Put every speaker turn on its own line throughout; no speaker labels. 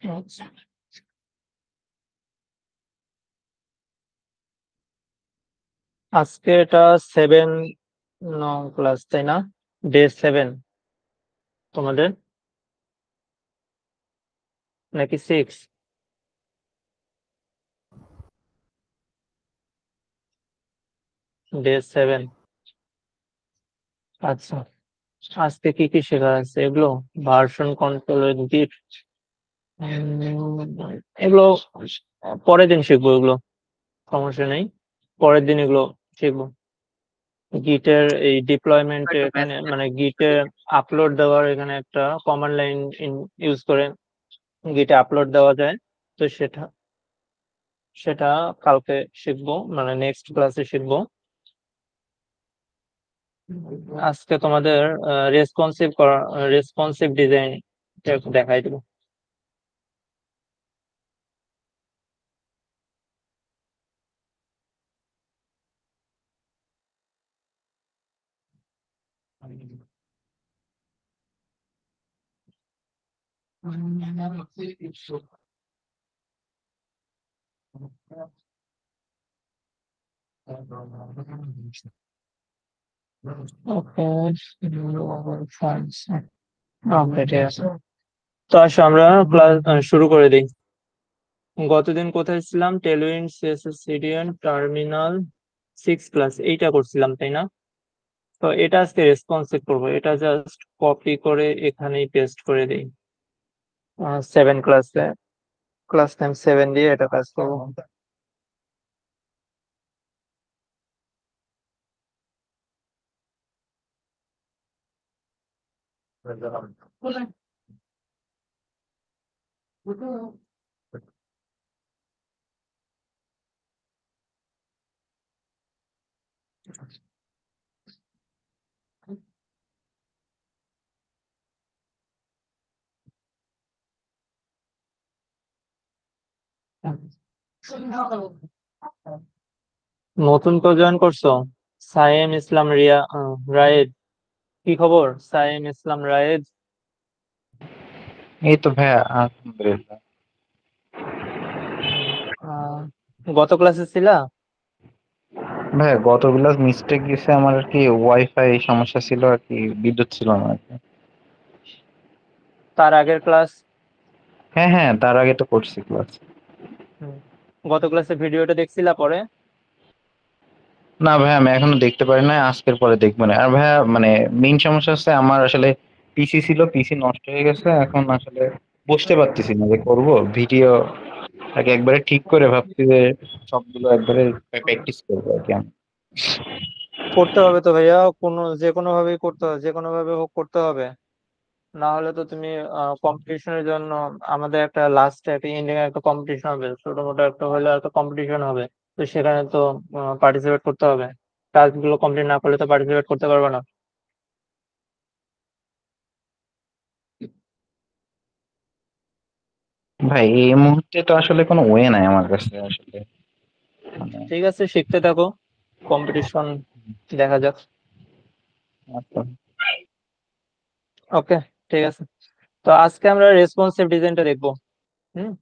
আচ্ছা, আজকে এটা 7 নং ক্লাস, তাই না? ডে 7 তোমাদের, নাকি 6? ডে 7। আচ্ছা, আজকে কি কি শেখা আছে এগুলো? ভার্সন কন্ট্রোলের গিট, এগুলো পরের দিন শিখবো, এগুলো সমস্যা নেই, পরের দিন এগুলো শিখবো। গিটের এই ডিপ্লয়মেন্ট, এখানে মানে গিটে আপলোড দেওয়ার এখানে একটা কমান্ড লাইন ইউজ করে গিটে আপলোড দেওয়া যায়। তো সেটা সেটা কালকে শিখবো, মানে নেক্সট ক্লাসে শিখবো। আজকে তোমাদের রেসপন্সিভ ডিজাইন দেখাই দেবো। ওকে, ঠিক আছে। তো আসো আমরা ক্লাস শুরু করে দিই। গতদিন কোথায় ছিলাম? Tailwind, CSS, CDN, terminal 6 class, এইটা করছিলাম, তাই না? তো এটা আজকে রেসপন্সিভ করবো, এটা জাস্ট কপি করে এখানেই পেস্ট করে দিই। 7 ক্লাসে, ক্লাস টাইম 7 দিয়ে এটা কাজ করবো। নতুন কেউ জয়েন করছো? সাইম ইসলাম রায়েদ, কি খবর সাইম ইসলাম রায়েদ?
এই তো ভাইয়া, আলহামদুলিল্লাহ।
আহ, গত ক্লাসে ছিলা?
ভাইয়া গতগুলা মিস্টেক গেছে আমার, আর কি ওয়াইফাই সমস্যা ছিল, আর কি বিদ্যুৎ ছিল না আর কি।
তার আগের ক্লাস?
হ্যাঁ হ্যাঁ, তার আগে তো করছি ক্লাস।
গত ক্লাসে ভিডিওটা দেখছিলা পরে?
না ভাইয়া, আমি এখনো দেখতে পারি না, আজকের পরে দেখবো না। আর ভাইয়া মানে মেইন সমস্যা হচ্ছে আমার আসলে পিসি ছিল, পিসি নষ্ট হয়ে গেছে, এখন আসলে বসতে পারতেছি না যে করবো ভিডিও। আগে একবারে ঠিক করে ভাবছি যে সবগুলো একবারে প্র্যাকটিস করবো আর কি আমি।
করতে হবে তো ভাইয়া, যে কোনো ভাবেই করতে হবে, যে কোনো ভাবে হোক করতে হবে। না হলে তো তুমি কম্পিটিশনের জন্য, আমাদের একটা লাস্ট একটা এন্ডিং একটা কম্পিটিশন হবে, ছোটমোটো একটা হলে একটা কম্পিটিশন হবে। তো সেখানে তো পার্টিসিপেট করতে হবে। টাস্কগুলো কমপ্লিট না করলে তো পার্টিসিপেট করতে পারবে না।
ভাই এই মুহূর্তে তো আসলে কোনো ওয়ে নাই আমার কাছে আসলে, মানে।
ঠিক আছে, শিখতে থাকো, কম্পিটিশন দেখা যাক।
আচ্ছা
ওকে, ঠিক আছে। তো আজকে আমরা রেসপন্সিভ ডিজাইনটা দেখবো। হুম।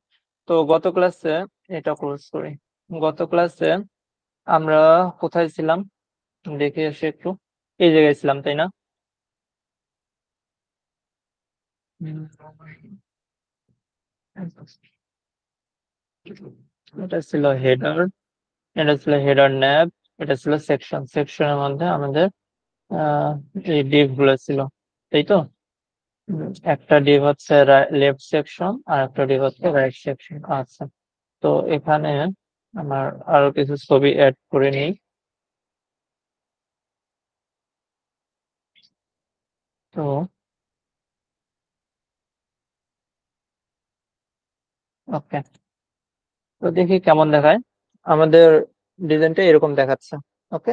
তো গত ক্লাসে, এটা ক্লোজ করি। গত ক্লাসে আমরা কোথায় ছিলাম দেখে এসে একটু, এই জায়গায় ছিলাম, তাই না? হুম। এটা ছিল হেডার, এটা ছিল হেডার ন্যাব, এটা ছিল সেকশন। সেকশনের মধ্যে আমাদের আহ এই ডিভ গুলো ছিল, তাই তো? একটা ডিভ হচ্ছে লেফট সেকশন, আর একটা ডিভ হচ্ছে রাইট সেকশন। আচ্ছা, তো এখানে আমার আরো কিছু ছবি অ্যাড করে নিই। তো ওকে, তো দেখি কেমন দেখায়। আমাদের ডিজাইনটা এরকম দেখাচ্ছে। ওকে,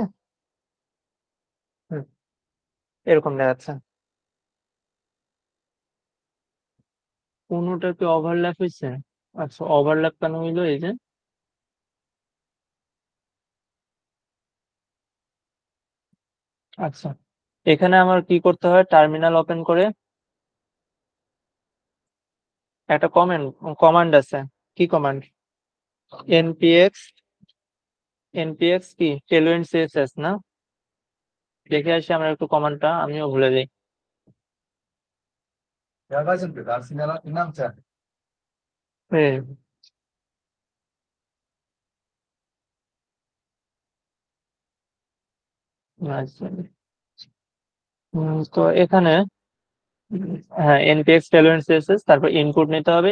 হুম, এরকম দেখাচ্ছে। কোনোটা কি ওভারল্যাপ হয়েছে? আচ্ছা, ওভারল্যাপ কেন হইলো? এই যে আচ্ছা, এখানে আমার কি করতে হয়? টার্মিনাল ওপেন করে একটা কমান্ড আছে। কি কমান্ড? npx npx কি tailwind css না? দেখে আসি আমরা একটু কমান্ডটা, আমিও ভুলে যাই। এই, আচ্ছা, তো এখানে হ্যাঁ npx tailwind css, তারপর ইনপুট নিতে হবে,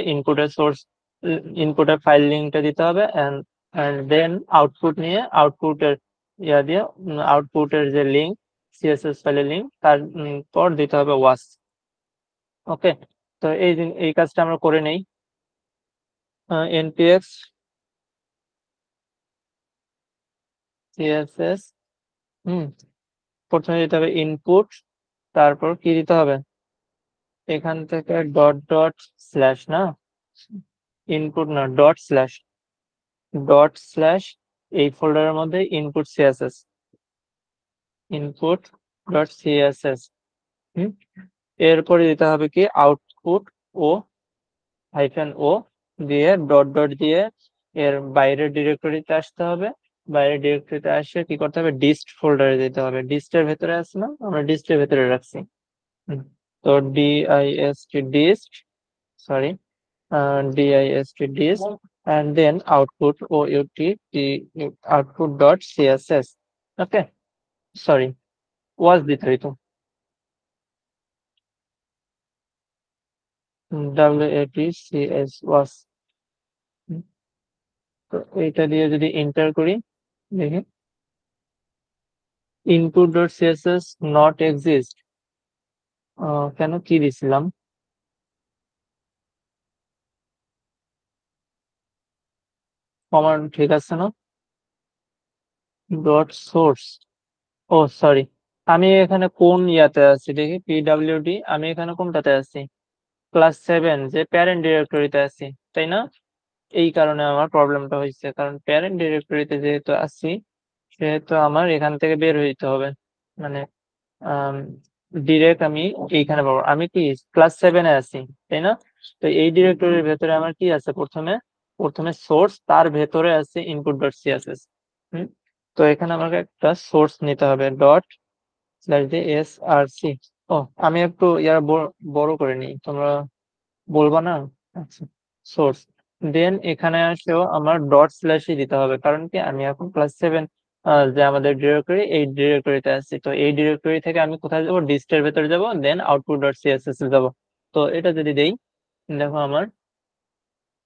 ইনপুটের ফাইল লিঙ্কটা দিতে হবে, এন্ড দেন আউটপুট নিয়ে আউটপুটের দিয়ে আউটপুটের যে লিঙ্ক, সিএসএস ফাইলের লিঙ্ক, তার পর দিতে হবে ওয়াস। ওকে, তো এই কাজটা আমরা করে নেই। npx css, হুম প্রথমে দিতে হবে ইনপুট, তারপর কি দিতে হবে? এখান থেকে ডট ডট স্ল্যাশ না, ইনপুট না, ডট স্ল্যাশ এই ফোল্ডারের মধ্যে input CSS, input dot CSS. এরপরে দিতে হবে কি আউটপুট ও ও দিয়ে ডট ডট দিয়ে এর বাইরের ডিরেক্টরিতে আসতে হবে। বাইরের ডিরেক্টরিতে আসে কি করতে হবে? ডিস্ট ফোল্ডারে দিতে হবে। ডিস্টের ভেতরে আছে না, আমরা ডিস্টের ভেতরে রাখছি। তো dist, sorry, dist dist, and then output dot css. Okay, sorry, was দিতে হইতো watcs was। তো এইটা দিয়ে যদি এন্টার করি, দেখি input dot css not exist। কেন, কি দিছিলাম? কমান্ড ঠিক আছে না? ডট সোর্স, ও সরি, আমি এখানে কোন ইয়াতে আছি দেখি, পিডব্লিউডি, আমি এখানে কোনটাতে আছি? ক্লাস 7 যে প্যারেন্ট ডিরেক্টরিতে আছি, তাই না? এই কারণে আমার প্রবলেমটা হয়েছে, কারণ প্যারেন্ট ডিরেক্টরিতে যেহেতু আছি, সেহেতু আমার এখান থেকে বের হইতে হবে। মানে ডিরেক্ট আমি এইখানে পাবো। আমি কি ক্লাস 7-এ আছি, তাই না? তো এই ডিরেক্টরির ভেতরে আমার কি আছে? প্রথমে প্রথমে সোর্স, তার ভেতরে আছে ইনপুট ডট সিএসএস। তো এখানে আমাকে একটা সোর্স নিতে হবে, ডট স্ল্যাশ দিয়ে এসআরসি। ও, আমি একটু বড় করে নিই, তোমরা বলবা না? আচ্ছা, সোর্স, দেন এখানে আসেও আমার ডট স্ল্যাশই দিতে হবে, কারণ কি আমি এখন ক্লাস 7 যে আমাদের ডিরেক্টরি, এই ডিরেক্টরিতে আছি। তো এই ডিরেক্টরি থেকে আমি কোথায় যাবো? ডিস্টের ভেতরে যাব, দেন আউটপুট ডট সিএসএস এ যাবো। তো এটা যদি দেই, দেখো আমার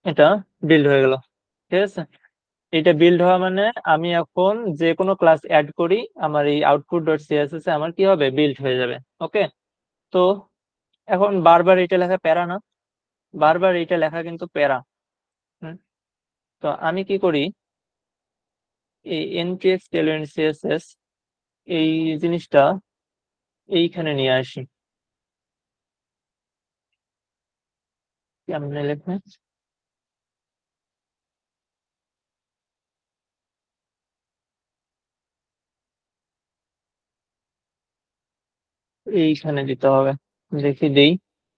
এটা বিল্ড হয়ে গেল। ঠিক আছে, এটা বিল্ড হওয়া মানে আমি এখন যে কোনো ক্লাস অ্যাড করি, আমার এই আউটপুট ডট সিএসএস এ আমার কি হবে? বিল্ড হয়ে যাবে। ওকে, তো এখন বারবার এটা লেখা প্যারা না? বারবার এটা লেখা কিন্তু প্যারা। হুম, তো আমি কি করি? এই npx tailwind css এই জিনিসটা এইখানে নিয়ে আসি। কেমনে লেখে? এইখানে দিতে হবে, দেখি দেই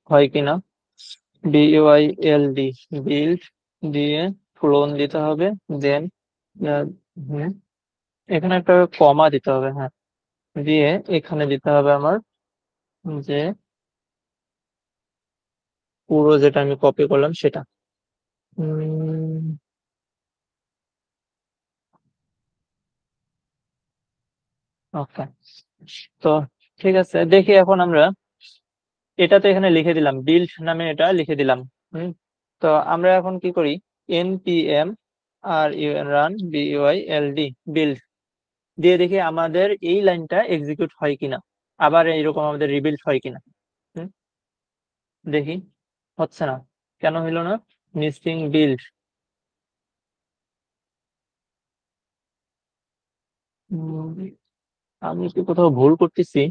হয় কিনা। bild, বিল্ড দিয়ে ক্লোন দিতে হবে, দেন হুম এখানে একটা কমা দিতে হবে, হ্যাঁ, দিয়ে এখানে দিতে হবে আমার যে পুরো যেটা আমি কপি করলাম সেটা। ওকে, তো ঠিক আছে, দেখি এখন আমরা এটা তো এখানে লিখে দিলাম, বিল্ড নামে এটা লিখে দিলাম। হুম তো আমরা এখন কি করি? npm আর রান bild বিল্ড দিয়ে দেখি আমাদের এই লাইনটা এক্সিকিউট হয় কিনা, আবার এইরকম আমাদের রিবিল্ড হয় কিনা। হুম, দেখি, হচ্ছে না। কেন হইলো না? Missing build. আমি কি কোথাও ভুল করতেছি?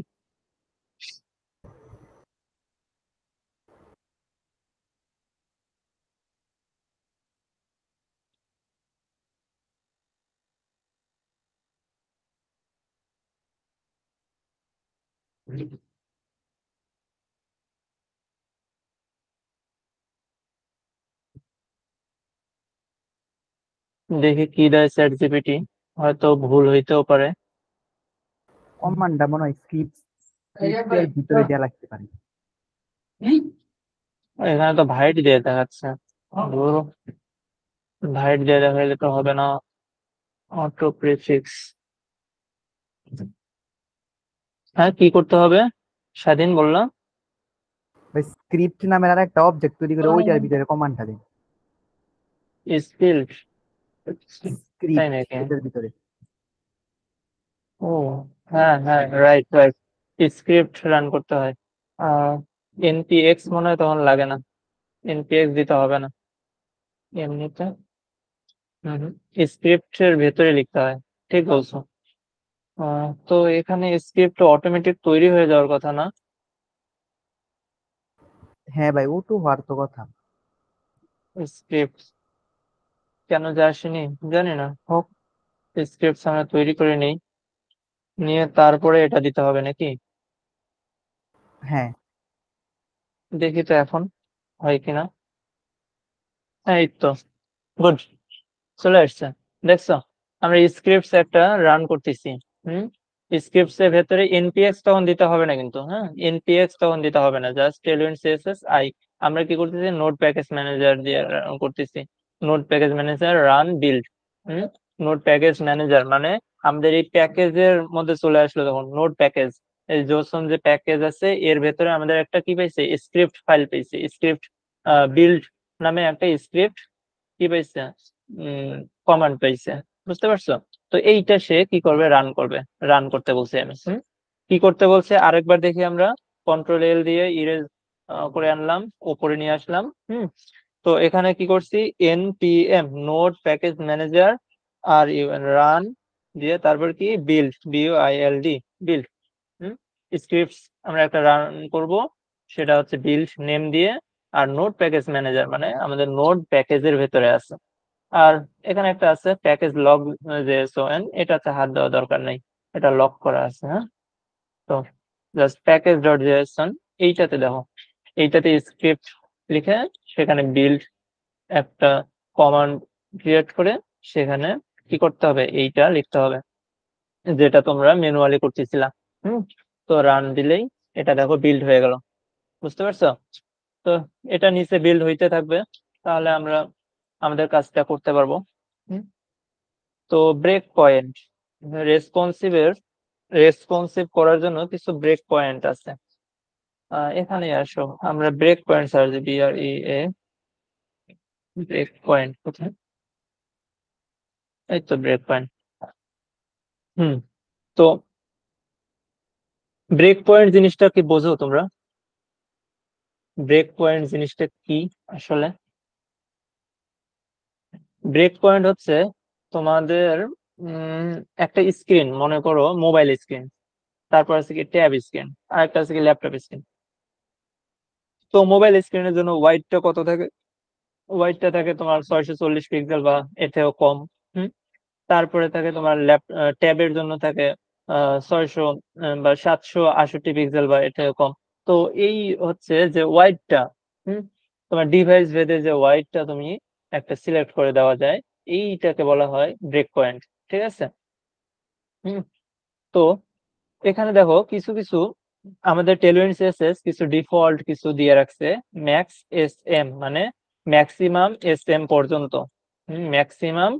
দেখি কি দেয় চ্যাট জিপিটি, হয়তো ভুল হইতেও পারে।
কমান্ডটা মনে হয় স্ক্রিপ্টের ভিতরে দেওয়া লাগতে পারে।
এখানে তো ভাইট দিয়ে দেখাচ্ছে, ভাইট দিয়ে দেখাইলে তো হবে না। অটো প্রিফিক্স, হ্যাঁ কি করতে হবে স্বাধীন বললাম?
ভাই স্ক্রিপ্ট নামের আর একটা অবজেক্ট তৈরি করে ওইটার ভিতরে কমান্ডটা দেন।
স্কিল্ড, তাই
স্ক্রিপ্ট
নাকি?
এটার ভিতরে।
ও হ্যাঁ হ্যাঁ, রাইট রাইট, স্ক্রিপ্ট রান করতে হয়। এনপিএক্স মনে হয় তখন লাগে না, এনপিএক্স দিতে হবে না এমনিতে। স্ক্রিপ্টের ভেতরে লিখতে হয়, ঠিক বলছো। তো এখানে স্ক্রিপ্ট অটোমেটিক তৈরি হয়ে যাওয়ার কথা না?
হ্যাঁ ভাই, ও তো হওয়ার তো কথা।
স্ক্রিপ্ট কেন যে আসেনি জানি না, হোক। স্ক্রিপ্ট আমরা তৈরি করে নিই, নিয়ে তারপরে এটা দিতে হবে নাকি?
হ্যাঁ
দেখি তো এখন হয় কিনা। এই তো, গুড, চলে আসছে। দেখছো, আমরা স্ক্রিপ্টস একটা রান করতেছি। স্ক্রিপ্টস এর ভেতরে এনপিএক্স তখন দিতে হবে না কিন্তু, হ্যাঁ এনপিএক্স তখন দিতে হবে না, জাস্ট টেলউইন সিএসএস আই। আমরা কি করতেছি, নোড প্যাকেজ ম্যানেজার দিয়ে করতেছি। Node package manager run build. Node package manager মানে আমাদের এই প্যাকেজের মধ্যে চলে আসলো তখন নোড প্যাকেজ। এই জোসন যে প্যাকেজ আছে এর ভেতরে আমাদের একটা কি পাইছে, স্ক্রিপ্ট ফাইল পাইছে, স্ক্রিপ্ট বিল্ড নামে একটা স্ক্রিপ্ট কি পাইছে, কমান্ড পাইছে, বুঝতে পারছো? তো এইটা সে কি করবে, রান করবে। রান করতে বলছে আমি, কি করতে বলছে আরেকবার দেখি আমরা। কন্ট্রোল এল দিয়ে ইরেজ করে আনলাম, উপরে নিয়ে আসলাম। তো এখানে কি করছি, npm নোড প্যাকেজ ম্যানেজার আর রান দিয়ে তারপর কি বিল্ড, বিইল্ড, বিল্ড স্ক্রিপ্টস আমরা একটা রান করব, সেটা হচ্ছে বিল্ড নেম দিয়ে। আর নোড প্যাকেজ ম্যানেজার মানে আমাদের নোড প্যাকেজের ভেতরে আছে। আর এখানে একটা আছে প্যাকেজ লগ জেএসওএন, এটাতে হাত দেওয়া দরকার নাই, এটা লক করা আছে। হ্যাঁ, তো জাস্ট প্যাকেজ ডট জেএসওএন এইটাতে দেখো, এইটাতে স্ক্রিপ্ট লিখে সেখানে বিল্ড একটা কমান্ড ক্রিয়েট করে সেখানে কি করতে হবে, এইটা লিখতে হবে যেটা তোমরা ম্যানুয়ালি করতেছিলা। হুম তো রান দিলেই এটা দেখো বিল্ড হয়ে গেল, বুঝতে পারছো? তো এটা নিচে বিল্ড হইতে থাকবে, তাহলে আমরা আমাদের কাজটা করতে পারবো। তো ব্রেক পয়েন্ট, রেসপন্সিভের রেসপন্সিভ করার জন্য কিছু ব্রেক পয়েন্ট আছে। এখানে আসো, আমরা break point search, BREA break point কোথায়, এই তো ব্রেক পয়েন্ট। তো ব্রেক পয়েন্ট জিনিসটা কি বোঝো তোমরা? ব্রেক পয়েন্ট জিনিসটা কি আসলে? ব্রেক পয়েন্ট হচ্ছে তোমাদের একটা স্ক্রিন, মনে করো মোবাইল স্ক্রিন, তারপর আছে কি ট্যাব স্ক্রিন, আর একটা আছে কি ল্যাপটপ স্ক্রিন। তো মোবাইল স্ক্রিনের জন্য ওয়াইডটা কত থাকে, ওয়াইডটা থাকে তোমার 640 পিক্সেল বা এর থেকেও কম। হুম তারপরে থাকে তোমার ট্যাবের জন্য থাকে 600 বা 768 পিক্সেল বা এর থেকে কম। তো এই হচ্ছে যে ওয়াইডটা, তোমার ডিভাইস ভেদে যে ওয়াইডটা তুমি একটা সিলেক্ট করে দেওয়া যায়, এইটাকে বলা হয় ব্রেক পয়েন্ট, ঠিক আছে? হুম তো এখানে দেখো কিছু কিছু আমাদের টেলউইন সিএসএস কিছু ডিফল্ট কিছু দিয়ে রাখছে, ম্যাক্স এস এম মানে ম্যাক্সিমাম এস এম পর্যন্ত। ম্যাক্সিমাম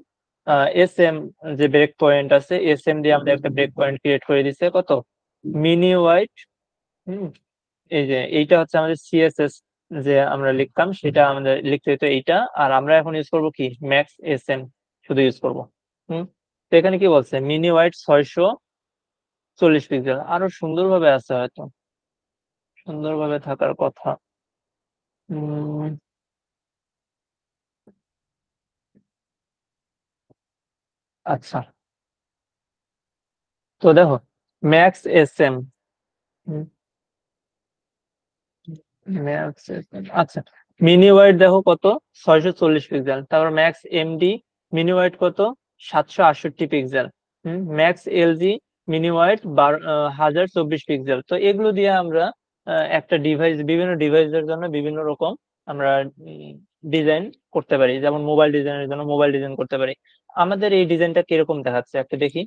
এস এম যে ব্রেক পয়েন্ট আছে, এস এম দিয়ে আমাদের একটা ব্রেক পয়েন্ট ক্রিয়েট করে দিচ্ছে কত, মিনি ওয়াইড। এই যে এইটা হচ্ছে আমাদের সিএসএস যে আমরা লিখতাম, সেটা আমাদের লিখতে হতো এইটা, আর আমরা এখন ইউজ করবো কি ম্যাক্স এস এম, শুধু ইউজ করবো। তো এখানে কি বলছে, মিনি ওয়াইড 640 পিক্সেল, আরো সুন্দরভাবে আছে হয়তো, সুন্দরভাবে থাকার কথা। উম, আচ্ছা, তো দেখো max S M, max S M, আচ্ছা মিনি ওয়াইড দেখো কত, 640 পিক্সেল। তারপর ম্যাক্স এমডি মিনি ওয়াইড কত, 768 pixel. Max LG mini wide 1024 pixel. তো এগুলো দিয়ে আমরা একটা ডিভাইস, বিভিন্ন ডিভাইসের জন্য বিভিন্ন রকম আমরা ডিজাইন করতে পারি। যেমন মোবাইল ডিজাইনের জন্য মোবাইল ডিজাইন করতে পারি। আমাদের এই ডিজাইনটা কিরকম দেখাচ্ছে একটা দেখি।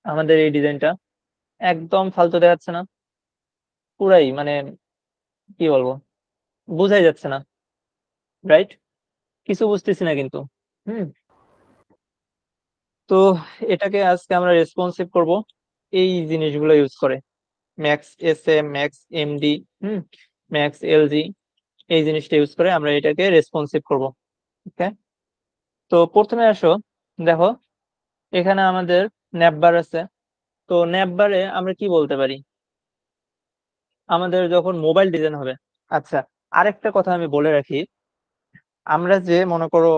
আমাদের এই ডিজাইনটা একদম ফালতু দেখাচ্ছে না? পুরাই মানে কি বলবো, বোঝাই যাচ্ছে না, রাইট? কিছু বুঝতেছি না কিন্তু। হুম। তো এটাকে আজকে আমরা রেসপন্সিভ করব এই জিনিসগুলো ইউজ করে, max S M, max MD, max LG, এই জিনিসটা ইউজ করে আমরা এটাকে রেসপন্সিভ করব। ওকে, তো প্রথমে আসো, দেখো এখানে আমাদের ন্যাপবার আছে। তো ন্যাপবারে আমরা কি বলতে পারি আমাদের যখন মোবাইল ডিজাইন হবে। আচ্ছা, আরেকটা কথা আমি বলে রাখি, আমরা যে মনে করো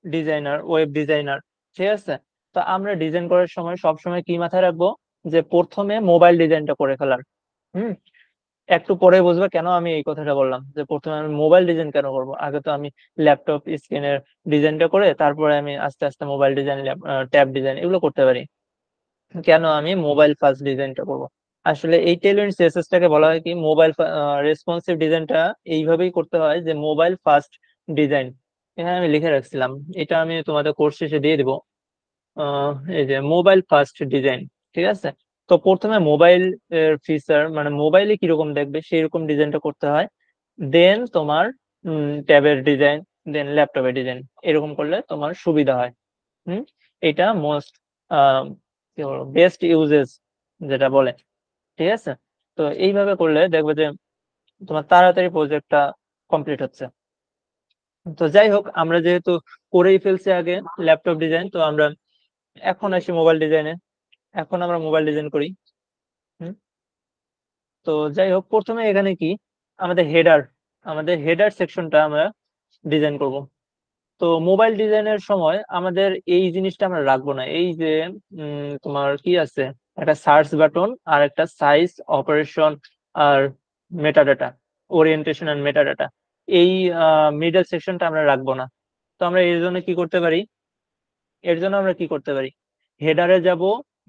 ডিজাইনার, ওয়েব ডিজাইনার, ঠিক আছে, তো আমরা ডিজাইন করার সময় সব সময় কি মাথায় রাখবো, যে প্রথমে মোবাইল ডিজাইনটা করে ফেলার। হুম। একটু পরে বুঝবে কেন আমি এই কথাটা বললাম, যে প্রথমে আমি মোবাইল ডিজাইন কেন করব। আগে তো আমি ল্যাপটপ স্ক্রিনের ডিজাইনটা করে তারপরে আমি আস্তে আস্তে মোবাইল ডিজাইন, ট্যাব ডিজাইন এগুলো করতে পারি। কেন আমি মোবাইল ফার্স্ট ডিজাইনটা করব? আসলে এই টেইলরিং সিএসএস-টাকে বলা হয় কি, মোবাইল রেসপন্সিভ ডিজাইনটা এইভাবেই করতে হয়, যে মোবাইল ফার্স্ট ডিজাইন। এখানে আমি লিখে রাখছিলাম, এটা আমি তোমাদের কোর্স শেষে দিয়ে দিব। এই যে মোবাইল ফার্স্ট ডিজাইন, ঠিক আছে। তো প্রথমে মোবাইল এর ফিচার, মানে মোবাইলে কিরকম দেখবে সেই রকম ডিজাইনটা করতে হয়, দেন তোমার ট্যাবের ডিজাইন, দেন ল্যাপটপের ডিজাইন, এরকম করলে তোমার সুবিধা হয়। হুম। এটা মোস্ট কি বলবো, বেস্ট ইউজেস যেটা বলে, ঠিক আছে। তো এইভাবে করলে দেখবে যে তোমার তাড়াতাড়ি প্রজেক্টটা কমপ্লিট হচ্ছে। তো যাই হোক, আমরা যেহেতু করেই ফেলছি আগে ল্যাপটপ ডিজাইন, তো আমরা এখন আসি মোবাইল ডিজাইনে। এখন আমরা মোবাইল ডিজাইন করি। হুম। তো যাই হোক, প্রথমে এখানে কি আমাদের হেডার সেকশনটা আমরা ডিজাইন করব। তো মোবাইল ডিজাইনের সময় আমাদের এই জিনিসটা আমরা রাখবো না, এই যে তোমার কি আছে, একটা সার্চ বাটন আর একটা সাইজ, অপারেশন আর মেটাডাটা, ওরিয়েন্টেশন আর মেটাডাটা, এই মিডল সেকশনটা আমরা রাখবো না। তো আমরা এর জন্য কি করতে পারি, হেডারে যাব।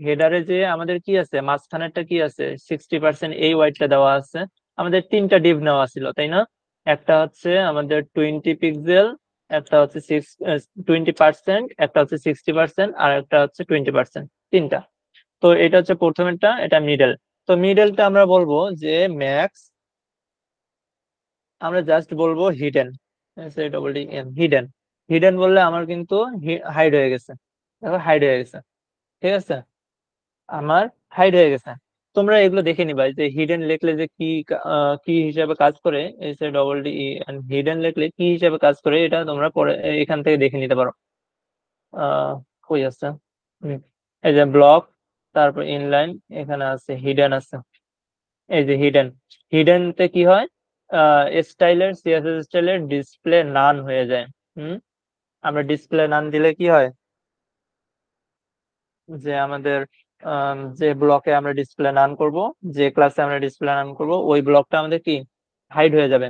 হেডারে যে আমাদের কি আছে, মাঝখানেরটা কি আছে, 60% এই ওয়াইডটা দেওয়া আছে। আমাদের তিনটা ডিভ নেওয়া ছিল, তাই না? একটা হচ্ছে আমাদের 20 পিক্সেল, একটা হচ্ছে 20%, একটা হচ্ছে 60%, আর একটা হচ্ছে 20%, তিনটা। তো এটা হচ্ছে প্রথমেরটা, এটা মিডল। তো মিডলটা আমরা বলবো যে ম্যাক্স, আমরা জাস্ট বলবো হিডেন, হিডেন। হিডেন বললে আমার কিন্তু হাইড হয়ে গেছে, দেখো হাইড হয়ে গেছে, ঠিক আছে, আমার হাইড হয়ে গেছে। তোমরা এগুলো দেখে নিবা যে হিডেন লিখলে যে কি হিসাবে কাজ করে, S A double D hidden লিখলে কি হিসাবে কাজ করে, এটা তোমরা পরে এখান থেকে দেখে নিতে পারো। আহ কই আছে, হুম, এই যে ব্লক, তারপর ইনলাইন, এখানে আছে হিডেন আছে। এই যে হিডেন, হিডেনতে কি হয়, স্টাইলের, সিএসএস স্টাইলের ডিসপ্লে নান হয়ে যায়। হুম। আমরা ডিসপ্লে নান দিলে কি হয়, যে আমাদের যে ব্লকে আমরা ডিসপ্লে নান করব, যে ক্লাসে আমরা ডিসপ্লে নান করব, ওই ব্লকটা আমাদের কি হাইড হয়ে যাবে।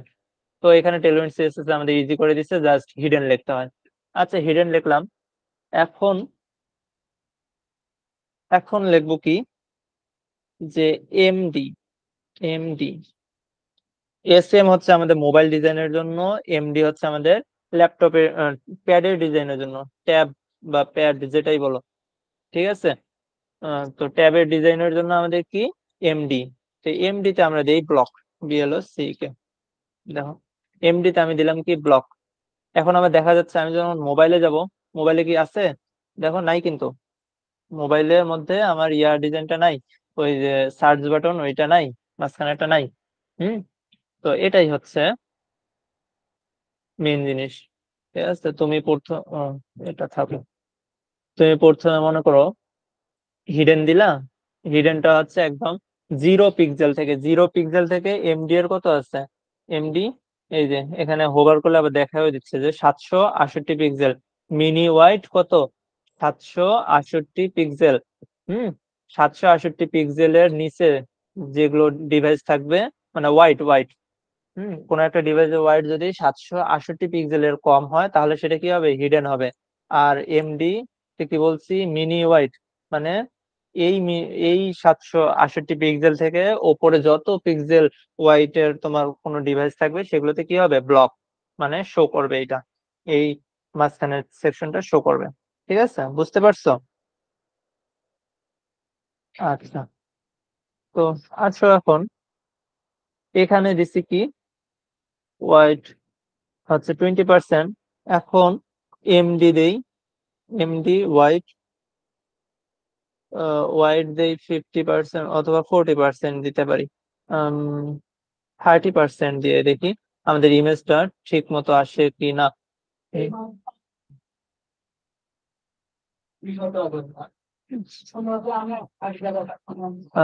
তো এখানে টেলভিন সিএসএস আমাদের ইজি করে দিচ্ছে, জাস্ট হিডেন লিখতে হয়। আচ্ছা, হিডেন লিখলাম। এখন এখন লিখবো কি, যে এমডি, এমডি এস এম হচ্ছে আমাদের মোবাইল ডিজাইনের জন্য, এমডি হচ্ছে আমাদের ল্যাপটপের প্যাডের ডিজাইনের জন্য, ট্যাব বা প্যাড যেটাই বলো, ঠিক আছে। তো ট্যাবের ডিজাইনের জন্য আমাদের কি এমডি। তো এমডি তে আমরা দেই ব্লক, বিএলও কে, দেখো এমডি তে আমি দিলাম কি ব্লক। এখন আবার দেখা যাচ্ছে আমি যখন মোবাইলে যাব, মোবাইলে কি আছে, দেখো নাই কিন্তু, মোবাইলের মধ্যে আমার ইয়ার ডিজাইনটা নাই, ওই যে সার্চ বাটন ওইটা নাই, মাঝখানে একটা নাই। হুম। তো এটাই হচ্ছে মেন জিনিস, ঠিক আছে। তুমি প্রথম এটা থাকো, তুমি প্রথমে মনে করো হিডেন দিলা, হিডেনটা হচ্ছে একদম 0 পিক্সেল থেকে এমডি এর কত আছে, এমডি এই যে এখানে হোভার করলে আবার দেখাও দিচ্ছে যে 768 পিক্সেল, মিনি ওয়াইড কত, 768 পিক্সেল। হুম। 768 পিক্সেলের নিচে যেগুলো ডিভাইস থাকবে, মানে ওয়াইড ওয়াইড, কোন একটা ডিভাইসের ওয়াইড যদি 768 পিক্সেলের কম হয় তাহলে সেটা কি হবে, হিডেন হবে। আর এমডি কি বলছি, মিনি ওয়াইড, মানে এই 768 পিক্সেল থেকে ওপরে যত পিক্সেল ওয়াইটের তোমার কোনো ডিভাইস থাকবে সেগুলোতে কি হবে, ব্লক মানে শো করবে, এটা এই মাঝখানের সেকশনটা শো করবে। ঠিক আছে, বুঝতে পারছো? আচ্ছা, তো আচ্ছা, এখন এখানে দিছি কি, ওয়াইট হচ্ছে 20%, এখন এমডি দেই, এমডি ওয়াইট, ওয়াইট দেই 50% অথবা 40% দিতে পারি, 30% দিয়ে দেখি আমাদের ইমেজটা ঠিক মতো আসে কি না।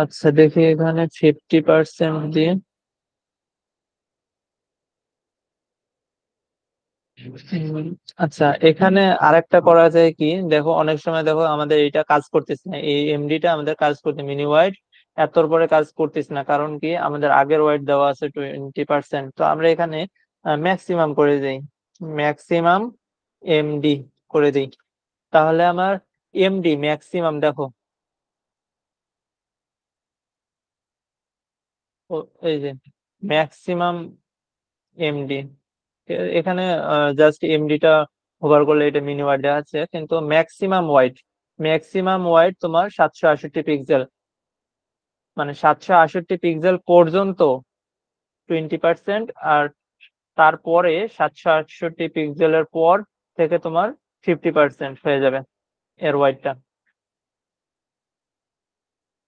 আচ্ছা, দেখি এখানে 50% দিয়ে, উম, আচ্ছা, এখানে আরেকটা করা যায় কি, দেখো অনেক সময় দেখো আমাদের এটা কাজ করতেছে না, এই এমডিটা আমাদের কাজ করতে, মিনি ওয়াইড এতর পরে কাজ করতেছে না, কারণ কি আমাদের আগের ওয়াইড দেওয়া আছে 20%, তো আমরা এখানে ম্যাক্সিমাম করে দিই, ম্যাক্সিমাম এমডি করে দিই, তাহলে আমার এমডি ম্যাক্সিমাম দেখো, এই যে ম্যাক্সিমাম এমডি, এখানে জাস্ট এমডিটা হোভার করলে এটা মিনি ওয়াইড আছে, কিন্তু ম্যাক্সিমাম ওয়াইড তোমার 768 পিক্সেল, মানে 768 পিক্সেল পর্যন্ত 20%, আর তারপরে 768 পিক্সেলের পর থেকে তোমার 50% হয়ে যাবে এর ওয়াইডটা।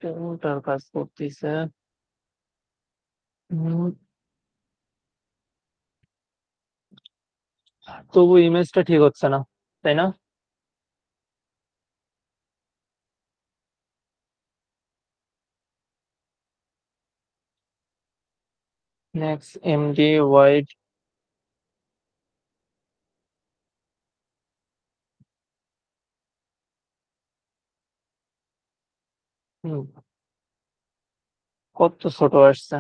কোনটার কাজ করতেছে? হুম, তবু ইমেজটা ঠিক হচ্ছে না, তাই না? নেক্সট এমডি ওয়াইড, কত ছোট আসছে।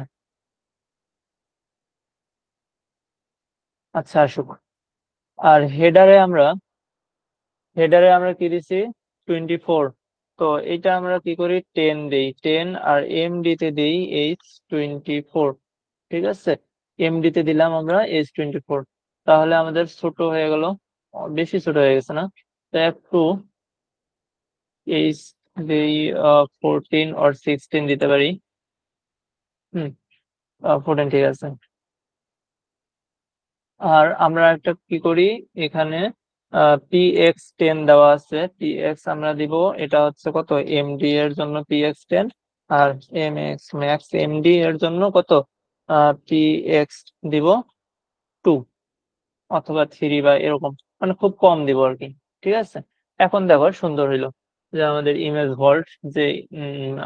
আচ্ছা, আসুক। আর হেডারে আমরা কি দিছি, 24, তো এটা আমরা কি করি, 10 দেই, 10, আর এমডি তে দেই H24। ঠিক আছে, এমডি তে দিলাম আমরা H24, তাহলে আমাদের ছোট হয়ে গেল, বেশি ছোট হয়ে গেছে না, তো একটু এইচ দেই 14 or 16 দিতে পারি। হুম, 14 ঠিক আছে। আর আমরা একটা কি করি, এখানে PX10 দেওয়া আছে, PX আমরা দিব, এটা হচ্ছে কত, এমডি এর জন্য PX10, আর MX ম্যাক্স এমডি এর জন্য কত, PX দিব 2 অথবা 3 বা এরকম, মানে খুব কম দিব আর কি। ঠিক আছে, এখন দেখো সুন্দর হইলো, যে আমাদের ইমেজ ভল্ট, যে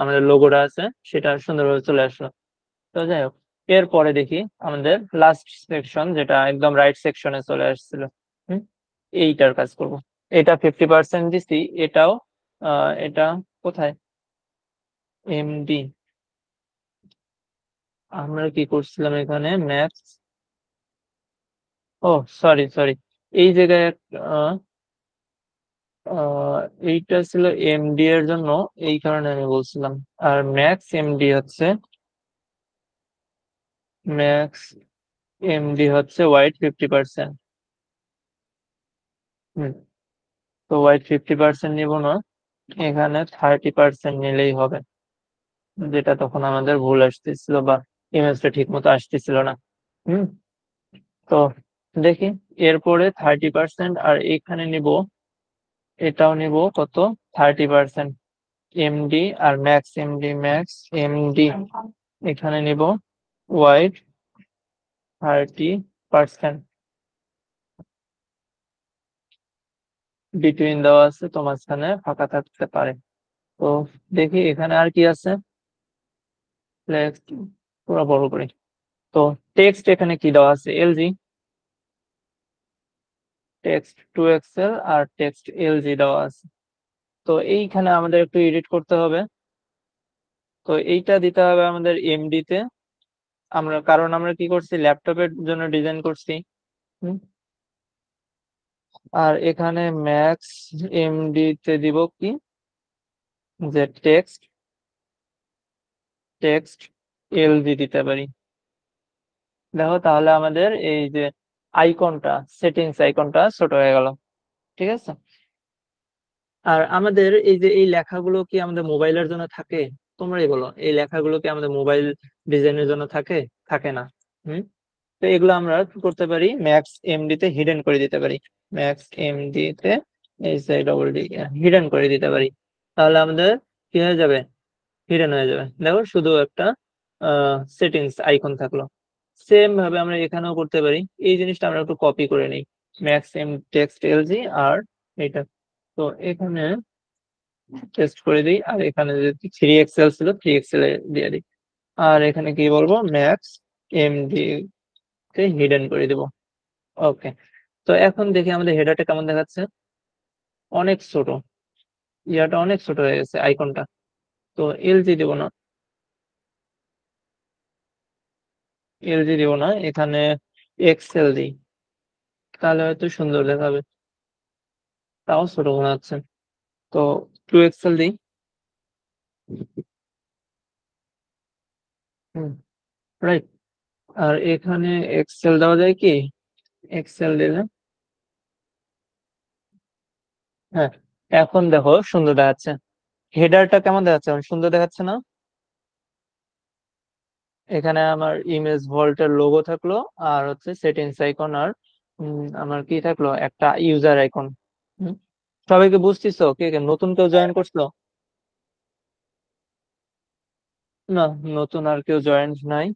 আমাদের লোগোটা আছে সেটা সুন্দরভাবে চলে আসলো। তো যাই হোক, এরপরে দেখি আমাদের লাস্ট সেকশন, যেটা একদম রাইট সেকশনে চলে আসছিল। হুম, এইটার কাজ করব। এটা 50% দিছি, এটাও এটা কোথায়, এমডি, আমরা কি করছিলাম এখানে, ম্যাক্স, ও সরি সরি, এই জায়গায় আহ, আহ, এইটা ছিল এমডি এর জন্য, এই কারণে আমি বলছিলাম, আর ম্যাক্স এমডি হচ্ছে, ম্যাক্স এমডি হচ্ছে ওয়াইড 50%। হুম, তো ওয়াইড 50% নিব না, এখানে 30% নিলেই হবে, যেটা তখন আমাদের ভুল আসতেছিল বা ইমেজটা ঠিক মতো আসতেছিল না। হুম, তো দেখি, এরপরে 30%, আর এখানে নিব, এটাও নিব কত, 30%, এমডি আর ম্যাক্স এমডি, ম্যাক্স এমডি এখানে নিব ওয়াইড 30%, বিটুইন দেওয়া আছে, তো মাঝখানে ফাঁকা থাকতে পারে। তো দেখি এখানে আর কি আছে, ফ্লেক্স পুরো বড় করে। তো টেক্সট এখানে কি দেওয়া আছে, এলজি, টেক্সট 2 এক্সেল আর টেক্সট এলজি দেওয়া আছে। তো এইখানে আমাদের একটু এডিট করতে হবে, তো এইটা দিতে হবে আমাদের এমডি তে, কারণ আমরা কি করছি, ল্যাপটপের জন্য ডিজাইন করছি। হুম, আর এখানে ম্যাক্স এমডি তে দিব কি, যে টেক্সট এলজি দিতে পারি। দেখো তাহলে আমাদের এই যে আইকনটা, সেটিংস আইকনটা ছোট হয়ে গেল। ঠিক আছে, আর আমাদের এই যে এই লেখাগুলো কি আমাদের মোবাইলের জন্য থাকে? তোমরাই বলো, এই লেখাগুলো কি আমাদের মোবাইল ডিজাইনের জন্য থাকে? থাকে না। হুম, তো এগুলো আমরা কি করতে পারি, ম্যাক্স এমডি তে হিডেন করে দিতে পারি। ম্যাক্স এমডি তে HIDD হিডেন করে দিতে পারি। তাহলে আমাদের কি হয়ে যাবে, হিডেন হয়ে যাবে। দেখো শুধু একটা সেটিংস আইকন থাকলো। সেম ভাবে আমরা এখানেও করতে পারি। এই জিনিসটা আমরা একটু কপি করে নিই, ম্যাক্স এম টেক্সট এলজি আর এটা। তো এখানে টেস্ট করে দিই, আর এখানে যে 3 এক্সেল ছিল 3 এক্সেল দিয়ে দিই, আর এখানে কি বলবো, ম্যাক্স এমডি কে হিডেন করে দিব। ওকে, তো এখন দেখি আমাদের হেডারটা কেমন দেখাচ্ছে। অনেক ছোট, ইয়াটা অনেক ছোট হয়ে গেছে আইকনটা। তো এলজি দিব না, এলজি দিব না, এখানে এক্সেল দিই, তাহলে হয়তো সুন্দর দেখাবে। তাও ছোট মনে হচ্ছে, তো 2 এক্সেল দিই। হুম, রাইট। আর এখানে এক্সেল দেওয়া যায় কি, এক্সেল দিলে, হ্যাঁ, এখন দেখো সুন্দর দেখাচ্ছে। হেডারটা কেমন দেখাচ্ছে, এখন সুন্দর দেখাচ্ছে না? এখানে আমার ইমেজ ভল্টের লোগো থাকলো, আর হচ্ছে সেটিংস আইকন, আর আমার কি থাকলো, একটা ইউজার আইকন। সবাইকে বুঝতেছো? কে কে নতুন কেউ জয়েন করছো? না, নতুন আর কেউ জয়েন নাই।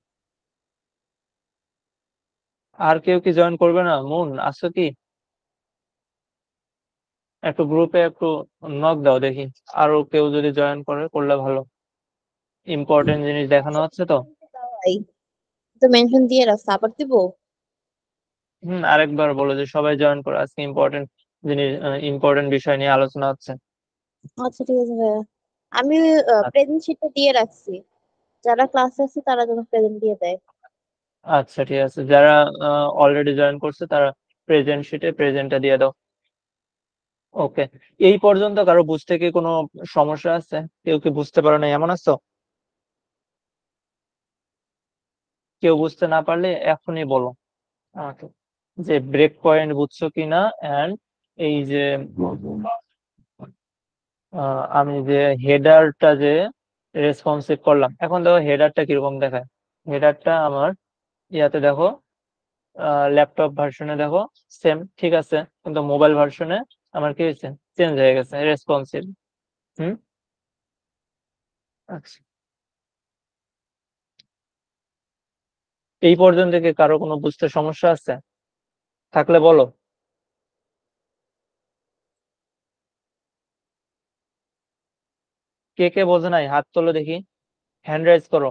আর কেউ কি জয়েন করবে না? মুন আসছো কি? একটু গ্রুপে একটু নক দাও দেখি, আরো কেউ যদি জয়েন করলে ভালো। ইম্পর্টেন্ট জিনিস দেখানো হচ্ছে তো।
ভাই তো মেনশন দিয়ে রাখছে, আবার দিব?
আরেকবার বলো যে সবাই জয়েন করো, আজকে ইম্পর্টেন্ট জিনিস, ইম্পর্টেন্ট বিষয় নিয়ে আলোচনা হচ্ছে।
আচ্ছা ঠিক আছে ভাইয়া, আমি
আচ্ছা,
প্রেজেন্ট শিটটা দিয়ে রাখছি, যারা ক্লাসে আছে তারা যেন প্রেজেন্ট দিয়ে দেয়।
আচ্ছা ঠিক আছে, যারা অলরেডি জয়েন করছে তারা প্রেজেন্ট শিটে প্রেজেন্টটা দিয়ে দাও। ওকে, এই পর্যন্ত কারো বুঝতে কি কোনো সমস্যা আছে? কেউ কি বুঝতে পারো না এমন আছো? কেউ বুঝতে না পারলে এখনই বলো আমাকে, যে ব্রেক পয়েন্ট বুঝছো কিনা, এন্ড এই যে আমি যে হেডারটা যে রেসপন্সিভ করলাম, এখন দেখো হেডারটা কিরকম দেখায়। হেডারটা আমার ইয়াতে দেখো, ল্যাপটপ ভার্সনে দেখো সেম ঠিক আছে, কিন্তু মোবাইল ভার্সনে আমার কি হয়েছে, চেঞ্জ হয়ে গেছে, রেসপন্সিভ। হুম, আচ্ছা, এই পর্যন্ত কি কারো কোনো বুঝতে সমস্যা আছে? থাকলে বলো। কে কে বোঝে নাই হাত তোলো দেখি, হ্যান্ড রাইজ করো।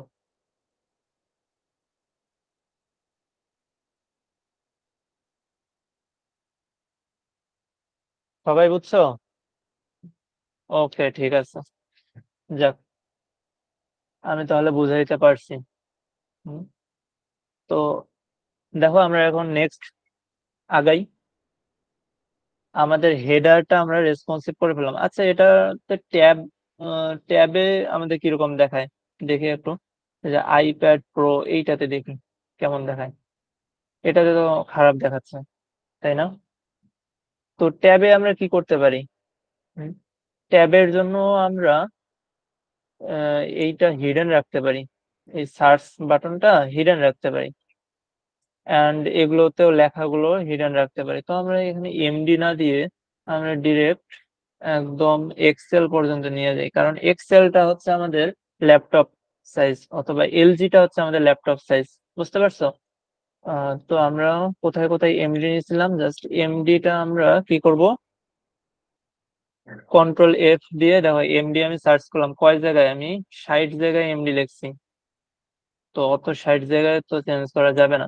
সবাই বুঝছো? ওকে ঠিক আছে, যাক, আমি তাহলে বুঝাইতে পারছি। হুম, তো দেখো আমরা এখন নেক্সট আগাই। আমাদের হেডারটা আমরা রেসপন্সিভ করে ফেললাম। আচ্ছা, এটাতে ট্যাবে আমাদের কিরকম দেখায় দেখি একটু। এই যে আইপ্যাড প্রো, এইটাতে দেখি কেমন দেখায়। এটাতে তো খারাপ দেখাচ্ছে, তাই না? তো ট্যাবে আমরা কি করতে পারি? ট্যাবের জন্য আমরা এইটা হিডেন রাখতে পারি, এই সার্চ বাটনটা হিডেন রাখতে পারি, অ্যান্ড এগুলোতেও লেখাগুলো হিডেন রাখতে পারি। তো আমরা এখানে এমডি না দিয়ে আমরা ডিরেক্ট একদম এক্সেল পর্যন্ত নিয়ে যাই, কারণ এক্সেলটা হচ্ছে আমাদের ল্যাপটপ সাইজ, অথবা এলজিটা হচ্ছে আমাদের ল্যাপটপ সাইজ। বুঝতে পারছো? তো আমরা কোথায় কোথায় এমডি নিয়েছিলাম, জাস্ট এমডিটা আমরা কি করব, কন্ট্রোল এফ দিয়ে দেখো এমডি আমি সার্চ করলাম কয় জায়গায়, আমি 60 জায়গায় এমডি লিখছি। তো অত 60 জায়গায় তো চেঞ্জ করা যাবে না।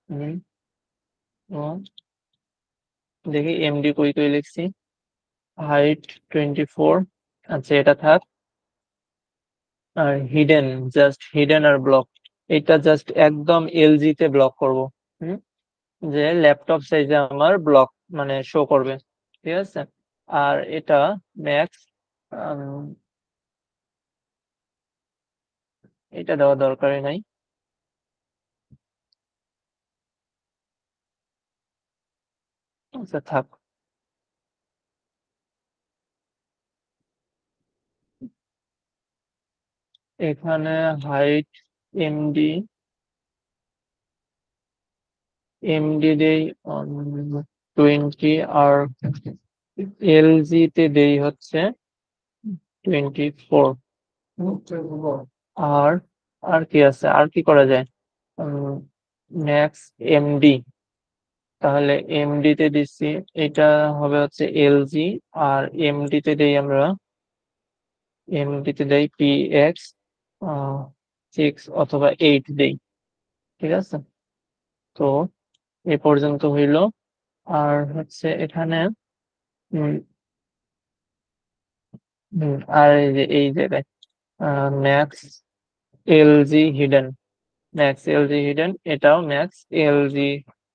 হুম, হুম, দেখি এমডি কই কই লিখছি। হাইট 24, আচ্ছা এটা থাক। আর হিডেন, জাস্ট হিডেন আর ব্লক, এটা জাস্ট একদম এলজি তে ব্লক করব। হুম, যে ল্যাপটপ সাইজে আমার ব্লক মানে শো করবে। ঠিক আছে, আর এটা ম্যাক্স এটা দেওয়া দরকারই নাই। আচ্ছা থাক। এখানে হাইট এমডি দেই 20 আর এলজি তে দেই হচ্ছে 24। আর আর কি আছে, আর কি করা যায়? ম্যাক্স এমডি, তাহলে এমডি তে দিচ্ছি, এটা হবে হচ্ছে এলজি। আর এমডি তে দেই আমরা, এমডি তে দেই পিএক্স 6 অথবা 8 দেই। ঠিক আছে, তো এ পর্যন্ত হইল। আর হচ্ছে এখানে উম, আর এই জায়গায় max LG hidden, max LG hidden, এটাও ম্যাক্স এলজি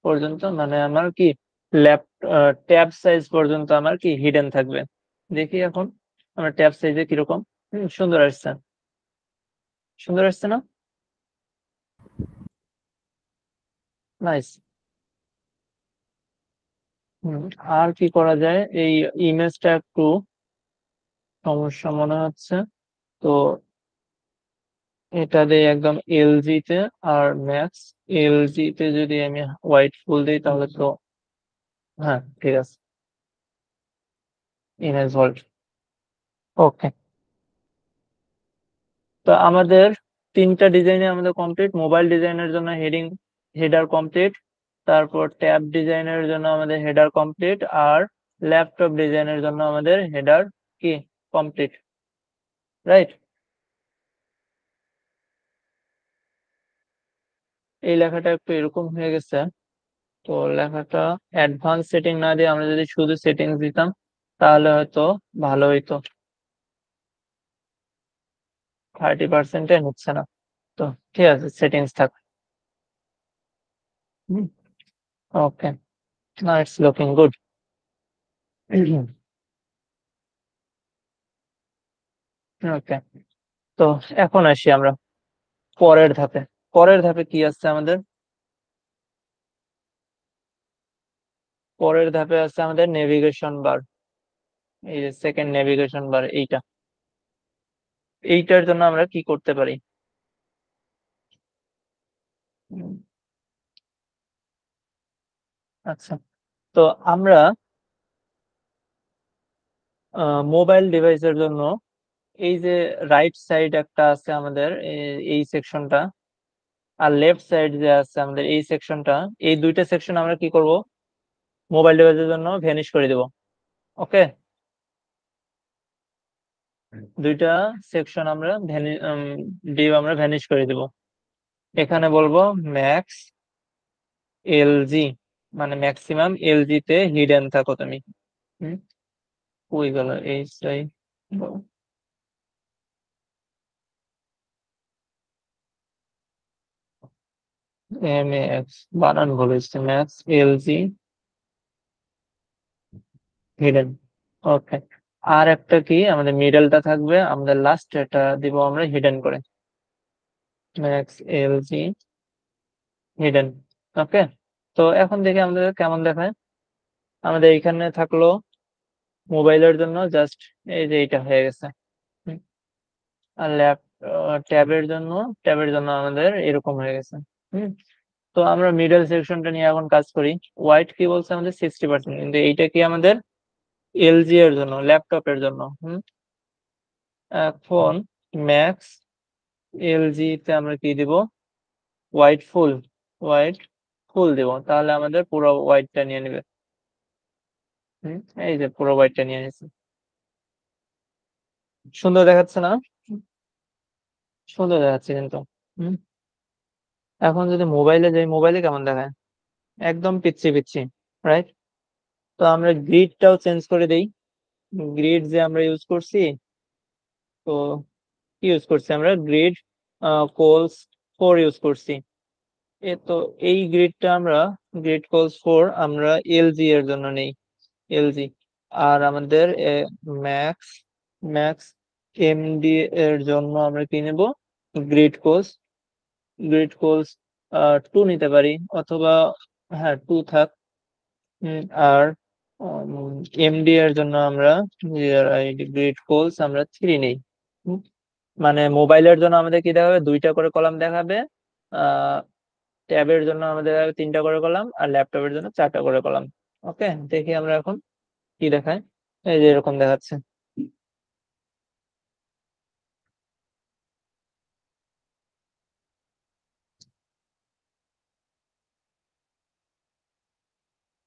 পর্যন্ত, মানে আমার কি ল্যাপ ট্যাব সাইজ পর্যন্ত আমার কি হিডেন থাকবে। দেখি এখন আমার ট্যাব সাইজে কিরকম। সুন্দর আসছে, সুন্দর আসছে না? নাইস। আর কি করা যায়? এই ইমেজটা একটু সমস্যা মনে হচ্ছে, তো এটা দেই একদম এলজি তে। আর ম্যাক্স এলজি তে যদি আমি হোয়াইট ফুল দিই তাহলে তো হ্যাঁ ঠিক আছে, ইমেজ ভল্ট। ওকে, তো আমাদের 3টা ডিজাইনে আমাদের কমপ্লিট। মোবাইল ডিজাইনের জন্য হেডার কমপ্লিট, তারপর ট্যাব ডিজাইনের জন্য আমাদের হেডার কমপ্লিট, আর ল্যাপটপ ডিজাইনের জন্য আমাদের হেডার কি কমপ্লিট, রাইট? এই লেখাটা একটু এরকম হয়ে গেছে, তো লেখাটা অ্যাডভান্স সেটিং না দিয়ে আমরা যদি শুধু সেটিংস দিতাম তাহলে হয়তো ভালো হইতো। 30% নিচ্ছে না, তো ঠিক আছে, সেটিংস থাক। ওকে, নাও ইটস লুকিং গুড। ওকে, তো এখন আসি আমরা পরের ধাপে। পরের ধাপে কি আছে আমাদের? পরের ধাপে আছে আমাদের নেভিগেশন বার। এই যে সেকেন্ড নেভিগেশন বার, এইটার জন্য আমরা কি করতে পারি? উম, আচ্ছা, তো আমরা মোবাইল ডিভাইসের জন্য এই যে রাইট সাইড একটা আছে আমাদের, এই সেকশনটা, আর লেফট সাইড যে আছে আমাদের এই সেকশনটা, এই দুইটা সেকশন আমরা কি করব? মোবাইল ডিভাইসের জন্য ভ্যানিশ করে দেব। ওকে, দুইটা সেকশন আমরা আমরা ভ্যানিশ করে দেব। এখানে বলবো ম্যাক্স এলজি, মানে ম্যাক্সিমাম এলজি তে হিডেন থাকো তুমি। কই গেল এই সাইড? এম এক্স বানান ভুল হয়েছে, ম্যাক্স এলজি হিডেন। ওকে, আর একটা কি আমাদের মিডলটা থাকবে, আমাদের লাস্ট এটা দিব আমরা হিডেন করে, ম্যাক্স এলজি হিডেন। ওকে, তো এখন দেখি আমাদের কেমন দেখায়। আমাদের এইখানে থাকলো মোবাইলের জন্য জাস্ট এই যে এইটা হয়ে গেছে। হুম, আর ট্যাবের জন্য আমাদের এরকম হয়ে গেছে। হুম, তো আমরা মিডল সেকশনটা নিয়ে এখন কাজ করি। হোয়াইট কি বলছে আমাদের 60%, কিন্তু এইটা কি আমাদের এলজি এর জন্য, ল্যাপটপের জন্য। এখন ম্যাক্স এলজি তে আমরা কি দিব? হোয়াইট ফুল, হোয়াইট ফুল দিব, তাহলে আমাদের পুরো হোয়াইটটা নিয়ে নেবে। এই যে পুরো হোয়াইটটা নিয়ে নিয়েছে। সুন্দর দেখাচ্ছে না? সুন্দর দেখাচ্ছে কিন্তু। হুম, এখন যদি মোবাইলে যাই, মোবাইলে কেমন দেখায়? একদম পিচ্ছি পিচ্ছি, রাইট? তো আমরা গ্রিডটাও চেঞ্জ করে দেই। গ্রিড যে আমরা ইউজ করছি, তো কি ইউজ করছি আমরা? গ্রিড কোলস 4 ইউজ করছি। তো এই গ্রিডটা আমরা, গ্রিড কোলস 4 আমরা এলজি এর জন্য নেই, এলজি। আর আমাদের ম্যাক্স ম্যাক্স এমডি এর জন্য আমরা কি নেব? Grid course. গ্রিড কোর্স 2 নিতে পারি, অথবা হ্যাঁ 2 থাক। আর এমডি এর জন্য আমরা গ্রিড কোর্স আমরা 3 নেই। মানে মোবাইলের জন্য আমাদের কি দেখাবে? 2টা করে কলাম দেখাবে। ট্যাবের জন্য আমাদের 3টা করে কলাম, আর ল্যাপটপের জন্য 4টা করে কলাম। ওকে, দেখি আমরা এখন কি দেখায়। এই যে এরকম দেখাচ্ছে।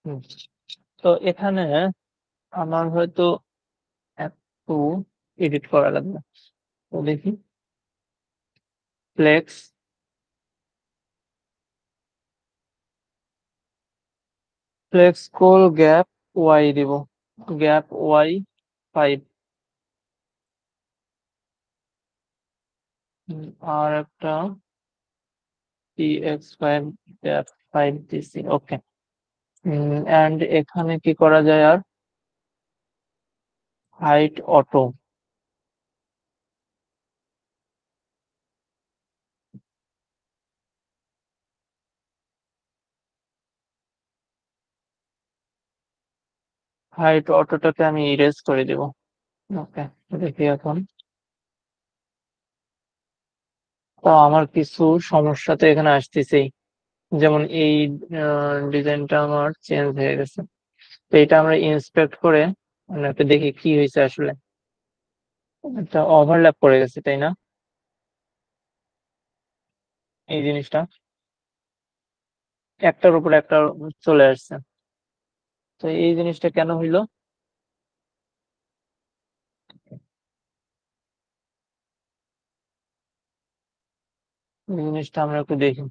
হুম, তো এখানে আমার হয়তো একটু এডিট করা লাগবে। তো দেখি, flex flex col gap Y দিব। Gap Y 5। আর একটা px5 গ্যাপ 5 দিছি। ওকে, এন্ড এখানে কি করা যায়? আর হাইট অটো। হাইট অটোটাকে আমি ইরেজ করে দিব। ওকে, দেখি এখন। তো আমার কিছু সমস্যা তো এখানে আসতেছেই, যেমন এই ডিজাইনটা আমার চেঞ্জ হয়ে গেছে। তো এটা আমরা ইন্সপেক্ট করে আমরা একটু দেখি কি হয়েছে আসলে। এটা ওভারল্যাপ করে গেছে, তাই না? এই জিনিসটা একটার উপর একটা চলে আসছে। তো এই জিনিসটা কেন হইলো? এই জিনিসটা আমরা একটু দেখি।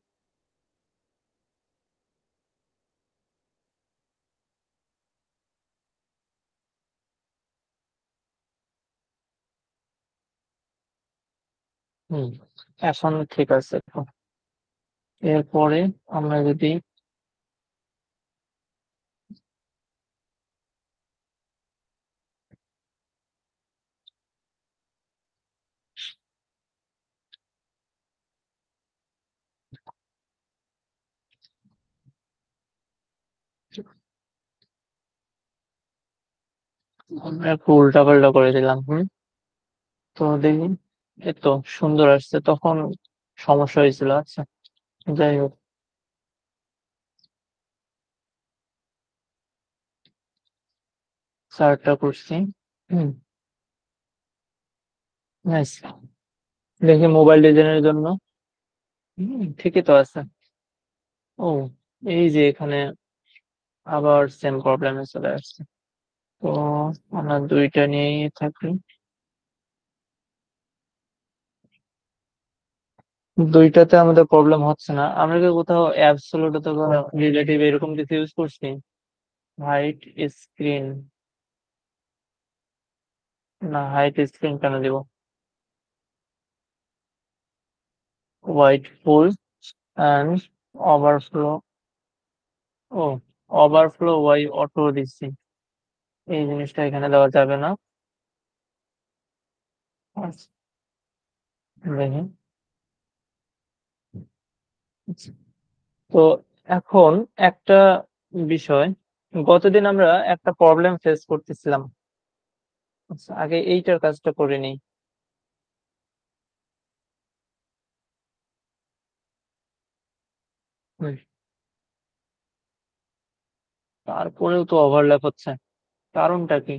হুম, এখন ঠিক আছে। তো এরপরে আমরা যদি আমরা একটু উল্টাপাল্টা করে দিলাম। তো দেখি, এই তো সুন্দর আসছে। তখন সমস্যা হয়েছিল। আচ্ছা, যাই হোক, চারটা করছি। হুম, নাইস। দেখি মোবাইল ডিজাইনের জন্য। ঠিকই তো আছে। ও, এই যে এখানে আবার সেম প্রবলেমে চলে আসছে। তো আমরা 2টা নিয়েই থাকি। 2টাতে আমাদের প্রবলেম হচ্ছে না। আমরা কি কোথাও অ্যাবসোলুট অথবা রিলেটিভ এরকম কিছু ইউজ করছি? হাইট স্ক্রিন, না হাইট স্ক্রিন কেন দিব? White full and overflow. ও, ওভারফ্লো ওয়াই অটো দিচ্ছি। এই জিনিসটা এখানে দেওয়া যাবে না। আচ্ছা, দেখি। আচ্ছা, তো এখন একটা বিষয়, গতদিন আমরা একটা প্রবলেম ফেস করতেছিলাম। আচ্ছা, আগে এইটার কাজটা করে নিই। হুম, তারপরেও তো ওভারল্যাপ হচ্ছে, কারণটা কি?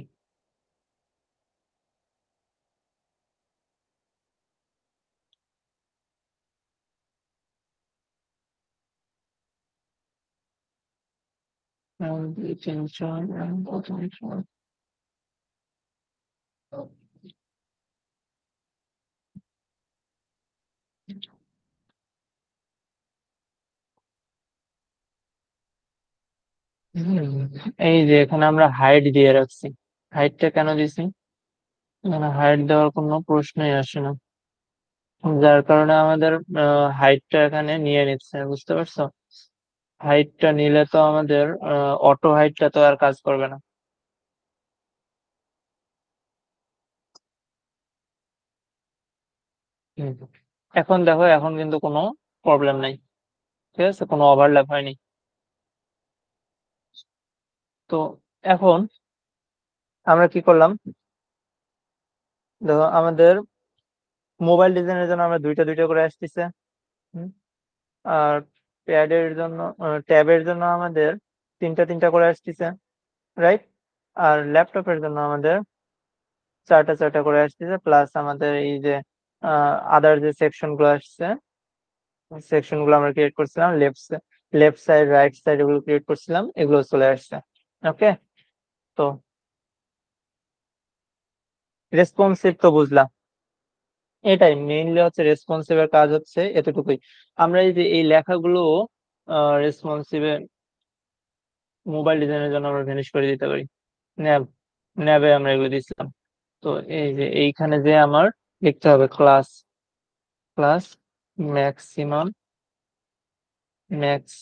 এক, দুই, তিন, চার, এক, দুই, তিন, চার। এই যে এখানে আমরা হাইট দিয়ে রাখছি। হাইটটা কেন দিছি? এখানে হাইট দেওয়ার কোনো প্রশ্নই আসে না, যার কারণে আমাদের হাইটটা এখানে নিয়ে নিচ্ছে। বুঝতে পারছো? হাইটটা নিলে তো আমাদের অটো হাইটটা তো আর কাজ করবে না। হুম। এখন দেখো এখন কিন্তু কোনো প্রবলেম নাই, ঠিক আছে, কোনো ওভারল্যাপ হয়নি। তো এখন আমরা কি করলাম, দেখো আমাদের মোবাইল ডিজাইনের জন্য আমরা দুইটা দুইটা করে আসতেছে, আর প্যাডের জন্য ট্যাবের জন্য আমাদের তিনটা তিনটা করে আসতেছে, রাইট। আর ল্যাপটপের জন্য আমাদের চারটা চারটা করে আসতেছে, প্লাস আমাদের এই যে আদার যে সেকশন গুলো আসছে, সেকশন গুলো আমরা ক্রিয়েট করছিলাম, লেফট সাইড রাইট সাইড এগুলো ক্রিয়েট করছিলাম, এগুলো চলে আসছে। ওকে, তো রেসপন্সিভ তো বুঝলাম, এটাই মেইনলি হচ্ছে রেসপন্সিভ এর কাজ হচ্ছে এতটুকুই। আমরা এই যে এই লেখাগুলো রেসপন্সিভে মোবাইল ডিজাইনের জন্য আমরা ফিনিশ করে দিতে পারি, ন্যাব ন্যাবে আমরা এগুলো দিচ্ছিলাম। তো এই যে এইখানে যে আমার লিখতে হবে ক্লাস ক্লাস ম্যাক্সিমাম ম্যাক্স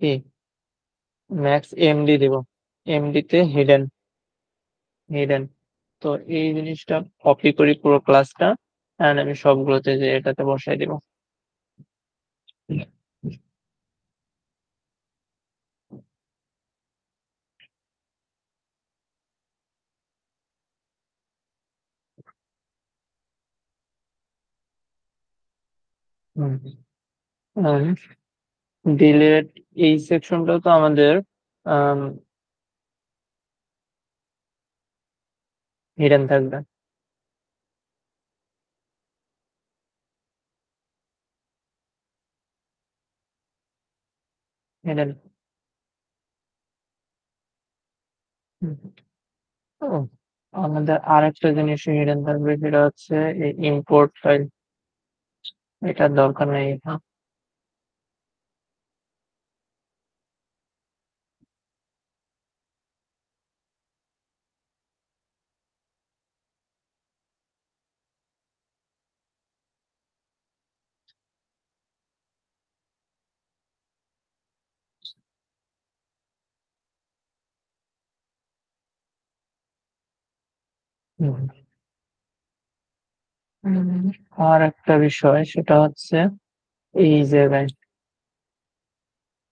কি ম্যাক্স এমডি দিব, এমডি তে হিডেন হিডেন। তো এই জিনিসটা কপি করি পুরো ক্লাসটা, এন্ড আমি সবগুলোতে যে এটাতে বসাই দিব। ডিলেট এই সেকশনটা তো আমাদের হিডেন থাকবে। হিডেন আমাদের আরেকটা জিনিস হিডেন থাকবে, সেটা হচ্ছে এই ইম্পোর্ট ফাইল, এটার দরকার নেই। হুম। আর একটা বিষয় সেটা হচ্ছে এই জায়গায়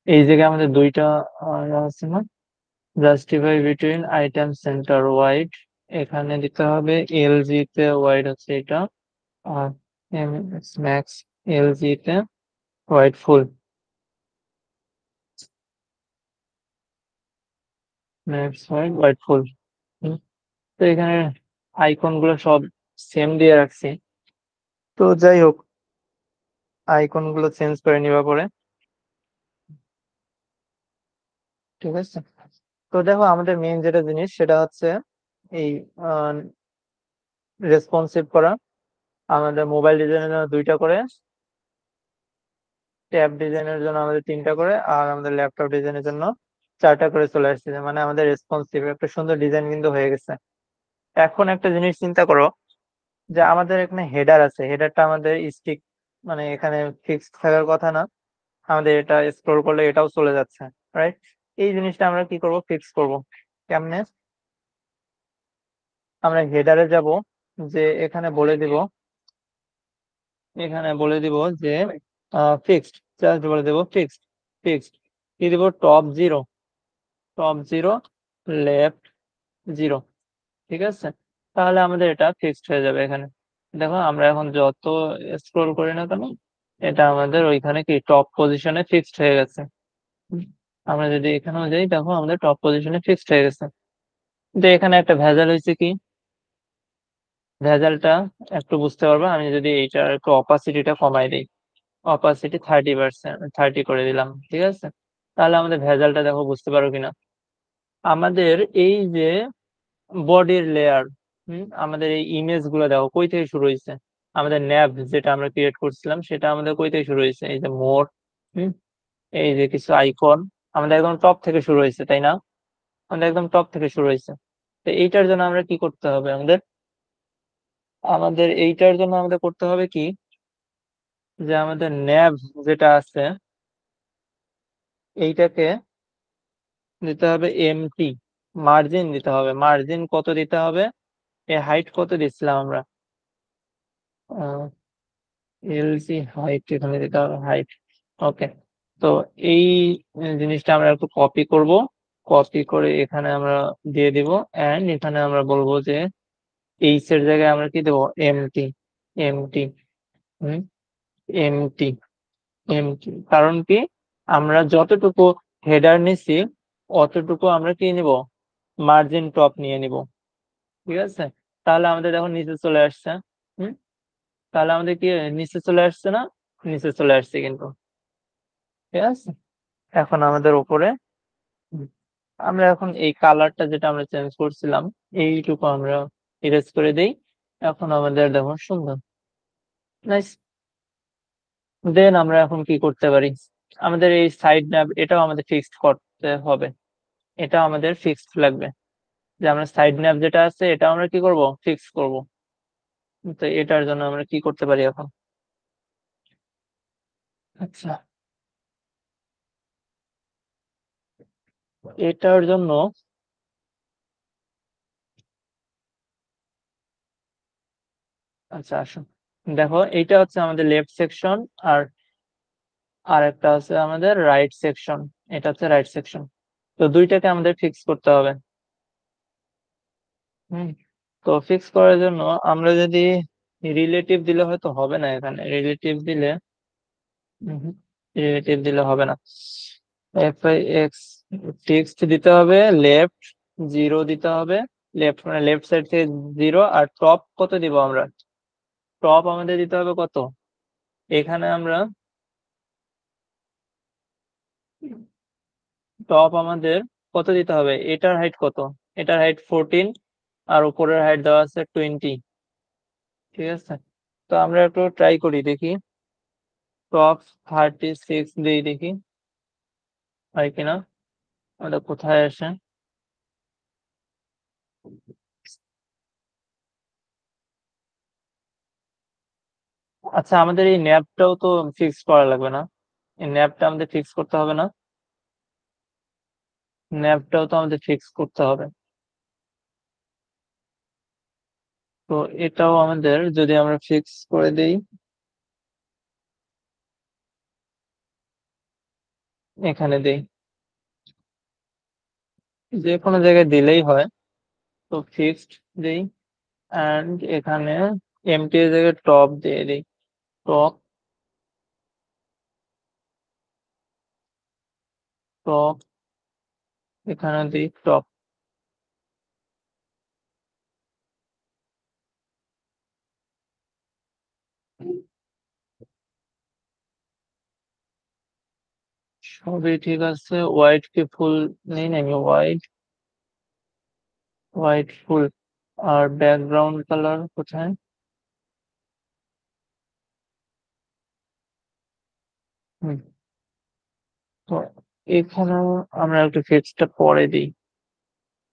এই জায়গায় আমাদের দুইটা আছে না, justify between item centre wide, এখানে দিতে হবে এলজি তে ওয়াইড হচ্ছে এটা, আর ম্যাক্স এলজি তে ওয়াইড ফুল, ম্যাক্স ওয়াইড ওয়াইড ফুল। তো এখানে আইকন গুলো সব সেম দিয়ে রাখছি, তো যাই হোক আইকন গুলো চেঞ্জ করে নিবা পরে, ঠিক আছে। তো দেখো আমাদের মেইন যেটা জিনিস সেটা হচ্ছে এই রেসপন্সিভ করা। আমাদের মোবাইল ডিজাইনের জন্য দুইটা করে, ট্যাব ডিজাইনের জন্য আমাদের তিনটা করে, আর আমাদের ল্যাপটপ ডিজাইনের জন্য চারটা করে চলে আসছে, মানে আমাদের রেসপন্সিভ একটা সুন্দর ডিজাইন কিন্তু হয়ে গেছে। এখন একটা জিনিস চিন্তা করো, যে আমাদের এখানে হেডার আছে, হেডারটা আমাদের স্টিক মানে এখানে ফিক্সড থাকার কথা না, আমাদের এটা স্ক্রল করলে এটাও চলে যাচ্ছে, রাইট। এই জিনিসটা আমরা কি করব, ফিক্স করব কেমনে। আমরা হেডারে যাব, যে এখানে বলে দিব যে ফিক্সড, জাস্ট বলে দেব ফিক্সড, ফিক্সড কি দিব, টপ জিরো লেফট জিরো, ঠিক আছে। তাহলে আমাদের এটা ফিক্সড হয়ে যাবে এখানে। দেখো আমরা এখন যত স্ক্রল করি না কেন, এটা আমাদের ওইখানে কি টপ পজিশনে ফিক্সড হয়ে গেছে। আমরা যদি এখানেও যাই, দেখো আমাদের টপ পজিশনে ফিক্সড হয়ে গেছে। কিন্তু এখানে একটা ভেজাল হয়েছে, কি ভেজালটা একটু বুঝতে পারবো আমি যদি এইটার একটু অপাসিটিটা কমাই দিই, অপাসিটি 30%, 30 করে দিলাম, ঠিক আছে। তাহলে আমাদের ভেজালটা দেখো বুঝতে পারো কিনা। আমাদের এই যে বডির লেয়ার, আমাদের এই ইমেজ গুলো দেখো কই থেকে শুরু হয়েছে, আমাদের ন্যাব যেটা আমরা ক্রিয়েট করছিলাম সেটা আমাদের কই থেকে শুরু হয়েছে, এই যে মোর, এই যে কিছু আইকন, আমাদের একদম টপ থেকে শুরু হয়েছে, তাই না, আমাদের একদম টপ থেকে শুরু হয়েছে। তো এইটার জন্য আমরা কি করতে হবে, আমাদের আমাদের এইটার জন্য আমাদের করতে হবে কি, যে আমাদের ন্যাব যেটা আছে এইটাকে দিতে হবে এমটি, মার্জিন দিতে হবে, মার্জিন কত দিতে হবে, এ হাইট কত দিচ্ছিলাম আমরা, এলসি হাইট এখানে দিতে হবে হাইট। ওকে, তো এই জিনিসটা আমরা একটু কপি করব, কপি করে এখানে আমরা দিয়ে দিব, এন্ড এখানে আমরা বলবো যে এইচ এর জায়গায় আমরা কি দেবো, এমটি। এমটি এমটি এমটি, কারণ কি আমরা যতটুকু হেডার নিছি অতটুকু আমরা কি নিব, মার্জিন টপ নিয়ে নিব। ঠিক আছে, তাহলে আমাদের দেখো নিচে চলে আসছে। হুম, তাহলে আমাদের কি নিচে চলে আসছে না, নিচে চলে আসছে কিন্তু। ঠিক আছে, এখন আমাদের উপরে হুম, আমরা এখন এই কালারটা যেটা আমরা চেঞ্জ করছিলাম এইটুকু আমরা ইরেজ করে দেই। এখন আমাদের দেখো সুন্দর, নাইস। দেন আমরা এখন কি করতে পারি, আমাদের এই সাইড ন্যাব এটাও আমাদের ফিক্সড করতে হবে, এটা আমাদের ফিক্সড লাগবে, যে আমরা সাইড ন্যাব যেটা আছে এটা আমরা কি করব, ফিক্স করব। তো এটার জন্য আমরা কি করতে পারি এখন, আচ্ছা এটার জন্য আচ্ছা আসুন, দেখো এইটা হচ্ছে আমাদের লেফট সেকশন, আর আর একটা আছে আমাদের রাইট সেকশন, এটা হচ্ছে রাইট সেকশন। তো দুইটাকে আমাদের ফিক্স করতে হবে। হুম, তো ফিক্স করার জন্য আমরা যদি রিলেটিভ দিলে হয়তো হবে না, এখানে রিলেটিভ দিলে হবে না। এফ আই এক্স ফিক্সড দিতে হবে, লেফট 0 দিতে হবে, লেফট মানে লেফট সাইড থেকে 0, আর টপ কত দিব আমরা, টপ আমাদের দিতে হবে কত, এখানে আমরা টপ আমাদের কত দিতে হবে, এটার হাইট কত, এটার হাইট 14, আর উপরের হাইট দেওয়া আছে 20। ঠিক আছে, তো আমরা একটু ট্রাই করি দেখি, টপ 36 দিই দেখি হয় কিনা, ওটা কোথায় আসে। আচ্ছা আমাদের এই ন্যাপটাও তো ফিক্স করা লাগবে না, এই ন্যাপটা আমাদের ফিক্স করতে হবে না, ন্যাপটাও তো আমাদের ফিক্স করতে হবে। তো এটাও আমাদের যদি আমরা ফিক্স করে দেই, এখানে দেই, যে কোনো জায়গায় দিলেই হয়। তো ফিক্সড দেই, এন্ড এখানে এমটি এর জায়গায় টপ দিয়ে দিই, টপ টপ এখানে দিই টপ। সবই ঠিক আছে, হোয়াইট কি ফুল নেই নাকি, হোয়াইট হোয়াইট ফুল, আর ব্যাকগ্রাউন্ড কালার কোথায়, হুম, তো এখানেও আমরা একটু ফিক্সটা পরে দিই,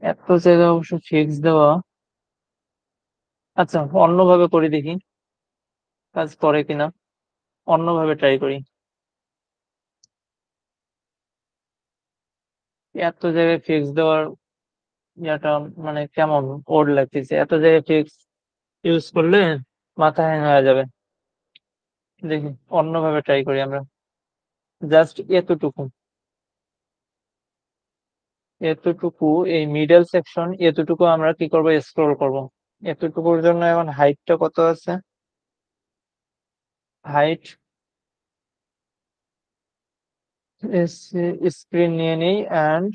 এত জায়গায় অবশ্য ফিক্স দেওয়া। আচ্ছা অন্যভাবে করে দেখি কাজ করে কিনা, অন্যভাবে ট্রাই করি। এত জায়গায় ফিক্স দেওয়ার ইয়াটা মানে কেমন ওড লাগতেছে, এত জায়গায় ফিক্স ইউজ করলে মাথা হ্যাং হয়ে যাবে। দেখি অন্যভাবে ট্রাই করি আমরা, জাস্ট এতটুকু, এতটুকু এই মিডল সেকশন এতটুকু আমরা কি করব, স্ক্রল করব। এতটুকুর জন্য এখন হাইটটা কত আছে, হাইট স্ক্রিন নিয়ে নেই, এন্ড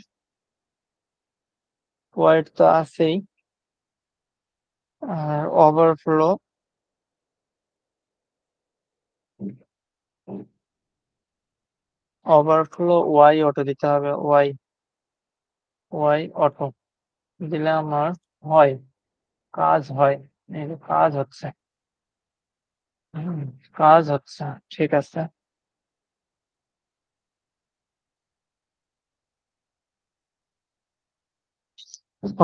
হোয়াইট তো আছেই, আর ওভারফ্লো, ওভারফ্লো ওয়াই অটো দিতে হবে, ওয়াই ওয়াই অটো দিলে আমার হয়, কাজ হয়, এই যে কাজ হচ্ছে, হুম, কাজ হচ্ছে, ঠিক আছে।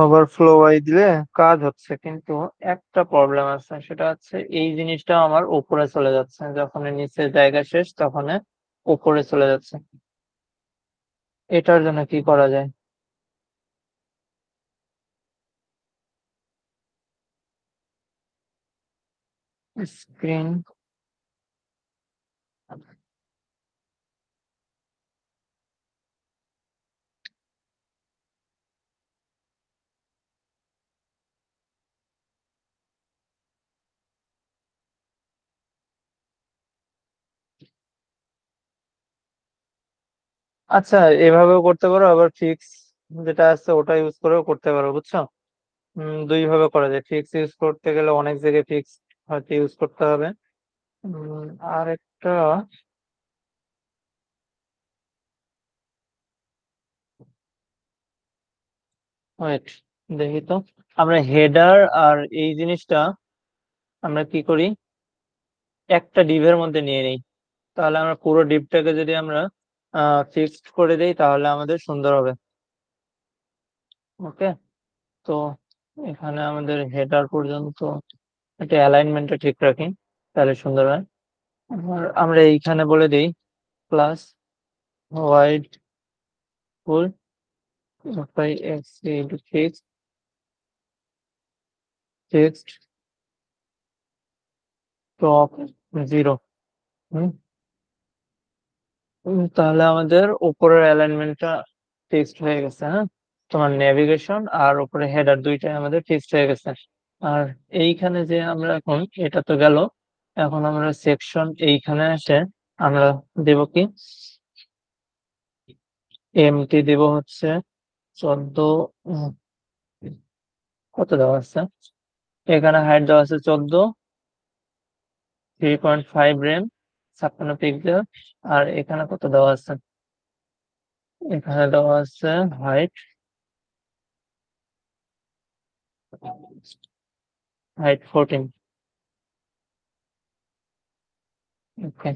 ওভারফ্লো ওয়াই দিলে কাজ হচ্ছে, কিন্তু একটা প্রবলেম আছে, সেটা হচ্ছে এই জিনিসটা আমার উপরে চলে যাচ্ছে, যখন এর নিচে জায়গা শেষ তখন উপরে চলে যাচ্ছে। এটার জন্য কি করা যায়, স্ক্রিন আচ্ছা, এভাবেও করতে পারো, আবার ফিক্স যেটা আছে ওটা ইউজ করেও করতে পারো, বুঝছো? দুই ভাবে করা যায়। ফিক্স ইউজ করতে গেলে অনেক জায়গায় ফিক্স হয়তো ইউজ করতে হবে। উম, আর একটা ওয়েট, দেখি তো। আমরা হেডার আর এই জিনিসটা আমরা কি করি, একটা ডিভের মধ্যে নিয়ে নিই। তাহলে আমরা পুরো ডিভটাকে যদি আমরা ফিক্সড করে দেই তাহলে আমাদের সুন্দর হবে। ওকে, তো এখানে আমাদের হেডার পর্যন্ত একটা অ্যালাইনমেন্টটা ঠিক রাখি, তাহলে সুন্দর হয়। আমরা এইখানে বলে দিই class white full by X into fixed top 0। তাহলে আমাদের উপরের অ্যালাইনমেন্টটা ফিক্সড হয়ে গেছে। হ্যাঁ, তোমার নেভিগেশন আর উপরে হেডার দুইটাই আমাদের ফিক্সড হয়ে গেছে। আর এইখানে যে আমরা এখন, এটা তো গেল, এখন আমরা সেকশন এইখানে এসে আমরা দেব কি, এমটি দেব হচ্ছে 14। কত দেওয়া আছে এখানে, হাইট দেওয়া আছে 14, 3.5 রেম, 56 পিক্সেল। আর এখানে কত দেওয়া আছে, এখানে দেওয়া আছে হাইট, 14। ওকে,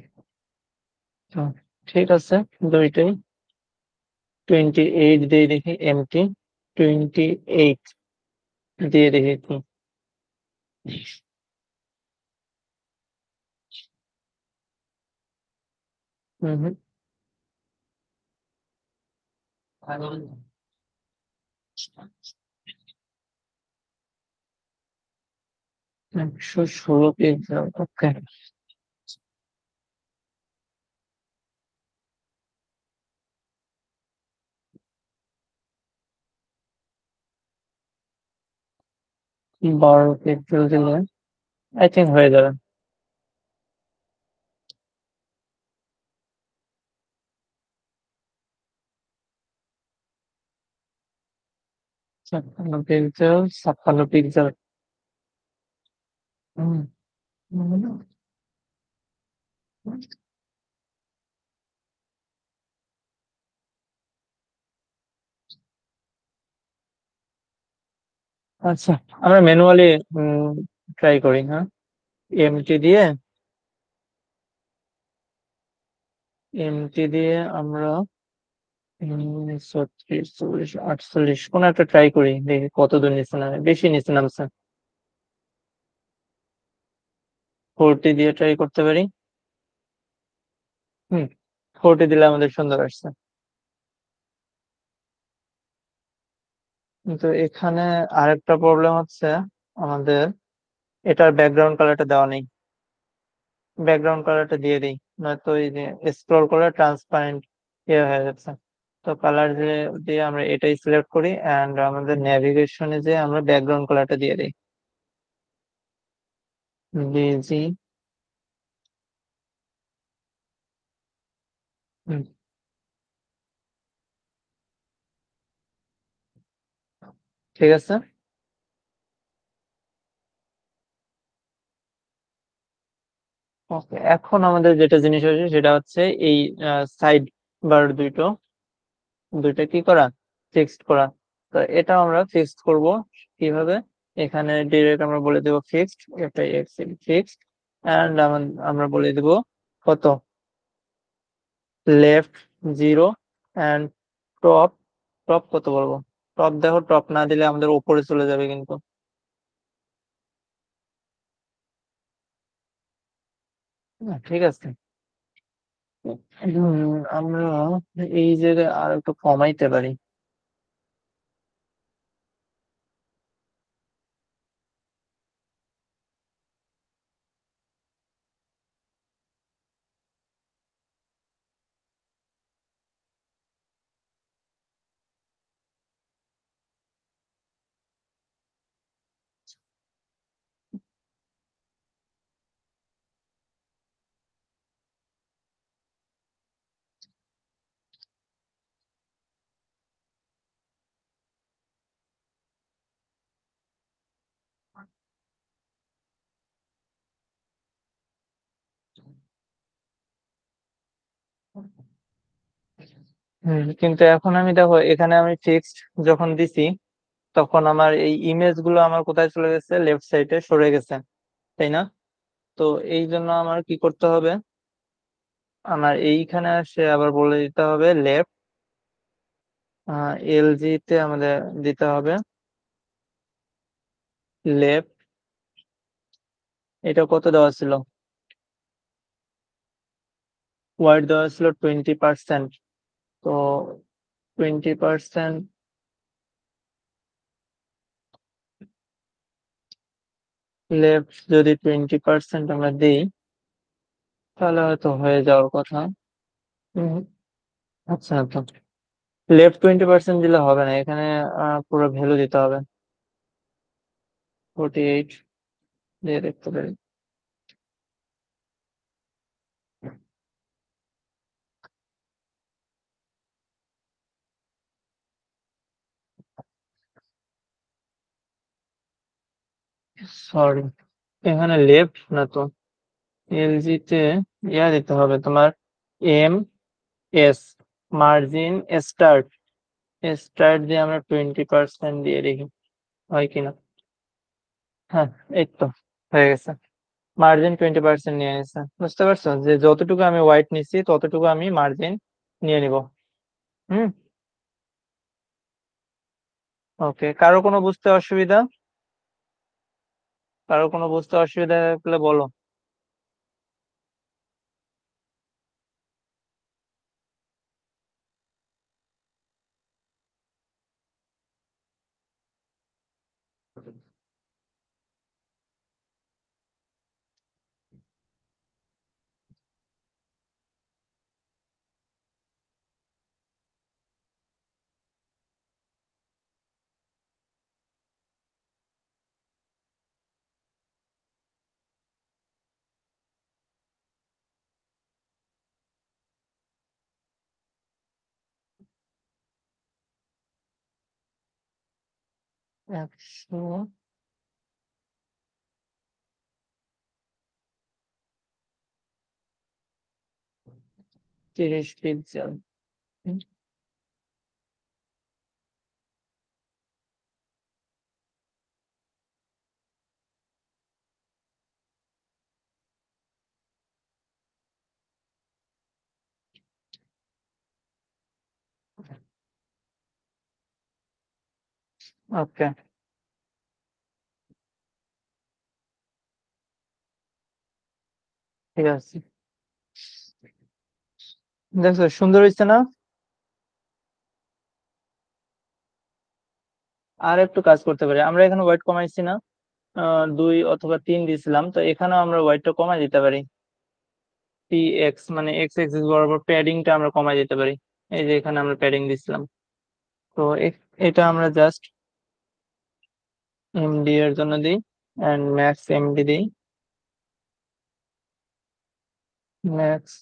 তো ঠিক আছে, দুইটাই 28 দিয়ে দেখি, এমটি 28 দিয়ে দেখি কি। হম হম, 116 পিক্সেল। ওকে, 12 পিক্সেল দিলে আই থিঙ্ক হয়ে যাবে। 56 পিক্সেল, 56 পিক্সেল। হুম, আচ্ছা, আমরা ম্যানুয়ালি ট্রাই করি। হ্যাঁ, এমটি দিয়ে, আমরা 36, 40, 48 কোন একটা ট্রাই করি, দেখি কত দূর নিচে নামে। বেশি নিচে নামছে, 40 দিয়ে ট্রাই করতে পারি। হুম, 40 দিলে আমাদের সুন্দর আসছে। কিন্তু এখানে আরেকটা প্রবলেম হচ্ছে, আমাদের এটার ব্যাকগ্রাউন্ড কালারটা দেওয়া নেই। ব্যাকগ্রাউন্ড কালারটা দিয়ে দিই, নয়তো এই যে স্ক্রল করলে ট্রান্সপারেন্ট হয়ে যাচ্ছে। তো কালার দিয়ে আমরা এটাই সিলেক্ট করি, এন্ড আমাদের নেভিগেশনে যে আমরা ব্যাকগ্রাউন্ড কালারটা দিয়ে দিই, বিজি। ঠিক আছে। ওকে, এখন আমাদের যেটা জিনিস হয়েছে সেটা হচ্ছে এই সাইড বার দুইটা কি করা, ফিক্সড করা। তো এটা আমরা ফিক্সড করব কিভাবে, এখানে ডিরেক্ট আমরা বলে দেব ফিক্সড, এটা এক্স ফিক্সড, এন্ড আমরা বলে দেব কত, লেফট 0, এন্ড টপ, কত বলবো, টপ দেখো, টপ না দিলে আমাদের উপরে চলে যাবে কিন্তু। ঠিক আছে। আমরা এই জায়গায় আর একটু কমাইতে পারি। কিন্তু এখন আমি দেখো এখানে আমি ফিক্সড যখন দিছি তখন আমার এই ইমেজ গুলো আমার কোথায় চলে গেছে, লেফট সাইডে সরে গেছে, তাই না? তো এই জন্য আমার কি করতে হবে, আমার এইখানে সে আবার বলে দিতে হবে লেফট, এলজি তে আমাদের দিতে হবে লেফট। এটা কত দেওয়া ছিল, ওয়াইড দেওয়া ছিল 20%। তো 20% লেফট যদি 20% আমরা দিই তাহলে হয়তো হয়ে যাওয়ার কথা। উম, আচ্ছা, তো লেফট 20% দিলে হবে না, এখানে পুরো ভ্যালু দিতে হবে। 48 দিয়ে দেখতে পারি। সরি, এখানে লেফট না তো, এলজি তে ইয়া দিতে হবে তোমার M S, margin start, start দিয়ে আমরা 20% দিয়ে দেখি হয় কিনা। হ্যাঁ, এই তো হয়ে গেছে, মার্জিন 20% নিয়ে গেছে। বুঝতে পারছো যে যতটুকু আমি হোয়াইট নিচ্ছি ততটুকু আমি মার্জিন নিয়ে নিব। হুম, ওকে। কারো কোনো বুঝতে অসুবিধা, কারো কোনো বুঝতে অসুবিধা থাকলে বলো। একশো 30 পিক্সেল। ওকে, ঠিক আছে। দেখছো সুন্দর হয়েছে না? আর একটু কাজ করতে পারি আমরা, এখানে ওয়েট কমাইছি না, 2 অথবা 3 দিয়েছিলাম, তো এখানেও আমরা ওয়েটটা কমাই দিতে পারি। পি এক্স মানে এক্স এক্সিস বরাবর প্যাডিংটা আমরা কমাই দিতে পারি। এই যে এখানে আমরা প্যাডিং দিছিলাম, তো এটা আমরা জাস্ট এমডি এর জন্য দিই, এন্ড ম্যাক্স এমডি দিই, ম্যাক্স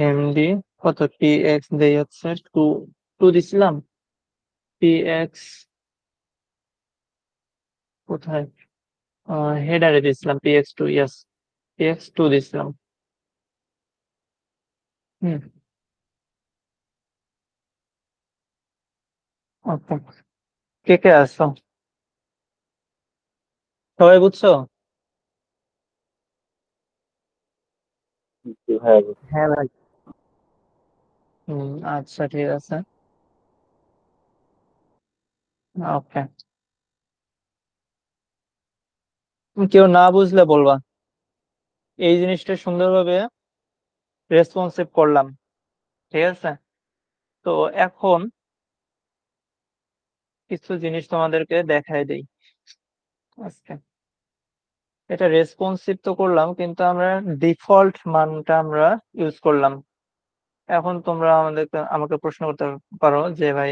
এমডি কত, পি এক্স দেই হচ্ছে 2, 2 দিছিলাম। পি এক্স কোথায়, হেডারে দিছিলাম px2, ইয়েস px2 দিছিলাম। হুম, ওকে। কে কে আসছো, সবাই বুঝছো?
হ্যাঁ ভাই।
আচ্ছা, ঠিক আছে, ওকে। কেউ না বুঝলে বলবা। এই জিনিসটা সুন্দরভাবে রেসপন্সিভ করলাম, ঠিক আছে। তো এখন কিছু জিনিস তোমাদেরকে দেখাই দেই আজকে। এটা রেসপন্সিভ তো করলাম, কিন্তু আমরা ডিফল্ট মানটা আমরা ইউজ করলাম। এখন তোমরা আমাকে প্রশ্ন করতে পারো যে ভাই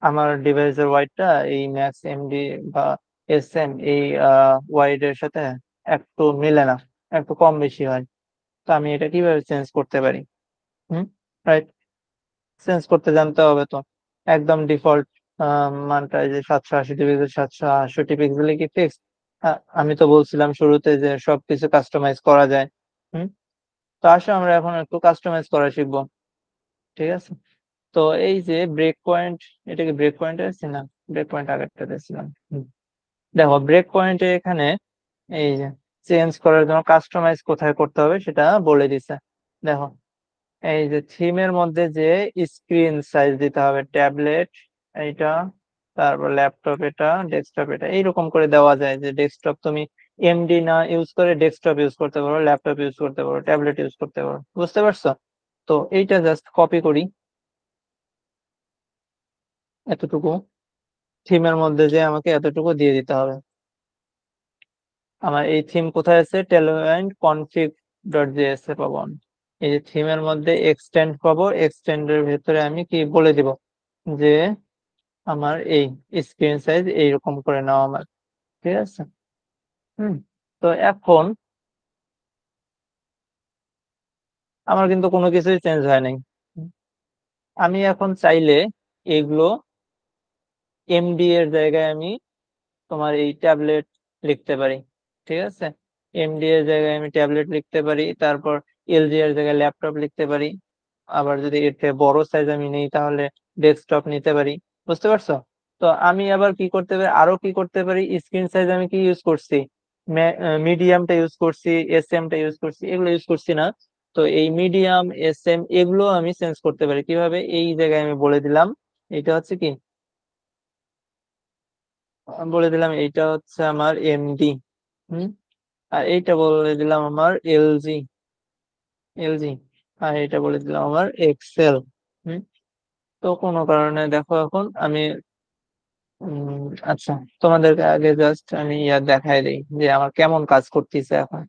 আমার ডিভাইসের ওয়াইডটা এই ম্যাক্স এমডি বা এস এম এই ওয়াইড এর সাথে একটু মিলে না, একটু কম বেশি হয়, তো আমি এটা কিভাবে চেঞ্জ করতে পারি? হুম, রাইট। চেঞ্জ করতে জানতে হবে তো। একদম ডিফল্ট মানটা এই যে 780 পিক্সেল, 768 পিক্সেলে কি ফিক্স? আমি তো বলছিলাম শুরুতে যে সবকিছু কাস্টমাইজ করা যায়। হুম, তো তো আসো আমরা এখন একটু কাস্টমাইজ করা শিখবো, ঠিক আছে? তো এই যে ব্রেক পয়েন্ট, এটা কি ব্রেক পয়েন্ট আছে না? ব্রেক পয়েন্ট আগেরটাতে ছিলাম। দেখো ব্রেক পয়েন্টে এখানে এই যে চেঞ্জ করার জন্য কাস্টমাইজ কোথায় করতে হবে সেটা বলে দিছে। দেখো এই যে থিমের মধ্যে যে স্ক্রিন সাইজ দিতে হবে, ট্যাবলেট এইটা, তারপর ল্যাপটপ এটা, ডেস্কটপ এটা, এইরকম করে দেওয়া যায় যে ডেস্কটপ তুমি এমডি না ইউজ করে ডেস্কটপ ইউজ করতে পারো, ল্যাপটপ ইউজ করতে পারো, ট্যাবলেট ইউজ করতে পারো, বুঝতে পারছো? তো এইটা জাস্ট কপি করি, এতটুকু থিমের মধ্যে যে আমাকে এতটুকু দিয়ে দিতে হবে। আমার এই থিম কোথায় আছে? টেলওয়েন্ট কনফিগ ডট জেএস এ পাবো আমি। এই যে থিমের মধ্যে এক্সটেন্ড পাবো, এক্সটেন্ডের ভেতরে আমি কি বলে দিব যে আমার এই স্ক্রিন সাইজ এইরকম করে নাও আমার, ঠিক আছে? হুম। তো এখন আমার কিন্তু কোনো কিছুই চেঞ্জ হয় নাই। হুম, আমি এখন চাইলে এগুলো এমডি এর জায়গায় আমি তোমার এই ট্যাবলেট লিখতে পারি, ঠিক আছে? এমডি এর জায়গায় আমি ট্যাবলেট লিখতে পারি, তারপর এলজি এর জায়গায় ল্যাপটপ লিখতে পারি, আবার যদি এর থেকে বড় সাইজ আমি নেই তাহলে ডেস্কটপ নিতে পারি, বুঝতে পারছো? তো আমি আবার কি করতে পারি, আরো কি করতে পারি, স্ক্রিন সাইজ আমি কি ইউজ করছি, মিডিয়ামটা ইউজ করছি, এসএমটা ইউজ করছি, এগুলো ইউজ করছি না? তো এই মিডিয়াম এসএম এগুলো আমি চেঞ্জ করতে পারি কিভাবে, এই জায়গায় আমি বলে দিলাম এটা হচ্ছে কি, বলে দিলাম এইটা হচ্ছে আমার এমডি, হুম, আর এইটা বলে দিলাম আমার এলজি, এলজি, আর এটা বলে দিলাম আমার এক্সেল। হুম। তো কোনো কারণে দেখো এখন আমি আচ্ছা, তোমাদেরকে আগে জাস্ট আমি দেখাই দিই যে আমার কেমন কাজ করতেছে এখন।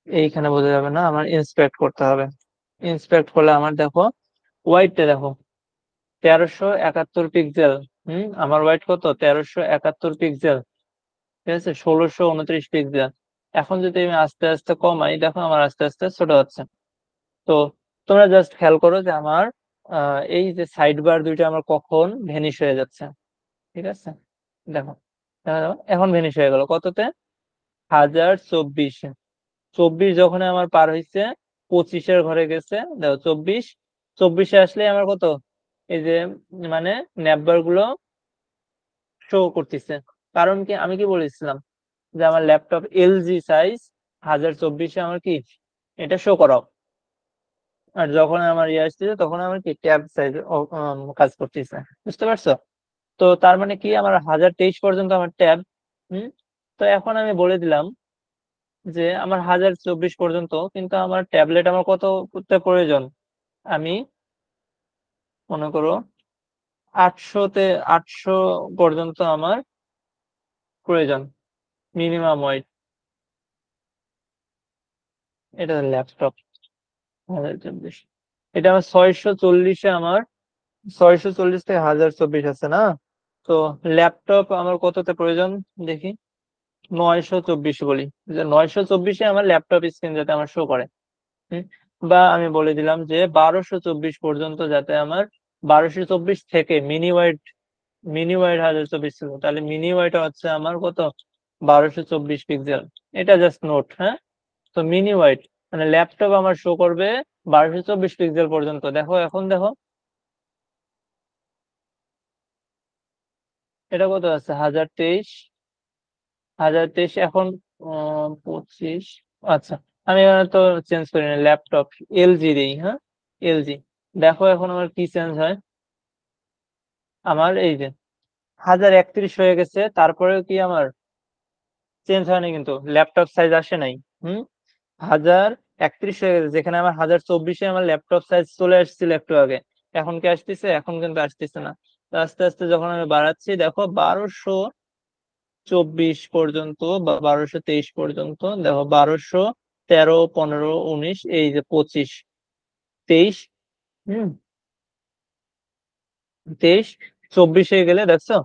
এইখানে বোঝা যাবে না, আমার ইন্সপেক্ট করতে হবে। ইন্সপেক্ট করলে আমার দেখো ওয়াইডটা দেখো 1371 পিক্সেল। আমার ওয়াইড কত? 1371 পিক্সেল, ঠিক আছে? 1629 পিক্সেল। এখন যদি আমি আস্তে আস্তে কমাই, দেখো আমার আস্তে আস্তে ছোট হচ্ছে। তো তোমরা জাস্ট খেয়াল করো যে আমার এই যে সাইড বার দুইটা আমার কখন ভ্যানিশ হয়ে যাচ্ছে, ঠিক আছে? দেখো, এখন ভ্যানিশ হয়ে গেল কততে? 1024। 24 যখন আমার পার হয়েছে, 25-এর ঘরে গেছে, দেখো 24, 24-এ আসলে আমার কত, এই যে মানে ন্যাপবার গুলো শো করতেছে। কারণ কি, আমি কি বলেছিলাম যে আমার ল্যাপটপ এলজি সাইজ 1024-এ আমার কি এটা শো করাও, আর যখন আমার ইয়ে আসতেছে তখন আমার কি ট্যাব সাইজ কাজ করতেছে, বুঝতে পারছো? তো তার মানে কি, আমার 1023 পর্যন্ত আমার ট্যাব। হুম। তো এখন আমি বলে দিলাম যে আমার 1024 পর্যন্ত, কিন্তু আমার ট্যাবলেট আমার কত করতে প্রয়োজন, আমি মনে করো 800 পর্যন্ত আমার প্রয়োজন, মিনিমাম ওয়াইড। এটা ল্যাপটপ 1024, এটা আমার 640-এ, আমার 640 থেকে 1024 আছে না? তো ল্যাপটপ আমার কততে প্রয়োজন দেখি, 924 বলি, যে 924-এ আমার ল্যাপটপ স্ক্রিন যাতে আমার শো করে। হুম। বা আমি বলে দিলাম যে 1224 পর্যন্ত যাতে আমার, 1224 থেকে মিনি ওয়াইড 1024 ছিল, তাহলে মিনি ওয়াইড হচ্ছে আমার কত, 1224 পিক্সেল। এটা জাস্ট নোট, হ্যাঁ? তো মিনি ওয়াইড মানে ল্যাপটপ আমার শো করবে 1224 পিক্সেল পর্যন্ত। দেখো এখন দেখো এটা কত আছে, 1023, 1023 এখন 25। আচ্ছা, আমি এখানে তো চেঞ্জ করি না, ল্যাপটপ এলজি দিই, হ্যাঁ এলজি। দেখো এখন আমার কি চেঞ্জ হয়, আমার এই যে 1031 হয়ে গেছে, তারপরেও কি আমার চেঞ্জ হয়নি, কিন্তু ল্যাপটপ সাইজ আসে নাই। হুম। 1031 হয়ে গেছে, যেখানে আমার 1024-এ আমার ল্যাপটপ সাইজ চলে আসছিল একটু আগে। এখন কি আসতেছে? এখন কিন্তু আসতেছে না। তো আস্তে আস্তে যখন আমি বাড়াচ্ছি, দেখো 1224 পর্যন্ত বা 1223 পর্যন্ত, দেখো 1213, 15, 19, এই যে 25, 23, হুম, 23, 24-এ গেলে দেখছো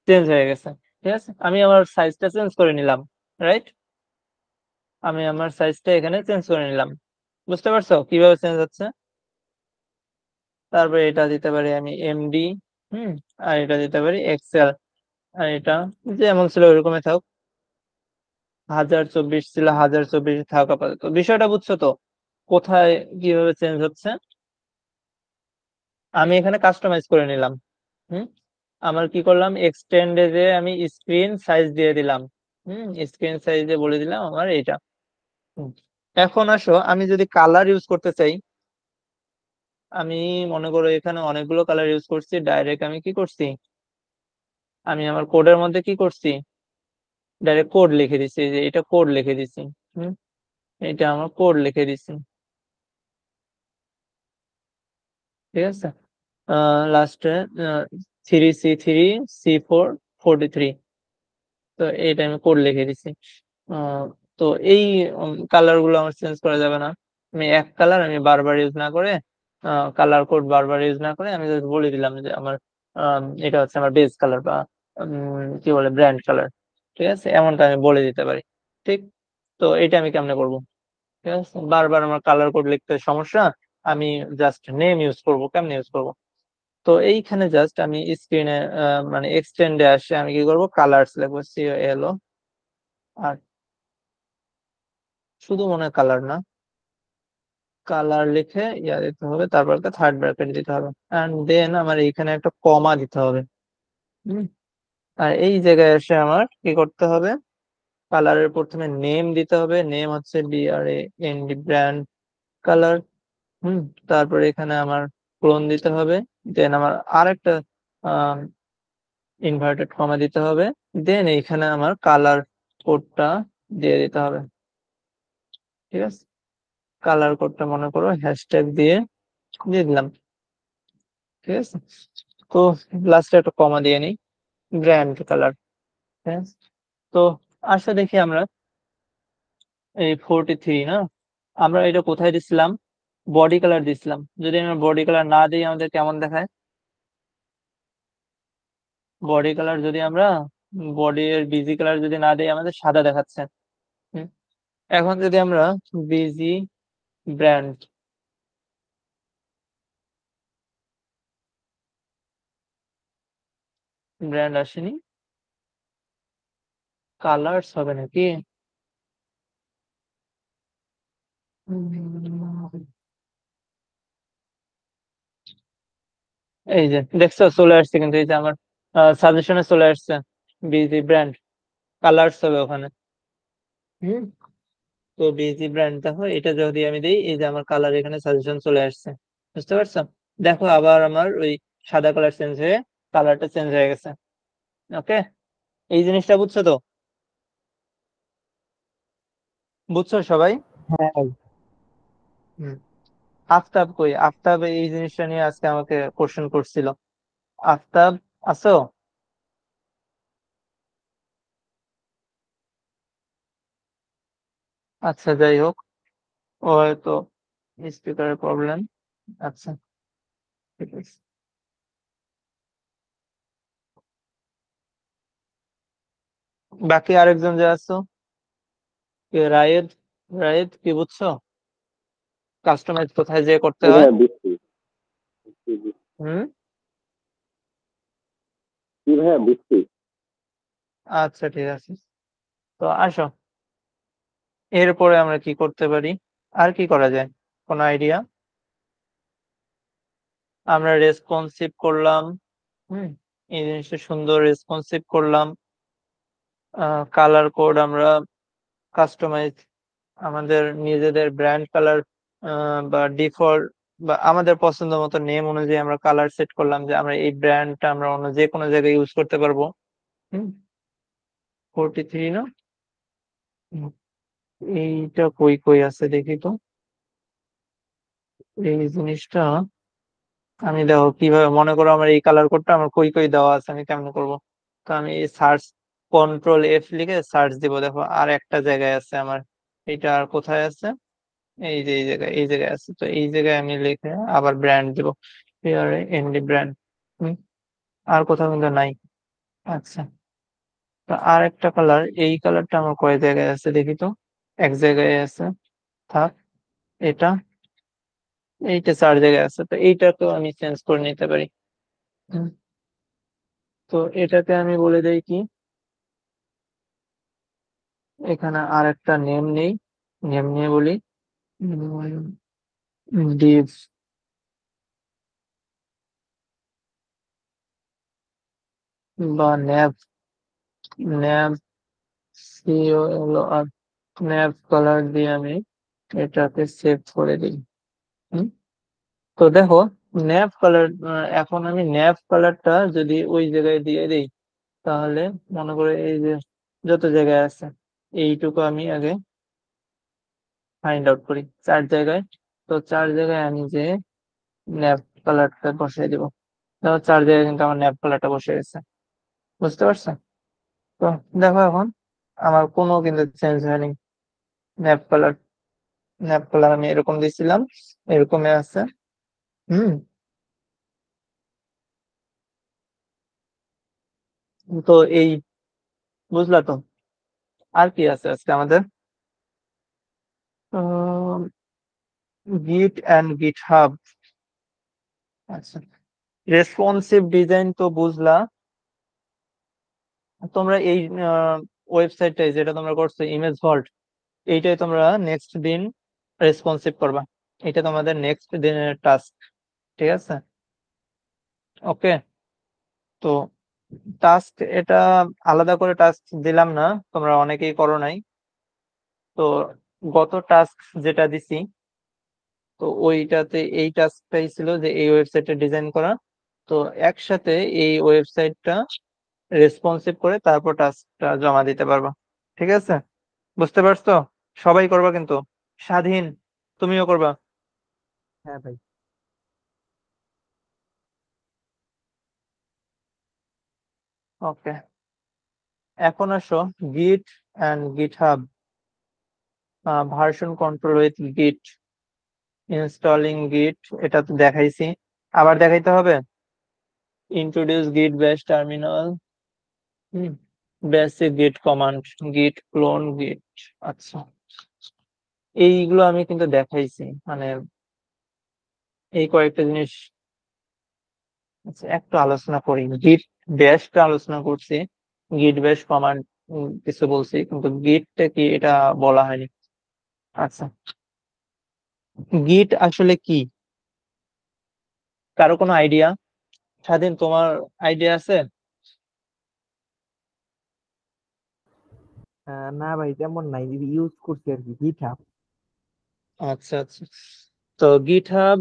চেঞ্জ হয়ে গেছে, ঠিক আছে? আমি আমার সাইজটা চেঞ্জ করে নিলাম, রাইট? আমি আমার সাইজটা এখানে চেঞ্জ করে নিলাম, বুঝতে পারছো কিভাবে চেঞ্জ হচ্ছে? তারপরে এটা দিতে পারি আমি এমডি, হুম, আর এটা দিতে পারি এক্সেল, আর এটা যেমন ছিল ওইরকমই থাক। 1024 ছিল 1024 থাক আপাতত। বিষয়টা বুঝছো তো, কোথায় কিভাবে চেঞ্জ হচ্ছে? আমি এখানে কাস্টমাইজ করে নিলাম। হুম, আমার কি করলাম, এক্সটেন্ডে যে আমি স্ক্রিন সাইজ দিয়ে দিলাম। স্ক্রিন সাইজে বলে দিলাম আমার এইটা। হুম, এখন আসো, আমি যদি কালার ইউজ করতে চাই, আমি মনে করো এখানে অনেকগুলো কালার ইউজ করছি, ডাইরেক্ট আমি কি করছি, আমি আমার কোডের মধ্যে কি করছি, ডাইরেক্ট কোড লিখে দিছি, যে এটা কোড লিখে দিছি। হুম, এটা আমার কোড লিখে দিছি, ঠিক আছে। লাস্টে 3C3C4 43, তো এইটা আমি কোড লিখে দিছি। আহ, তো এই কালার গুলো আমার চেঞ্জ করা যাবে না। আমি এক কালার আমি বারবার ইউজ না করে, কালার কোড বারবার ইউজ না করে আমি just বলে দিলাম যে আমার এটা হচ্ছে আমার বেস কালার, বা কি বলে ব্র্যান্ড কালার, ঠিক আছে, এমনটা আমি বলে দিতে পারি। ঠিক, তো এটা আমি কেমনে করব? ঠিক আছে, বারবার আমার কালার কোড লিখতে সমস্যা, আমি জাস্ট নেম ইউজ করব। কেমনে ইউজ করব? তো এইখানে জাস্ট আমি স্ক্রিনে মানে এক্সটেন্ডে আসে আমি কি করব, কালারস লিখবো, COLO। আর শুধু মনে হয় কালার না, কালার লিখে ইয়া দিতে হবে, তারপর একটা থার্ড ব্র্যাকেট দিতে হবে, এন্ড দেন আমার এইখানে একটা কমা দিতে হবে। হুম, আর এই জায়গায় এসে আমার কি করতে হবে, কালারের প্রথমে নেম দিতে হবে, নেম হচ্ছে BRAND, ব্র্যান্ড কালার। তারপরে এখানে আমার ক্লোন দিতে হবে, দেন আমার আরেকটা ইনভার্টেড কমা দিতে হবে, দেন এইখানে আমার কালার কোডটা দিয়ে দিতে হবে, ঠিক আছে। কালার কোডটা মনে করো হ্যাশট্যাগ দিয়ে দিয়ে দিলাম, ঠিক আছে। তো লাস্টে একটা কমা দিয়ে নিই, ব্র্যান্ড কালার, ঠিক আছে। তো আসলে দেখি আমরা এই 43 না, আমরা এটা কোথায় দিছিলাম, বডি কালার দিছিলাম। যদি আমরা বডি কালার না দিই আমাদের কেমন দেখায়? বডি কালার যদি আমরা বডি এর বিজি কালার যদি না দিই আমাদের সাদা দেখাচ্ছে। হুম, এখন যদি আমরা বিজি ব্র্যান্ড, ব্র্যান্ড আসেনি, কালার্স হবে নাকি? এই যে দেখছো চলে আসছে, কিন্তু এই যে আমার সাজেশনে চলে আসছে বিজি ব্র্যান্ড, কালার্স হবে ওখানে। হুম, তো বিজি ব্র্যান্ড দেখো, এটা যদি আমি দিই, এই যে আমার কালার এখানে সাজেশন চলে আসছে, বুঝতে পারছো? দেখো আবার আমার ওই সাদা কালার চেঞ্জ হয়ে কালারটা চেঞ্জ হয়ে গেছে। ওকে, এই জিনিসটা বুঝছো তো? বুঝছো সবাই?
হ্যাঁ ভাই।
হুম, আফতাব কই? আফতাব এই জিনিসটা নিয়ে আজকে আমাকে কোশ্চেন করছিল। আফতাব আছো? আচ্ছা, যাই হোক, ও হয়তো স্পিকারের প্রবলেম। আচ্ছা, ঠিক আছে। বাকি আরেকজন যে আছো, কে রায়েদ, রায়েদ কি বুঝছো কাস্টমাইজ কোথায় যে করতে হয়?
হ্যাঁ বুঝছি। জি, জি।
হুম,
জি ভাইয়া বুঝছি।
আচ্ছা ঠিক আছে। তো আসো, এরপরে আমরা কি করতে পারি, আর কি করা যায়, কোন আইডিয়া? আমরা রেসপন্সিভ করলাম। হুম, এই জিনিসটা সুন্দর রেসপন্সিভ করলাম। কালার কোড আমরা কাস্টমাইজ, আমাদের নিজেদের ব্র্যান্ড কালার বা ডিফল্ট বা আমাদের পছন্দ মতো নেম অনুযায়ী আমরা কালার সেট করলাম, যে আমরা এই ব্র্যান্ডটা আমরা অন্য যে কোনো জায়গায় ইউজ করতে পারবো। হুম, 43 না? হুম, এইটা কই কই আছে দেখি তো, এই জিনিসটা আমি দেখো কিভাবে, মনে করো আমার এই কালার কোডটা আমার কই কই দেওয়া আছে, আমি কেমন করব? তো আমি সার্চ, Ctrl+F লিখে সার্চ দিব, দেখো আর একটা জায়গায় আছে আমার, এটা আর কোথায় আছে, এই যে এই জায়গায়, এই জায়গায় আছে। তো এই জায়গায় আমি লিখে আবার ব্র্যান্ড দিব, PRAND ব্র্যান্ড। আর কোথাও কিন্তু নাই। আচ্ছা, তো আর একটা কালার, এই কালারটা আমার কয় জায়গায় আছে দেখি তো, এক জায়গায় আছে, থাক। এটা, এইটা 4 জায়গায় আছে, তো এইটাকেও আমি চেঞ্জ করে নিতে পারি। হুম, তো এটাকে আমি বলে দেই কি, এখানে আর একটা নেম নেই, নেম নিয়ে বলি ডিভ বা ন্যাভ, ন্যাভ হলো আর ন্যাভ কালার দিয়ে আমি এটাকে সেভ করে দিই। তো দেখো ন্যাভ কালার, এখন আমি ন্যাভ কালারটা যদি ওই জায়গায় দিয়ে দিই তাহলে মনে করে এই যে যত জায়গায় আছে এইটুকু আমি আগে ফাইন্ড আউট করি 4 জায়গায়। তো 4 জায়গায় আমি যে ন্যাভ কালারটা বসিয়ে দিব, দেখো 4 জায়গায় কিন্তু আমার ন্যাভ কালারটা বসে গেছে, বুঝতে পারছো? তো দেখো এখন আমার কোনো কিন্তু চেঞ্জ হয়নি। ন্যাভ কালার, ন্যাভ কালার আমি এরকম দিছিলাম, এরকমই আছে। হুম তো এই বুঝলা তো? আর কি আছে আজকে আমাদের? গিট অ্যান্ড গিট হাব। আচ্ছা, রেসপন্সিভ ডিজাইন তো বুঝলা। তোমরা এই ওয়েবসাইটটাই যেটা তোমরা করছো ইমেজ ভল্ট, এইটাই তোমরা নেক্সট দিন রেসপন্সিভ করবা। এটা তোমাদের নেক্সট দিনের টাস্ক, ঠিক আছে? ওকে, তো টাস্ক এটা আলাদা করে টাস্ক দিলাম না, তোমরা অনেকেই করো নাই। তো গত টাস্ক যেটা দিছি, তো ওইটাতে এই টাস্কটাই ছিল যে এই ওয়েবসাইটটা ডিজাইন করা। তো একসাথে এই ওয়েবসাইটটা রেসপন্সিভ করে তারপর টাস্কটা জমা দিতে পারবা, ঠিক আছে? বুঝতে পারছো? সবাই করবা কিন্তু, স্বাধীন তুমিও করবা।
হ্যাঁ ভাই।
ওকে, এখন আসো গিট অ্যান্ড গিট হাব, ভার্সন কন্ট্রোল উইথ গিট, ইনস্টলিং গিট, এটা তো দেখাইছি, আবার দেখাইতে হবে। ইন্ট্রোডিউস গিট ব্যাশ টার্মিনাল, বেসিক গিট কমান্ড, গিট ক্লোন গিট। আচ্ছা, এইগুলো আমি কিন্তু দেখাইছি, মানে এই কয়েকটা জিনিস। আচ্ছা, একটু আলোচনা করি, গিট ব্যাশটা আলোচনা করছি, গিট ব্যাশ কমান্ড কিছু বলছি, কিন্তু গিটটা কি এটা বলা হয়নি। আচ্ছা, গিট আসলে কি, কারো কোনো আইডিয়া? স্বাধীন, তোমার আইডিয়া আছে?
না ভাই তেমন নাই, ইউজ করছি আর কি গিটহাব।
আচ্ছা আচ্ছা, তো গিট হাব,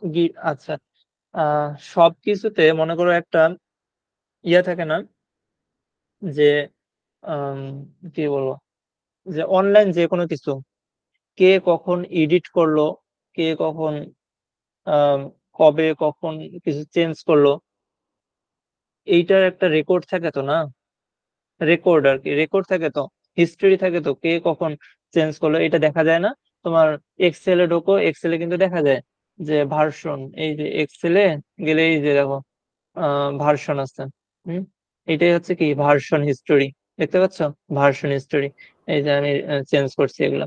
গিট, আচ্ছা, সবকিছুতে মনে করো একটা ইয়ে থাকে না, যে আম, কি বলবো, যে অনলাইন যে কোনো কিছু কে কখন এডিট করলো, কে কখন আম, কবে কখন কিছু চেঞ্জ করলো, এইটার একটা রেকর্ড থাকে তো না, রেকর্ড আর কি, রেকর্ড থাকে তো, হিস্ট্রি থাকে তো, কে কখন চেঞ্জ করলো এটা দেখা যায় না? তোমার এক্সেলে ঢোকো, এক্সেলে কিন্তু দেখা যায় যে ভার্সন, এই যে এক্সেলে গেলে এই যে দেখো ভার্সন আছে। হুম এটাই হচ্ছে কি ভার্সন হিস্টোরি, দেখতে পাচ্ছ? ভার্সন হিস্টোরি, এই যে আমি চেঞ্জ করছি এগুলা।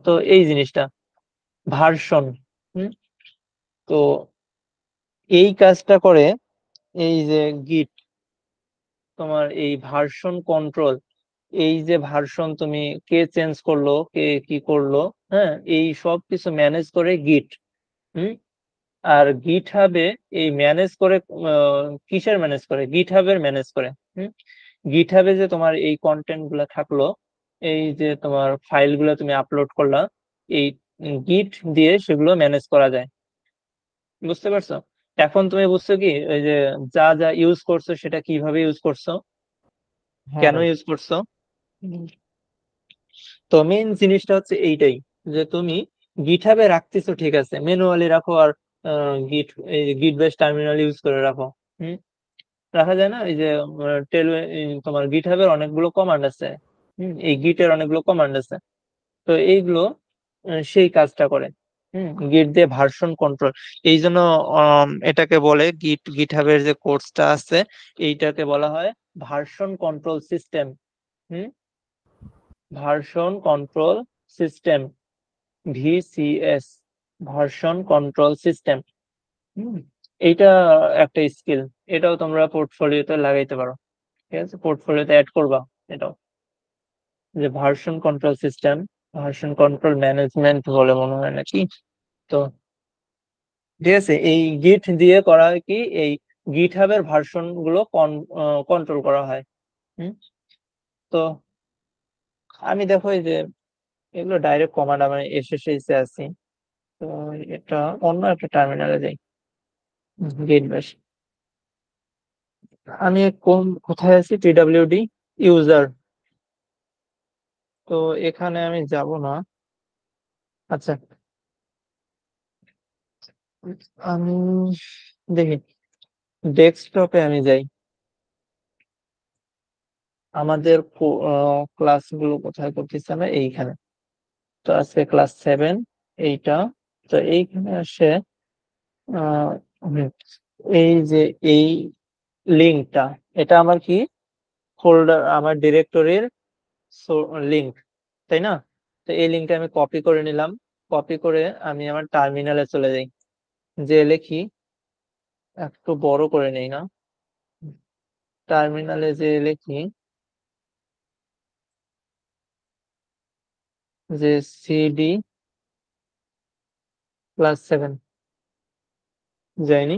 তো এই জিনিসটা ভার্সন। হুম তো এই কাজটা করে এই যে গিট, তোমার এই ভার্সন কন্ট্রোল, এই যে ভার্সন তুমি কে চেঞ্জ করলো, কে কি করলো, হ্যাঁ, এই সব কিছু ম্যানেজ করে গিট। হুম আর গিট হাবে এই ম্যানেজ করে, কিসের ম্যানেজ করে? গিট হাবের ম্যানেজ করে। হুম গিট হাবে যে তোমার এই কন্টেন্ট গুলা থাকলো, এই যে তোমার ফাইল গুলা তুমি আপলোড করলা, এই গিট দিয়ে সেগুলো ম্যানেজ করা যায়, বুঝতে পারছো? এখন তুমি বুঝছো কি ওই যে যা যা ইউজ করছো সেটা কিভাবে ইউজ করছো,
হ্যাঁ
কেন
ভাই।
ইউজ করছো। তো মেইন জিনিসটা হচ্ছে এইটাই, যে তুমি গিটহাবে রাখতেছো ঠিক আছে, ম্যানুয়ালি রাখো, আর গিট, এই গিট বেস টার্মিনাল ইউজ করে রাখো। হুম রাখা যায় না? এই যে তোমার গিটহাবের অনেকগুলো কমান্ড আছে। এই গিটের অনেকগুলো কমান্ড আছে, তো এইগুলো সেই কাজটা করে। গিট দিয়ে ভার্সন কন্ট্রোল, এই জন্য এটাকে বলে গিটহাবের যে কোর্সটা আছে এইটাকে বলা হয় version control system. Hmm version control system, VCS, version control system. এইটা একটা স্কিল, এটাও তোমরা পোর্টফোলিওতে লাগাইতে পারো, ঠিক আছে? পোর্টফোলিওতে অ্যাড করবা এটাও। যে version control system, version control management বলে মনে হয় নাকি। তো ঠিক আছে, এই গিট দিয়ে করা হয় কি, এই গিট হাবের ভার্সন গুলো কন্ট্রোল করা হয়। তো আমি দেখো এই যে এগুলো ডাইরেক্ট কমান্ড আমি এসএসএইচে আছি, তো এটা অন্য একটা টার্মিনালে যাই, গেট ব্যাশ। আমি কোথায় আছি, পিডব্লিউডি ইউজার। তো এখানে আমি যাব না। আচ্ছা, আমি দেখি ডেস্কটপে আমি যাই। আমাদের ক্লাসগুলো কোথায় করতেছি আমরা, এইখানে। তো আজকে ক্লাস 7 এইটা। তো এইখানে আসে হুম, এই যে এই লিঙ্কটা, এটা আমার কি ফোল্ডার, আমার ডিরেক্টরির লিঙ্ক, তাই না? তো এই লিঙ্কটা আমি কপি করে নিলাম, কপি করে আমি আমার টার্মিনালে চলে যাই, যে লিখি একটু বড় করে নেই না, টার্মিনালে যে লিখি যে সিডি +7 যায়নি,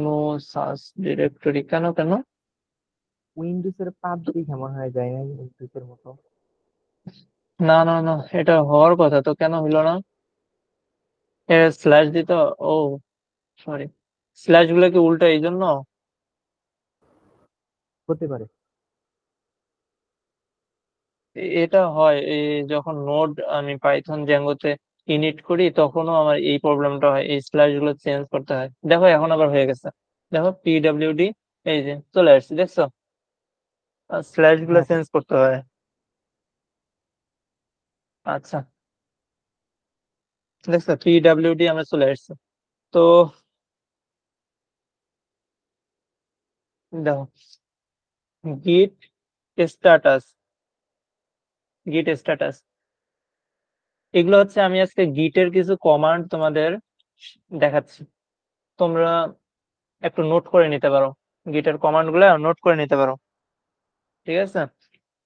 নো সার্চ ডিরেক্টরি, কেন কেন?
উইন্ডোজের পাবজি কেমন হয়ে যায় না উইন্ডোজের মতো?
না না না, এটা হওয়ার কথা তো, কেন হইলো না? স্ল্যাশ দিতে, ও সরি, স্ল্যাশ গুলো কি উল্টা এই জন্য?
হতে পারে।
এটা হয় এই যখন নোড আমি পাইথন জ্যাঙ্গোতে ইনিট করি, তখনও আমার এই প্রবলেমটা হয়, এই স্ল্যাশ গুলো চেঞ্জ করতে হয়। দেখো এখন আবার হয়ে গেছে, দেখো পিডব্লিউডি এই যে চলে আসছে, দেখছো? স্ল্যাশ গুলো
হ্যাঁ,
চেঞ্জ করতে হয়। আচ্ছা, দেখছো পিডব্লিউডি আমরা চলে আসছে। তো দেখো গিট স্ট্যাটাস, গিট স্ট্যাটাস এগুলো হচ্ছে, আমি আজকে গিটের কিছু কমান্ড তোমাদের দেখাচ্ছি, তোমরা একটু নোট করে নিতে পারো, গিটের কমান্ড গুলো নোট করে নিতে পারো, ঠিক আছে?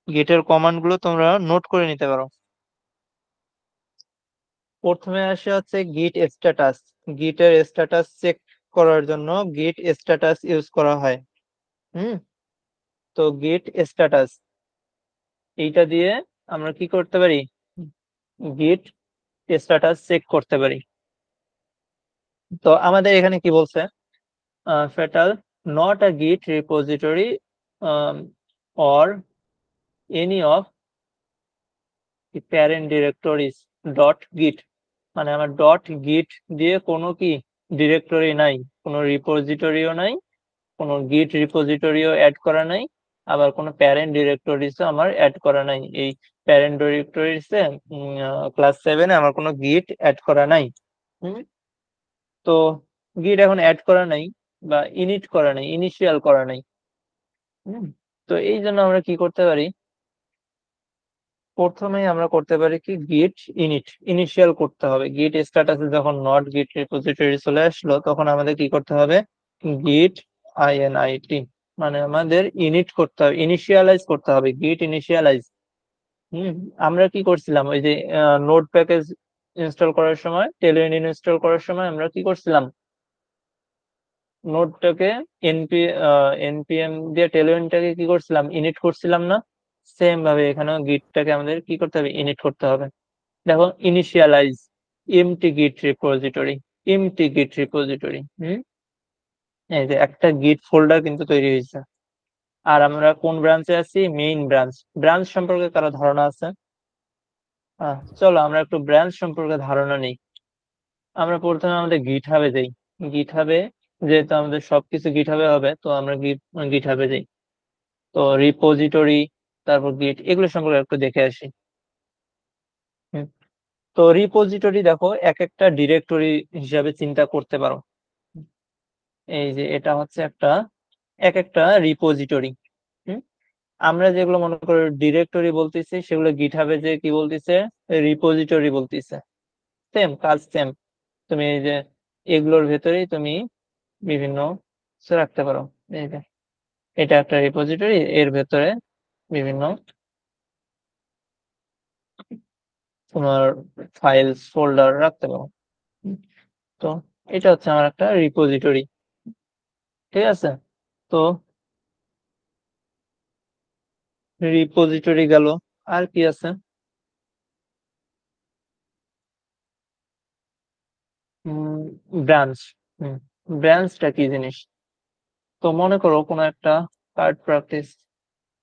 গিটের কমান্ড গুলো তোমরা নোট করে নিতে পারো। প্রথমে আসে হচ্ছে গিট স্ট্যাটাস, গিটের স্ট্যাটাস চেক করার জন্য গিট স্ট্যাটাস ইউজ করা হয়। তো গিট স্ট্যাটাস এইটা দিয়ে আমরা কি করতে পারি, গিট স্ট্যাটাস চেক করতে পারি। তো আমাদের এখানে কি বলছে, fatal not a git repository or any of the parent directories dot git, মানে আমার ডট গিট দিয়ে কোনো কি ডিরেক্টরি নাই, কোনো রিপোজিটরিও নাই, কোনো গিট রিপোজিটরিও অ্যাড করা নাই, আবার কোনো প্যারেন্ট ডিরেক্টরিজও আমার অ্যাড করা নাই। এই প্যারেন্ট ডিরেক্টরিজে ক্লাস 7-এ আমার কোনো গিট অ্যাড করা নাই। তো গিট এখন অ্যাড করা নাই বা ইনিট করা নাই, ইনিশিয়াল করা নাই। তো এই জন্য আমরা কি করতে পারি, প্রথমেই আমরা করতে পারি কি, গিট ইনিশিয়াল করতে হবে। গিট স্ট্যাটাসে যখন নট গিট রিপোজিটরি চলে আসলো, তখন আমাদের কি করতে হবে, গিট ইনিট, মানে আমাদের ইনিট করতে হবে, ইনিশিয়ালাইজ করতে হবে, গিট ইনিশিয়ালাইজ। আমরা কি করছিলাম, ওই যে নোড প্যাকেজ ইনস্টল করার সময়, টেলউইন ইনস্টল করার সময় আমরা কি করছিলাম, নোডটাকে এনপিএম দিয়ে টেলউইনটাকে কি করছিলাম, ইনিট করছিলাম না? সেম ভাবে এখানেও গিটটাকে আমাদের কি করতে হবে, ইনিট করতে হবে। দেখো ইনিশিয়ালাইজ এমটি গিট রিপোজিটরি, এমটি গিট রিপোজিটরি, এই যে একটা গিট ফোল্ডার কিন্তু তৈরি হয়েছে। আর আমরা কোন ব্রাঞ্চে আছি, মেইন ব্রাঞ্চ। ব্রাঞ্চ সম্পর্কে কারো ধারণা আছে? চলো আমরা একটু ব্রাঞ্চ সম্পর্কে ধারণা নিই। আমরা প্রথমে আমাদের গিটহাবে যাই, গিটহাবে যেহেতু আমাদের সবকিছু গিটহাবে হবে, তো আমরা গিটহাবে যাই। তো রিপোজিটরি, তারপর গিট, এগুলো সম্পর্কে একটু দেখে আসি। তো রিপোজিটরি দেখো এক একটা ডিরেক্টরি হিসাবে চিন্তা করতে পারো। এই যে এটা হচ্ছে এক একটা রিপোজিটরি। আমরা যেগুলো মনে করি ডিরেক্টরি বলতেছি, সেগুলো গিটহাবে যে কি বলতেছে, রিপোজিটরি বলতেছে। সেম কাজ সেম, তুমি এই যে এগুলোর ভেতরেই তুমি বিভিন্ন কিছু রাখতে পারো। এই যে এটা একটা রিপোজিটরি, এর ভেতরে বিভিন্ন তোমার ফাইলস ফোল্ডার রাখতে পারো। তো এটা হচ্ছে আমার একটা রিপোজিটরি, ঠিক আছে। তো রিপোজিটরি গেল, আর কি আছে? ব্রাঞ্চ। ব্রাঞ্চটা কি জিনিস? তো মনে করো কোনো একটা কার্ড প্র্যাকটিস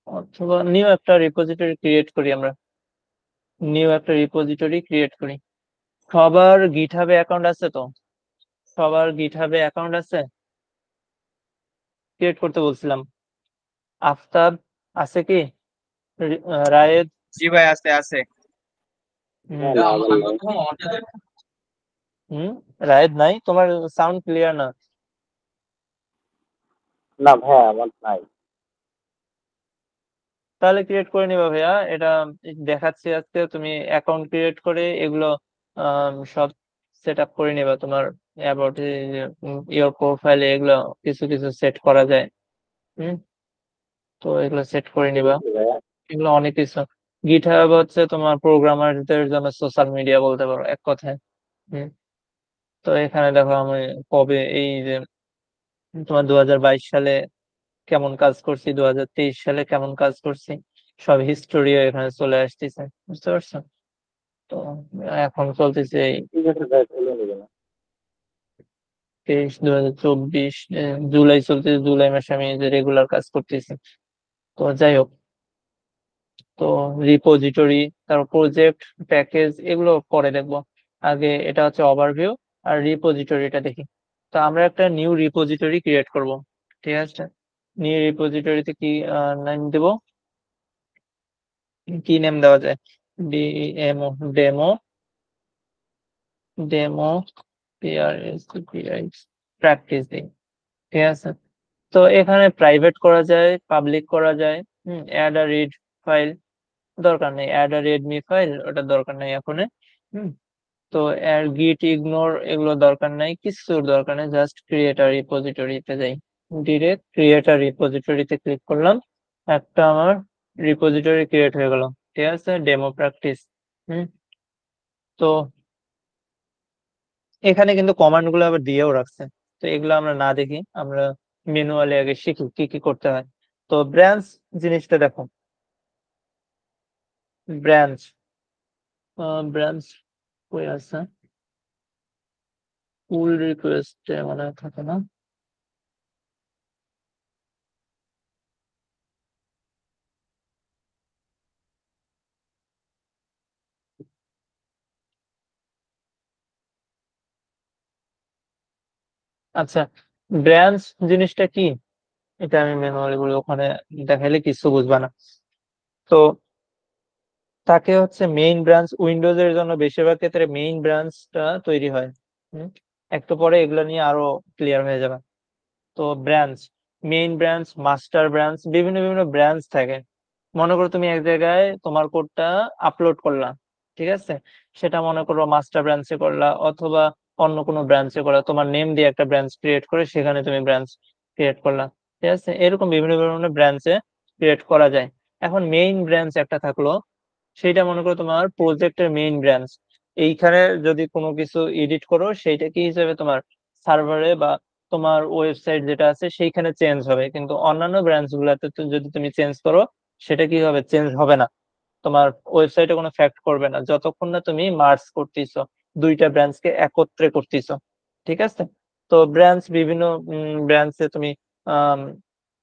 অথবা নিউ একটা রিপোজিটরি ক্রিয়েট করি আমরা, সবার গিটহাবে অ্যাকাউন্ট আছে? তো সবার গিটহাবে অ্যাকাউন্ট আছে, ক্রিয়েট করতে বলছিলাম। আফতাব আছে কি? রায়েদ?
জি ভাই, আছে আছে।
হুম,
হ্যাঁ, আমার নাই।
হুম, রায়েদ নাই? তোমার সাউন্ড ক্লিয়ার না।
না ভাইয়া, আমার নাই।
তাহলে ক্রিয়েট করে নিবা ভাইয়া, এটা দেখাচ্ছি আজকে। তুমি অ্যাকাউন্ট ক্রিয়েট করে এগুলো সব সেট আপ করে নিবা। তোমার অ্যাবাউট ইওর প্রোফাইলে এগুলো কিছু কিছু সেট করা যায়। হুম, তো এগুলো সেট করে
ঠিক
নিবা।
আছে ভাইয়া।
এগুলো অনেক কিছু। গিটহাব হচ্ছে তোমার প্রোগ্রামারদের জন্য সোশ্যাল মিডিয়া বলতে পারো এক কথায়। হুম, তো এখানে দেখো আমি কবে এই যে তোমার 2022 সালে কেমন কাজ করছি, 2023 সালে কেমন কাজ করছি, সব হিস্টোরিও এখানে চলে আসতেছে, বুঝতে পারছো? তো এখন চলতেছে এই
ঠিক আছে ভাইয়া, চলে নেবে না।
2024 জুলাই চলতেছে। জুলাই মাসে আমি যে রেগুলার কাজ করতেছি। তো যাই হোক, তো রিপোজিটরি, তারপর প্রজেক্ট, প্যাকেজ, এগুলো পরে দেখবো। আগে এটা হচ্ছে ওভারভিউ, আর রিপোজিটরিটা দেখি। তো আমরা একটা নিউ রিপোজিটরি ক্রিয়েট করব, ঠিক আছে। নিউ রিপোজিটরিতে কি নাম দেব? কি নেম দেওয়া যায়? ডিএমও, ডেমো, ডেমো প্র্যাকটিস দিই, ঠিক আছে। তো এখানে প্রাইভেট করা যায়, পাবলিক করা যায়। অ্যাড আ রিড ফাইল দরকার নেই, অ্যাড আ রেডমি ফাইল ওটা দরকার নেই এখন। হুম, তো গিট ইগনোর এগুলো দরকার নাই, কিছুর দরকার নেই, জাস্ট ক্রিয়েটার রিপোজিটরিতে যাই। ডিরেক্ট ক্রিয়েটার রিপোজিটরিতে ক্লিক করলাম, একটা আমার রিপোজিটরি ক্রিয়েট হয়ে গেল, ঠিক আছে, ডেমো প্র্যাকটিস। হুম, তো এখানে কিন্তু কমান্ড গুলো আবার দিয়েও রাখছে। তো এগুলো আমরা না দেখি, আমরা ম্যানুয়ালি আগে শিখি কি কি করতে হয়। তো ব্রাঞ্চ জিনিসটা দেখো, ব্রাঞ্চ, ব্রাঞ্চ কই আছে? পুল রিকোয়েস্ট মনে হয় থাকে না? আচ্ছা, ব্রাঞ্চ জিনিসটা কি এটা আমি ম্যানুয়ালি বলি, ওখানে দেখাইলে কিছু বুঝবা না। তো তাকে হচ্ছে মেইন ব্রাঞ্চ, উইন্ডোজ এর জন্য বেশিরভাগ ক্ষেত্রে মেইন ব্রাঞ্চটা তৈরি হয়। হুম, একটু পরে এগুলো নিয়ে আরো ক্লিয়ার হয়ে যাবে। তো branch, main branch, master branch, বিভিন্ন বিভিন্ন ব্রাঞ্চ থাকে। মনে করো তুমি এক জায়গায় তোমার কোডটা আপলোড করলা, ঠিক আছে, সেটা মনে করো মাস্টার ব্রাঞ্চে করলা অথবা অন্য কোনো ব্রাঞ্চে করলা, তোমার নেম দিয়ে একটা ব্রাঞ্চ ক্রিয়েট করে সেখানে তুমি ব্রাঞ্চ ক্রিয়েট করলা, ঠিক আছে। এরকম বিভিন্ন বিভিন্ন ব্রাঞ্চে ক্রিয়েট করা যায়। এখন মেইন ব্রাঞ্চ একটা থাকলো, সেইটা মনে করো তোমার প্রজেক্টের মেইন ব্রাঞ্চ। এইখানে যদি কোনো কিছু এডিট করো সেইটা কি হিসেবে তোমার সার্ভারে বা তোমার ওয়েবসাইট যেটা আছে সেইখানে চেঞ্জ হবে, কিন্তু অন্যান্য ব্রাঞ্চ গুলাতে যদি তুমি চেঞ্জ করো সেটা কি হবে? চেঞ্জ হবে না, তোমার ওয়েবসাইটে কোনো ফ্যাক্ট করবে না যতক্ষণ না তুমি মার্জ করতেছো, দুইটা ব্রাঞ্চকে একত্রে করতেছো, ঠিক আছে। তো ব্রাঞ্চ বিভিন্ন ব্রাঞ্চে তুমি আম,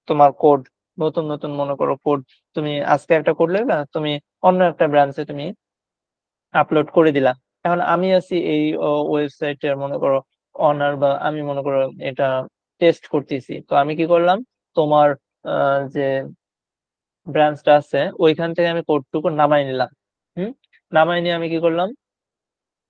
তোমার কোড, নতুন নতুন মনে করো কোড, তুমি আজকে একটা কোড লিখলা, তুমি অন্য একটা ব্রাঞ্চে তুমি আপলোড করে দিলা। এখন আমি আছি এই ওয়েবসাইটের মনে করো অনার, বা আমি মনে করো এটা টেস্ট করতেছি। তো আমি কি করলাম, তোমার যে ব্রাঞ্চটা আছে ওইখান থেকে আমি কোডটুকু নামাই নিলাম। নামাই নিয়ে আমি কি করলাম,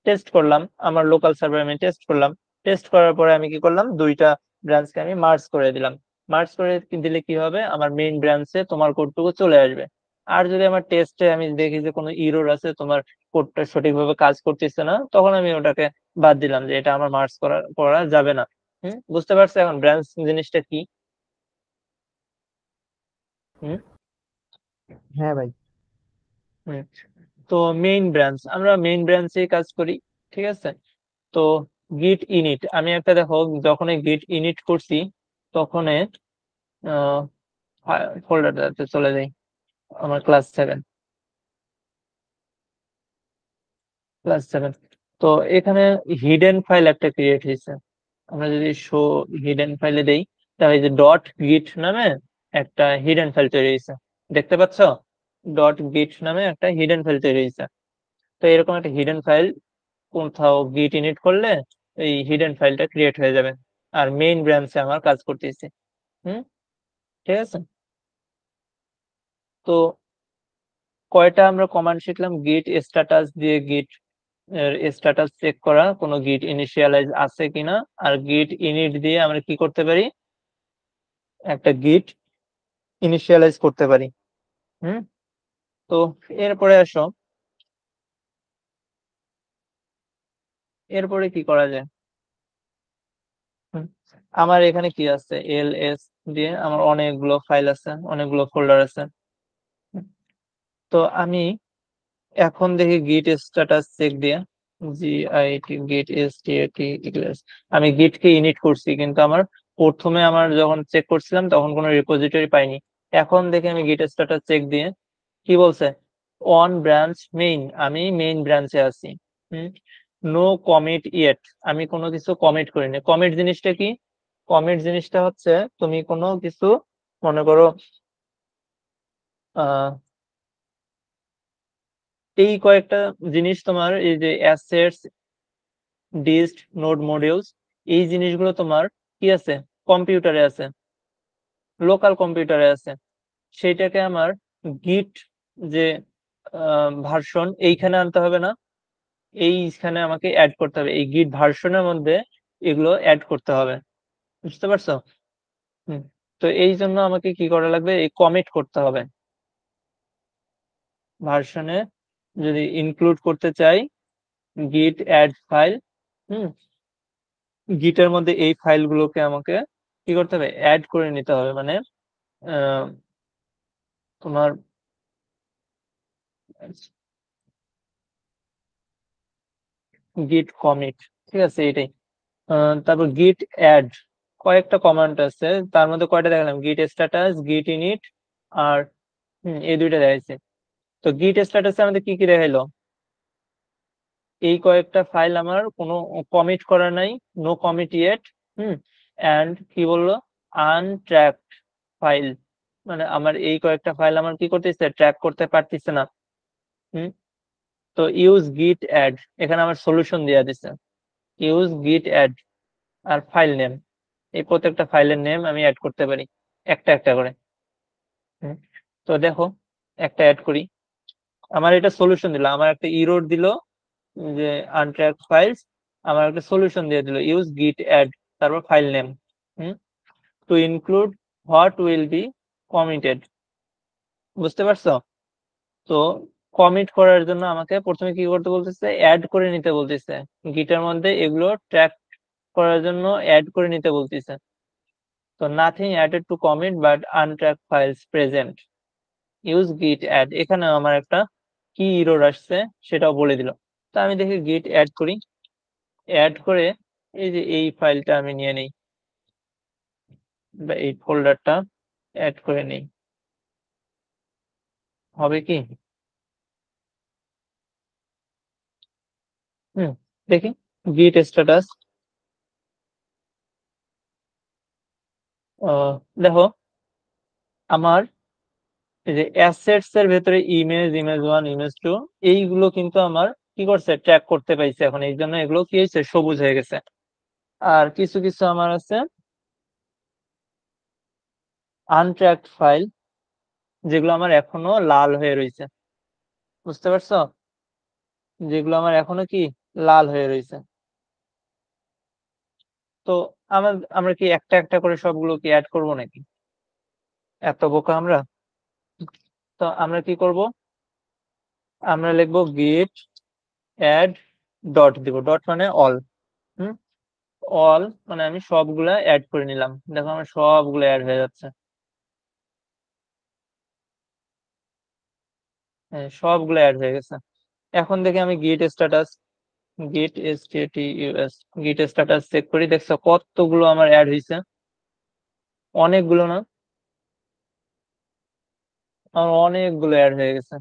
টেস্ট করলাম, আমার লোকাল সার্ভারে আমি টেস্ট করলাম। টেস্ট করার পরে আমি কি করলাম, দুইটা ব্রাঞ্চকে আমি মার্জ করে দিলাম। মার্জ করে দিলে কি হবে, আমার মেইন ব্রাঞ্চে তোমার কোডটুকু চলে আসবে। আর যদি আমার টেস্টে আমি দেখি যে কোনো ইরর আছে, তোমার কোডটা সঠিকভাবে কাজ করতেছে না, তখন আমি ওটাকে বাদ দিলাম, যে এটা আমার মার্জ করা যাবে না। বুঝতে পারছো এখন ব্রাঞ্চ জিনিসটা কি? হুম
হ্যাঁ ভাই।
হুম। তো মেইন ব্রাঞ্চ, আমরা মেইন ব্রাঞ্চে কাজ করি, ঠিক আছে। তো গিট ইনিট, আমি একটা দেখো যখন গিট ইনিট করছি তখন ফোল্ডারটাতে চলে যাই, আমার ক্লাস 7। তো এখানে হিডেন ফাইল একটা ক্রিয়েট হয়েছে। আমরা যদি শো হিডেন ফাইলে দেই, তাহলে যে ডট গিট নামে একটা হিডেন ফাইল তৈরি হয়েছে, দেখতে পাচ্ছ? ডট গিট নামে একটা হিডেন ফাইল তৈরি হয়েছে। তো এরকম একটা হিডেন ফাইল কোথাও গিট ইনিট করলে এই হিডেন ফাইলটা ক্রিয়েট হয়ে যাবে, আর মেইন ব্রাঞ্চে আমার কাজ করতেছি। ঠিক আছে। তো কয়টা আমরা কমান্ড শিখলাম? গিট স্ট্যাটাস দিয়ে গিট এর স্ট্যাটাস চেক করা, কোনো গিট ইনিশিয়ালাইজ আছে কিনা, আর গিট ইনিট দিয়ে আমরা কি করতে পারি? একটা গিট ইনিশিয়ালাইজ করতে পারি। তো এরপরে আসো, এরপরে কি করা যায়? হুম, আমার এখানে কি আছে? এলএস দিয়ে আমার অনেকগুলো ফাইল আছে, অনেকগুলো ফোল্ডার আছে। তো আমি এখন দেখি গিট স্ট্যাটাস চেক দিয়ে, জিআইটি গিট এসটিএটি ইকুয়ালস, আমি গিট কে ইনিট করছি, কিন্তু আমার প্রথমে আমার যখন চেক করছিলাম তখন কোনো রিপোজিটরি পাইনি। এখন দেখি আমি গিট স্ট্যাটাস চেক দিয়ে কি বলছে, অন ব্রাঞ্চ মেইন, আমি মেইন ব্রাঞ্চে আছি। নো কমিট ইয়েট, আমি কোনো কিছু কমিট করিনি। কমিট জিনিসটা কি? কমিট জিনিসটা হচ্ছে তুমি কোনো কিছু, মনে করো আহ এই কয়েকটা জিনিস তোমার, এই যে অ্যাসেটস, ডিস্ট, নোড মডিউলস, এই জিনিসগুলো তোমার কি আছে? কম্পিউটারে আছে, লোকাল কম্পিউটারে আছে। সেইটাকে আমার গিট যে ভার্সন এইখানে আনতে হবে না, এইখানে আমাকে অ্যাড করতে হবে, এই গিট ভার্সনের মধ্যে এগুলো অ্যাড করতে হবে। বুঝতে পারছো? হুম। তো এই জন্য আমাকে কি করা লাগবে? এই কমিট করতে হবে ভার্সনে। যদি ইনক্লুড করতে চাই গিট অ্যাড ফাইল, গিটের মধ্যে এই ফাইলগুলোকে আমাকে কি করতে হবে? অ্যাড করে নিতে হবে। মানে আহ, তোমার গিট কমিট, ঠিক আছে, এটাই। তারপর গিট অ্যাড, কয়েকটা কমান্ড আছে, তার মধ্যে কয়টা দেখালাম? গিট স্ট্যাটাস, গিট ইনিট, আর এই দুইটা দেখাইছে। তো গিট স্ট্যাটাসে আমাদের কি কি দেখাইলো? এই কয়েকটা ফাইল আমার কোনো কমিট করা নাই, নো কমিট ইয়েট। এন্ড কি বললো? আনট্র্যাকড ফাইল, মানে আমার এই কয়েকটা ফাইল আমার কি করতেছে? ট্র্যাক করতে পারতেছে না। হুম তো ইউজ গিট অ্যাড, এখানে আমার সলিউশন দেওয়া দিছে, ইউজ গিট অ্যাড আর ফাইল নেম, এই প্রত্যেকটা ফাইলের নেম আমি অ্যাড করতে পারি একটা একটা করে। হুম, তো দেখো একটা অ্যাড করি, আমার এটা সলিউশন দিল, আমার একটা ইরর দিল যে আনট্র্যাক ফাইলস, আমার একটা সলিউশন দিয়ে দিল ইউজ গিট অ্যাড, তারপর file name two include what will be committed. বুঝতে পারছো? তো কমিট করার জন্য আমাকে প্রথমে কি করতে বলতেছে? অ্যাড করে নিতে বলতেছে, গিটের মধ্যে এগুলো ট্র্যাক করার জন্য অ্যাড করে নিতে বলতেছে। তো nothing added to commit but untrack files present, use git add, এখানে আমার একটা কি ইরর আসছে সেটাও বলে দিল। তো আমি দেখি গিট অ্যাড করি, অ্যাড করে এই যে এই ফাইলটা আমি নিয়ে নেই, বা এই ফোল্ডারটা অ্যাড করে নেই, হবে কি? দেখি গিট স্ট্যাটাস, দেখো আমার এই যে অ্যাসেটস এর ভেতরে ইমেজ 1, ইমেজ 2, এইগুলো কিন্তু আমার কি করছে? ট্র্যাক করতে পাইছে এখন, এই জন্য এগুলো কি হয়েছে? সবুজ হয়ে গেছে। আর কিছু কিছু আমার আছে আনট্র্যাকড ফাইল, যেগুলো আমার এখনো লাল হয়ে রয়েছে। বুঝতে পারছো? যেগুলো আমার এখনো কি লাল হয়ে রয়েছে। তো আমরা কি একটা একটা করে সবগুলো কি অ্যাড করব নাকি? এত বোকা আমরা? তো আমরা কি করব? আমরা লিখবো গিট অ্যাড ডট, দিব ডট মানে অল। অল মানে আমি সবগুলা অ্যাড করে নিলাম, দেখো আমার সবগুলো অ্যাড হয়ে যাচ্ছে। সবগুলো অ্যাড হয়ে গেছে। এখন দেখি আমি গিট স্ট্যাটাস গিট স্ট্যাটাস চেক করি, দেখছো কতগুলো আমার অ্যাড হয়েছে, অনেকগুলো না, আমার অনেকগুলো অ্যাড হয়ে গেছে।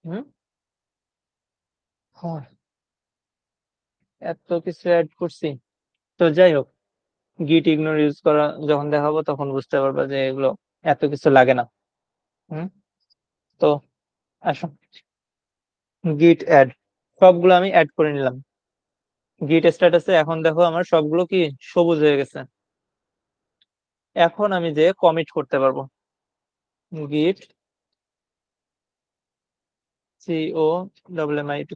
হুম, হ্যাঁ, এত কিছু অ্যাড করছি। তো যাই হোক, গিট ইগনোর ইউজ করা যখন দেখাবো তখন বুঝতে পারবা যে এগুলো এত কিছু লাগে না। হুম, তো আসো, গিট অ্যাড, সবগুলো আমি অ্যাড করে নিলাম গিট স্ট্যাটাসে। এখন দেখো আমার সবগুলো কি সবুজ হয়ে গেছে। এখন আমি যে কমিট করতে পারবো, গিট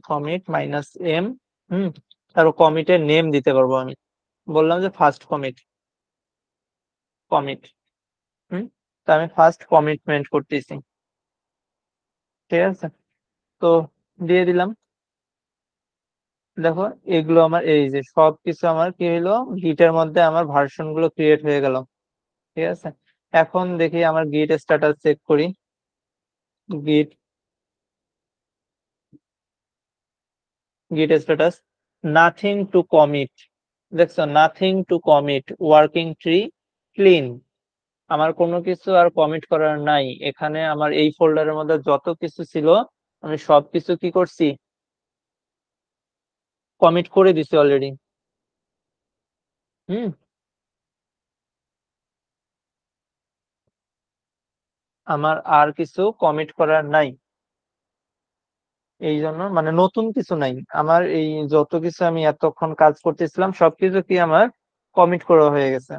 commit -m, আর কমিটের নেম দিতে পারবো আমি, বললাম যে ফার্স্ট কমিট। তো আমি ফার্স্ট কমিটমেন্ট করতেছি, ঠিক আছে, তো দিয়ে দিলাম। দেখো এগুলো আমার, এই যে সবকিছু আমার কি হইলো, গিটের মধ্যে আমার ভার্সন গুলো ক্রিয়েট হয়ে গেল, ঠিক আছে। এখন দেখি আমার গিট স্ট্যাটাস চেক করি, গিট গিট স্ট্যাটাস নাথিং টু কমিট, দেখছো nothing to commit, working tree clean, আমার কোনো কিছু আর কমিট করার নাই এখানে। আমার এই ফোল্ডারের মধ্যে যত কিছু ছিল আমি সবকিছু কি করছি, কমিট করে দিছি অলরেডি। হুম, আমার আর কিছু কমিট করার নাই, এই জন্য মানে নতুন কিছু নাই আমার, এই যত কিছু আমি এতক্ষণ কাজ করতেছিলাম সবকিছু কি আমার কমিট করা হয়ে গেছে।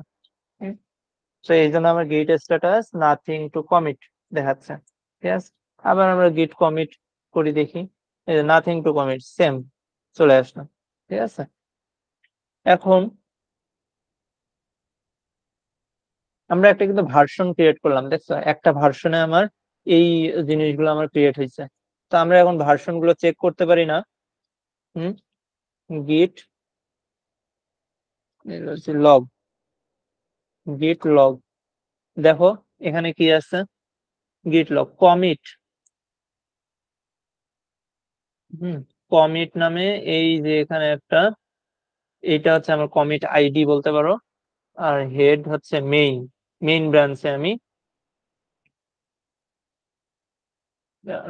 তো এই জন্য আমার গিট স্ট্যাটাস নাথিং টু কমিট দেখাচ্ছে, ঠিক আছে। আবার আমরা গিট কমিট করি দেখি, নাথিং টু কমিট সেম চলে আসলো, ঠিক আছে। এখন আমরা একটা কিন্তু ভার্সন ক্রিয়েট করলাম, দেখছো একটা ভার্সনে আমার এই জিনিসগুলো আমার ক্রিয়েট হয়েছে। তো আমরা এখন ভার্সন গুলো চেক করতে পারি না। হুম, গিট লগ, গিট লগ, দেখো এখানে কি আছে, গিট লগ কমিট। কমিট নামে এই যে এখানে একটা, এটা হচ্ছে আমার কমিট আইডি বলতে পারো, আর হেড হচ্ছে মেইন ব্রাঞ্চে আমি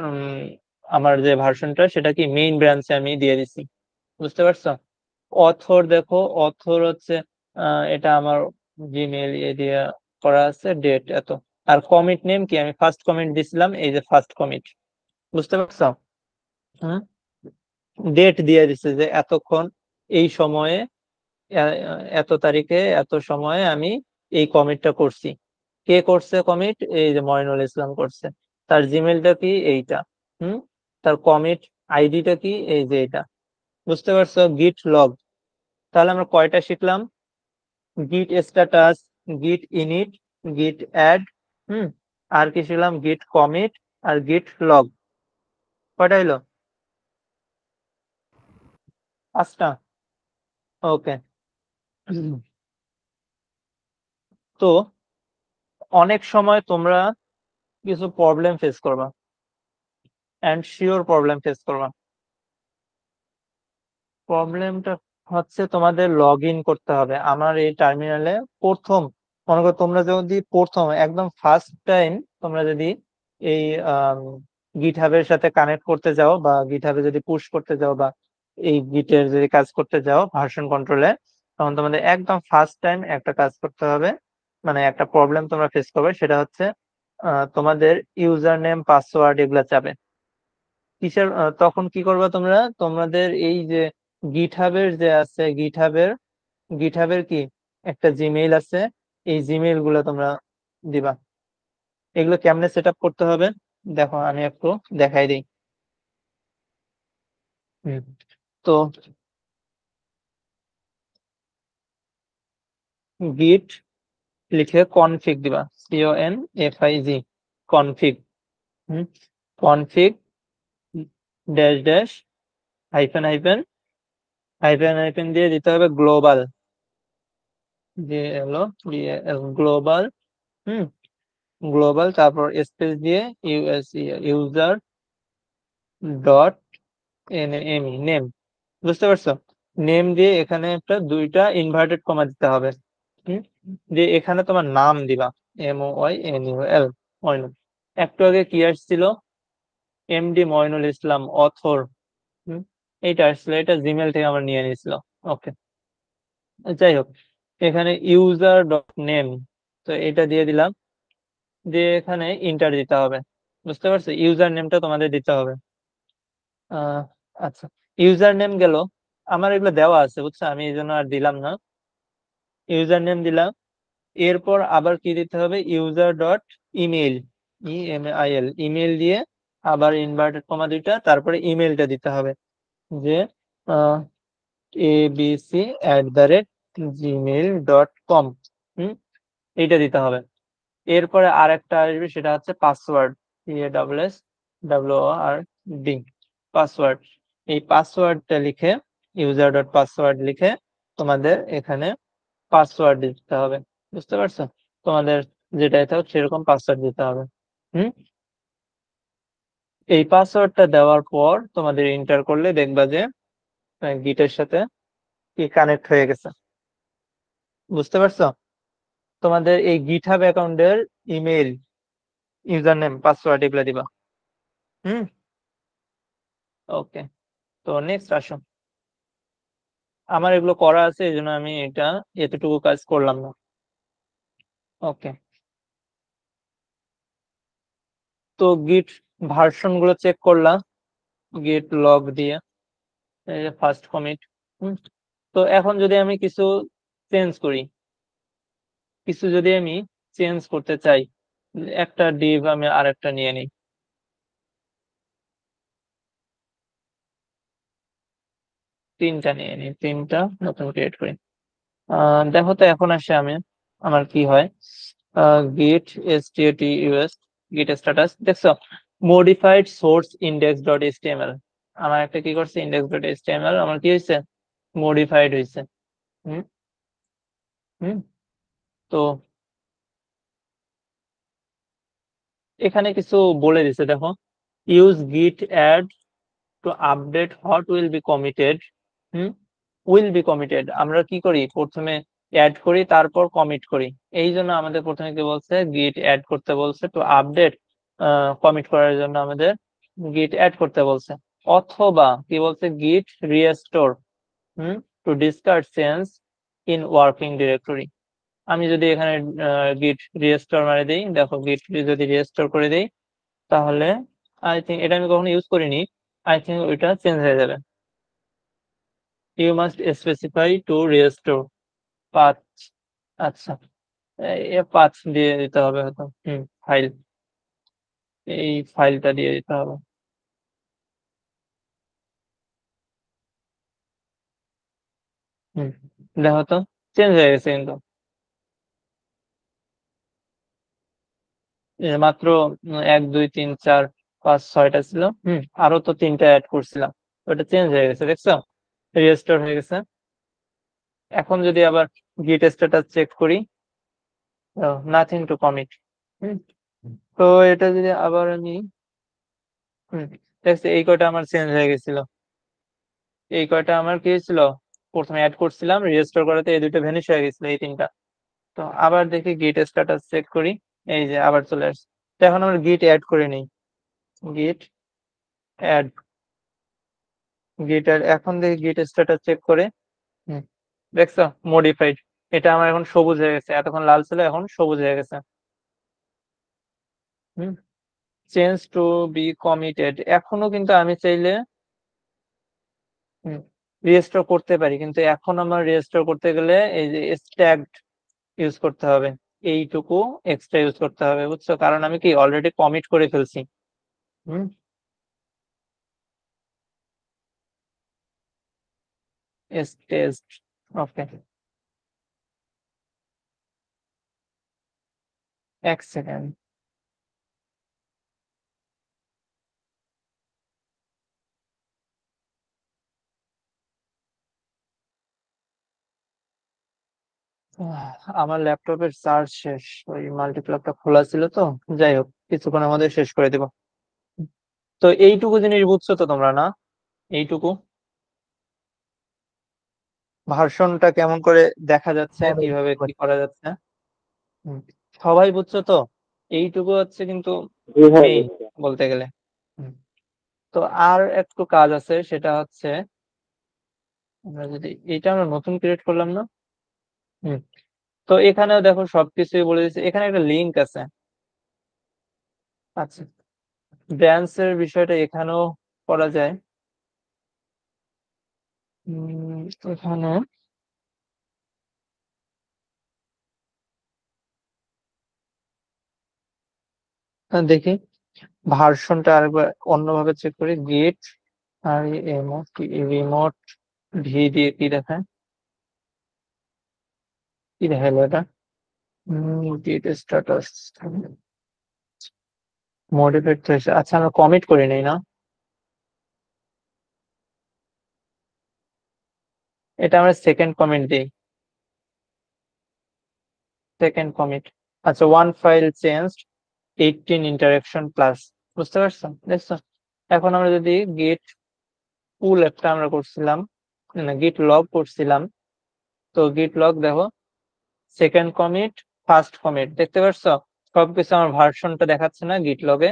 উম, আমার যে ভার্সনটা সেটা কি মেইন ব্রাঞ্চে আমি দিয়ে দিছি, বুঝতে পারছো। অথর দেখো, অথর হচ্ছে এটা আমার জিমেল দিয়ে করা আছে, ডেট এত, আর কমিট নেম কি আমি ফার্স্ট কমিট দিছিলাম, এই যে ফার্স্ট কমিট, বুঝতে পারছো। হুম, ডেট দিয়ে দিছে যে এতক্ষণ এই সময়ে এত তারিখে এত সময়ে আমি এই কমিটটা করছি। কে করছে কমিট, এই যে মইনুল ইসলাম করছে, তার জিমেলটা কি এইটা, হুম, তার কমিট আইডিটা কি এই যে এটা, বুঝতে পারছো। গিট লগ, তাহলে আমরা কয়টা শিখলাম, গিট স্ট্যাটাস, গিট ইনিট, গিট অ্যাড, হুম, আর কি শিখলাম, গিট কমিট আর গিট লগ, কয়টা হইলো, 5টা। ওকে, তো অনেক সময় তোমরা কিছু প্রবলেম ফেস করবা, এন্ড শিওর প্রবলেম ফেস করবা। প্রবলেমটা হচ্ছে তোমাদের লগ ইন করতে হবে আমার এই টার্মিনালে। প্রথম, মনে করো তোমরা যদি প্রথম একদম ফার্স্ট টাইম তোমরা যদি এই গিটহাবের সাথে কানেক্ট করতে যাও বা গিটহাবে যদি পুশ করতে যাও বা এই গিটের যদি কাজ করতে যাও ভার্সন কন্ট্রোলে, তখন তোমাদের একদম ফার্স্ট টাইম একটা কাজ করতে হবে, মানে একটা প্রবলেম তোমরা ফেস করবে, সেটা হচ্ছে তোমাদের ইউজার নেম পাসওয়ার্ড এগুলা চাবে। কিসের তখন কি করবা তোমরা, তোমাদের এই যে গিটহাবের যে আছে, গিটহাবের কি একটা জিমেইল আছে, এই জিমেইল গুলো তোমরা দিবা। এগুলো কেমনে সেট আপ করতে হবে দেখো আমি একটু দেখাই দিই। হুম, তো গিট লিখে কনফিগ দিবা, CONFIG, config, config dash dash hyphen hyphen hyphen hyphen দিয়ে দিতে হবে গ্লোবাল, দিয়ে হলো গ্লোবাল, হুম, গ্লোবাল তারপর স্পেস দিয়ে ইউজার ডট এনএম নেম, বুঝতে পারছো? নেম দিয়ে এখানে একটা দুইটা ইনভার্টেড কমা দিতে হবে। দিয়ে এখানে তোমার নাম দিবা, MOYNUL মইনুল। একটু আগে কি আসছিল, MD মইনুল ইসলাম অথর, এইটা আসছিল, এটা জিমেল থেকে আমার নিয়ে নিয়েছিল। ওকে, যাই হোক, এখানে ইউজার ডট নেম, তো এটা দিয়ে দিলাম, দিয়ে এখানে ইন্টার দিতে হবে। বুঝতে পারছো? ইউজার নেমটা তোমাদের দিতে হবে। আহ আচ্ছা, ইউজার নেম গেল, আমার এগুলো দেওয়া আছে বুঝছো, আমি এই জন্য আর দিলাম না। ইউজার নেম দিলাম, এরপর আবার কি দিতে হবে, user dot email, EMAIL, email দিয়ে আবার ইনভার্টেড কমা দুইটা, তারপরে ইমেইলটা দিতে হবে, যে abc@gmail.com, এইটা দিতে হবে। এরপরে আরেকটা আসবে, সেটা হচ্ছে পাসওয়ার্ড, PASSWORD, পাসওয়ার্ড। এই পাসওয়ার্ডটা লিখে, ইউজার ডট পাসওয়ার্ড লিখে তোমাদের এখানে পাসওয়ার্ড দিতে হবে। বুঝতে পারছো? তোমাদের যেটাই থাক সেরকম পাসওয়ার্ড দিতে হবে। হুম, এই পাসওয়ার্ডটা দেওয়ার পর তোমাদের এন্টার করলে দেখবা যে গিটের সাথে কি কানেক্ট হয়ে গেছে। বুঝতে পারছো? তোমাদের এই গিটহাব অ্যাকাউন্টের ইমেইল, ইউজার নেম, পাসওয়ার্ড এগুলো দিবা। হুম, ওকে, তো নেক্সট আসো। আমার এগুলো করা আছে, এই জন্য আমি এটা এতটুকু কাজ করলাম না। ওকে, তো গিট ভার্সন গুলো চেক করলাম গিট লগ দিয়ে, ফার্স্ট কমিট। তো এখন যদি আমি কিছু চেঞ্জ করি, কিছু যদি আমি চেঞ্জ করতে চাই, একটা ডিভ আমি আরেকটা নিয়ে নিই, তিনটা নিয়ে নিই, তিনটা নতুন ক্রিয়েট করি। দেখো তো এখন আসে আমি, আমার কি হয়, গিট status, গিট স্ট্যাটাস দেখছো, modified source index dot html, আমার একটা কি করছে, ইন্ডেক্স ডট html আমার কি হয়েছে, মডিফাইড হয়েছে। হুম হুম তো এখানে কিছু বলে দিছে, দেখো, use git add to update what will be committed. Will be committed আমরা কি করি, প্রথমে অ্যাড করি তারপর কমিট করি, এই জন্য আমাদের প্রথমে কি বলছে, গিট অ্যাড করতে বলছে, টু আপডেট কমিট করার জন্য আমাদের গিট অ্যাড করতে বলছে। অথবা কি বলছে, git restore to discard change in working directory. আমি যদি এখানে গিট রিস্টোর মারে দিই, দেখো গিট যদি রিস্টোর করে দিই, তাহলে আই থিঙ্ক, এটা আমি কখনো ইউজ করিনি, আই থিঙ্ক ওইটা চেঞ্জ হয়ে যাবে। You must specify to restore path, আচ্ছা, পাথ দিয়ে দিতে হবে হয়তো, ফাইল, এই ফাইলটা দিয়ে দিতে হবে। হুম, দেখো তো চেঞ্জ হয়ে গেছে কিন্তু, মাত্র 1 2 3 4 5 6টা ছিল, আরো তো তিনটা অ্যাড করছিলাম, ওটা চেঞ্জ হয়ে গেছে, দেখছো, রেজিস্টার হয়ে গেছে। এখন যদি আবার গিট স্ট্যাটাস চেক করি, নাথিং টু কমিট। তো এটা যদি আবার আমি, দেখছি এই কয়টা আমার চেঞ্জ হয়ে গেছিল, এই কয়টা আমার কি হয়েছিল, প্রথমে অ্যাড করছিলাম, রেজিস্টার করাতে এই দুটো ভ্যানিশ হয়ে গেছিল, এই তিনটা। তো আবার দেখি গিট স্ট্যাটাস চেক করি, এই যে আবার চলে আসছে। তো এখন আমরা গিট অ্যাড করে নিই, গিট অ্যাড, গিট অ্যাড, এখন দেখি গিট স্ট্যাটাস চেক করে, হুম, দেখছো মডিফাইড, এটা আমার এখন সবুজ হয়ে গেছে, এতক্ষণ লাল ছিল এখন সবুজ হয়ে গেছে। চেঞ্জ টু বি কমিটেড, এখনো কিন্তু আমি চাইলে রেজিস্টার করতে পারি, কিন্তু এখন আমার রেজিস্টার করতে গেলে এই যে স্ট্যাগড ইউজ করতে হবে, এইটুকু এক্সট্রা ইউজ করতে হবে, বুঝছো, কারণ আমি কি অলরেডি কমিট করে ফেলছি। হুম, টেস্ট, ওকে, এক সেকেন্ড। আমার ল্যাপটপের চার্জ শেষ, ওই মাল্টিপ্লাগটা খোলা ছিল তো, যাই হোক কিছুক্ষণের মধ্যে শেষ করে দিব। তো এইটুকু জিনিস বুঝছো তো তোমরা, না? এইটুকু ভার্সনটা কেমন করে দেখা যাচ্ছে,
হ্যাঁ ভাই,
কিভাবে
বুঝতে
কি
পারছি।
করা যাচ্ছে। হুম, সবাই বুঝছো তো? এইটুকু হচ্ছে কিন্তু
জি ভাই
মেইন
বুঝছি।
বলতে গেলে। হুম, তো আর একটু কাজ আছে, সেটা হচ্ছে আমরা যদি এটা আমরা নতুন ক্রিয়েট করলাম না। হুম, তো এখানেও দেখো সবকিছুই বলে দিচ্ছে, এখানে একটা লিংক আছে। আচ্ছা, ব্রাঞ্চের বিষয়টা এখানেও করা যায়। এখানে দেখি ভার্সনটা আরেকবার অন্যভাবে চেক করি। গেট আর রিমোট ভি দিয়ে কি দেখায়, কি দেখালো এটা? গেট স্ট্যাটাস মডিফাইড হয়েছে। আচ্ছা, আমরা কমিট করি নাই না, এটা আমরা সেকেন্ড কমিট দিই। সেকেন্ড কমিট, আচ্ছা, one file changed 18 interaction plus. বুঝতে পারছো? দেখছো? এখন আমরা যদি গেট পুল একটা আমরা করছিলাম, না গিট লগ করছিলাম, তো গিট লগ দেখো সেকেন্ড কমিট, ফার্স্ট কমিট, দেখতে পাচ্ছ? সবকিছু আমার ভার্সনটা দেখাচ্ছে না গিট লগে।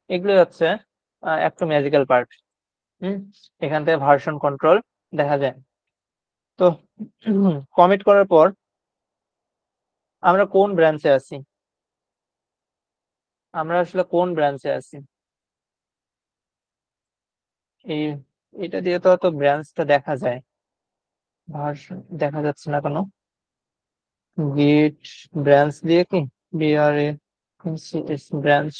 এগুলো হচ্ছে একটু ম্যাজিক্যাল পার্ট। এখান থেকে ভার্সন কন্ট্রোল দেখা যায়। তো কমিট করার পর আমরা কোন ব্রাঞ্চে আছি, আমরা আসলে কোন ব্রাঞ্চে আছি, এই এটা দিয়ে তো অত ব্রাঞ্চটা দেখা যায়, ভার্সন দেখা যাচ্ছে না কেন? গিট ব্রাঞ্চ দিয়ে কি বিআরএ ব্রাঞ্চ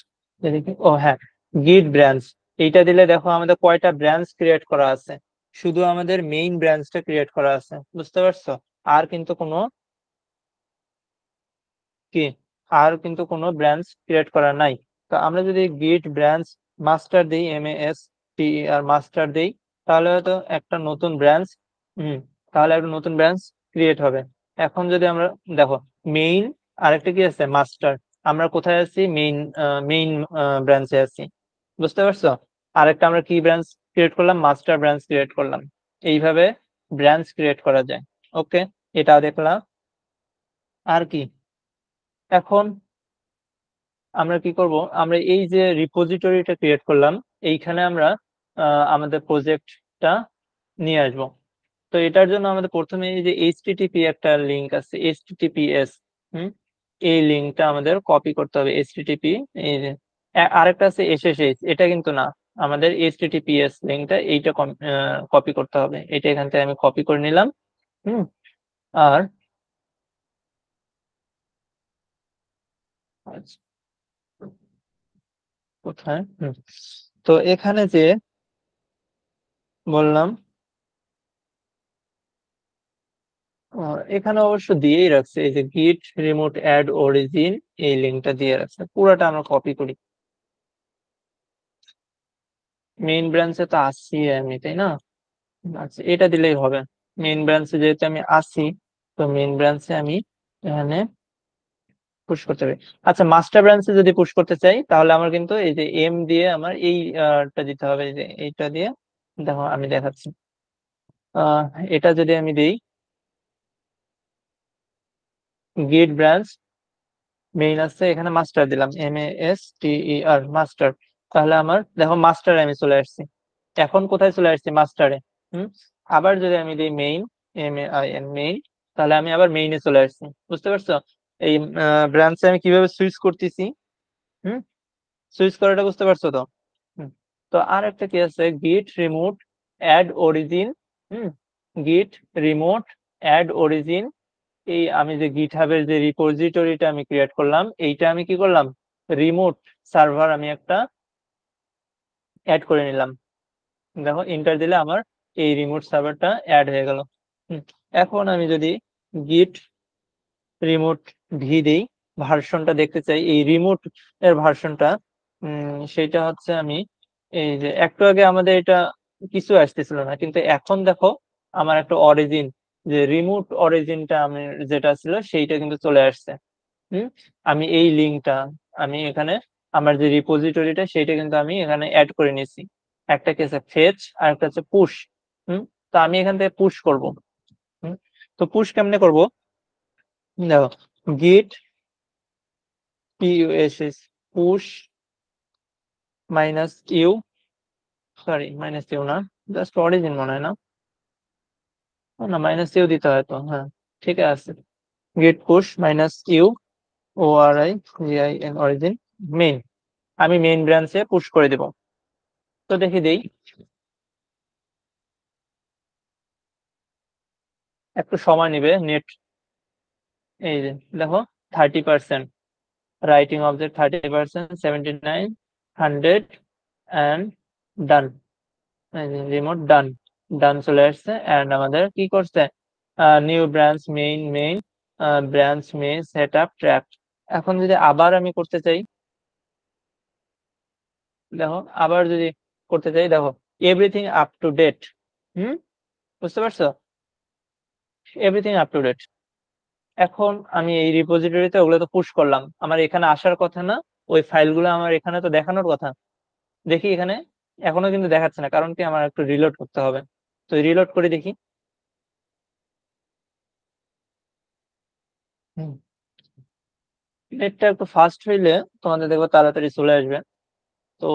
দেখি, ও হ্যাঁ, গিট ব্রাঞ্চ। এইটা দিলে দেখো আমাদের কয়টা ব্রাঞ্চ ক্রিয়েট করা আছে, শুধু আমাদের মেইন ব্রাঞ্চটা ক্রিয়েট করা আছে। বুঝতে পারছো? আর কিন্তু কোনো কি আর কিন্তু কোনো ব্রাঞ্চ ক্রিয়েট করা নাই। তো আমরা যদি গিট ব্রাঞ্চ মাস্টার দিই, MAS TER মাস্টার দিই, তাহলে হয়তো একটা নতুন ব্রাঞ্চ তাহলে একটা নতুন ব্রাঞ্চ ক্রিয়েট হবে। এখন যদি আমরা দেখো মেইন, আরেকটা কি আছে মাস্টার, আমরা কোথায় আছি? মেইন ব্রাঞ্চে আছি। বুঝতে পারছো? আরেকটা আমরা কি ব্রাঞ্চ ক্রিয়েট করলাম? মাস্টার ব্রাঞ্চ ক্রিয়েট করলাম। এইভাবে ব্রাঞ্চ ক্রিয়েট করা যায়। ওকে, এটা দেখলাম। আর কি, এখন আমরা কি করব, আমরা এই যে রিপোজিটরিটা ক্রিয়েট করলাম, এইখানে আমরা আমাদের প্রজেক্টটা নিয়ে আসব। তো এটার জন্য আমাদের প্রথমে এই যে HTTP একটা লিংক আছে, HTTPS, এই লিংকটা আমাদের কপি করতে হবে। HTTP, এই যে আরেকটা আছে SSH, এটা কিন্তু না, আমাদের HTTPS লিংকটা এইটা কপি করতে হবে। এটা এখান থেকে আমি কপি করে নিলাম। হুম আর আচ্ছা, কোথায়? তো এখানে যে বললাম, এখানে অবশ্য দিয়েই রাখছে, এই যে গিট রিমোট অ্যাড অরিজিন, এই লিঙ্কটা দিয়ে রাখছে। পুরাটা আমরা কপি করি। মেইন ব্রাঞ্চে তো আসছি আমি, তাই না? আচ্ছা, এটা দিলেই হবে। মেইন ব্রাঞ্চে যেহেতু আমি আসি, তো মেইন ব্রাঞ্চে আমি এখানে পুশ করতে হবে। আচ্ছা, মাস্টার ব্রাঞ্চে যদি পুশ করতে চাই, তাহলে আমার কিন্তু এই যে এম দিয়ে আমার এইটা দিতে হবে, এই যে এইটা দিয়ে। দেখো আমি দেখাচ্ছি, আহ এটা যদি আমি দিই গিট ব্রাঞ্চ মেইন আছে, এখানে মাস্টার দিলাম, MASTER মাস্টার, তাহলে আমার দেখো মাস্টারে আমি চলে আসছি। এখন কোথায় চলে আসছি? মাস্টারে। আবার যদি আমি দিই মেইন, MAIN মেইন, তাহলে আমি আবার মেইনে চলে আসছি। বুঝতে পারছো? এই ব্রাঞ্চে আমি কিভাবে সুইচ করতেছি। হুম সুইচ করাটা বুঝতে পারছো তো? হুম, তো আর একটা কি আছে, গিট রিমোট অ্যাড অরিজিন। হুম গিট রিমোট অ্যাড অরিজিন, এই আমি যে গিটহাবের যে রিপোজিটরিটা আমি ক্রিয়েট করলাম, এইটা আমি কি করলাম? রিমোট সার্ভার আমি একটা অ্যাড করে নিলাম। দেখো এন্টার দিলে আমার এই রিমোট সার্ভারটা অ্যাড হয়ে গেল। এখন আমি যদি গিট রিমোট ভি দেই, ভার্সনটা দেখতে চাই এই রিমোট এর ভার্সনটা, সেটা হচ্ছে আমি এই যে একটু আগে আমাদের এটা কিছু আসতেছিল না, কিন্তু এখন দেখো আমার একটা অরিজিন যে রিমোট অরিজিনটা আমি যেটা ছিল সেইটা কিন্তু চলে আসছে। আমি এই লিঙ্কটা আমি এখানে আমার যে রিপোজিটরিটা সেইটা কিন্তু আমি এখানে অ্যাড করে নিয়েছি। একটা কি আছে ফেচ আর একটা হচ্ছে পুশ। তো আমি এখান থেকে পুশ করব। তো পুশ কেমনে করব? দেখো git push push minus U, sorry minus U না, জাস্ট অরিজিন মনে হয় না, না মাইনাস ইউ দিতে হয় তো, হ্যাঁ ঠিক আছে। Git push minus U O R I G I N origin main, আমি মেইন ব্রাঞ্চে পুশ করে দেব। তো দেখি দেই, একটু সময় নেবে নেট। এই যে দেখো 30%, writing object 30%, 79, 100 and done. Remote done, done চলে আসছে। অ্যান্ড আমাদের কি করছে, new branch main branch main set up track. এখন যদি আবার আমি করতে চাই, দেখো আবার যদি করতে চাই, দেখো এভরিথিং আপ টু ডেট। বুঝতে পারছো, এভরিথিং আপ টু ডেট। এখন আমি এই রিপোজিটরিতে ওগুলো তো পুশ করলাম, আমার এখানে আসার কথা না, ওই ফাইলগুলো আমার এখানে তো দেখানোর কথা। দেখি এখানে এখনো কিন্তু দেখাচ্ছে না, কারণ কি আমার একটু রিলোড করতে হবে। তো রিলোড করে দেখি। নেটটা একটু ফাস্ট হইলে তোমাদের দেখবো তাড়াতাড়ি চলে আসবে। তো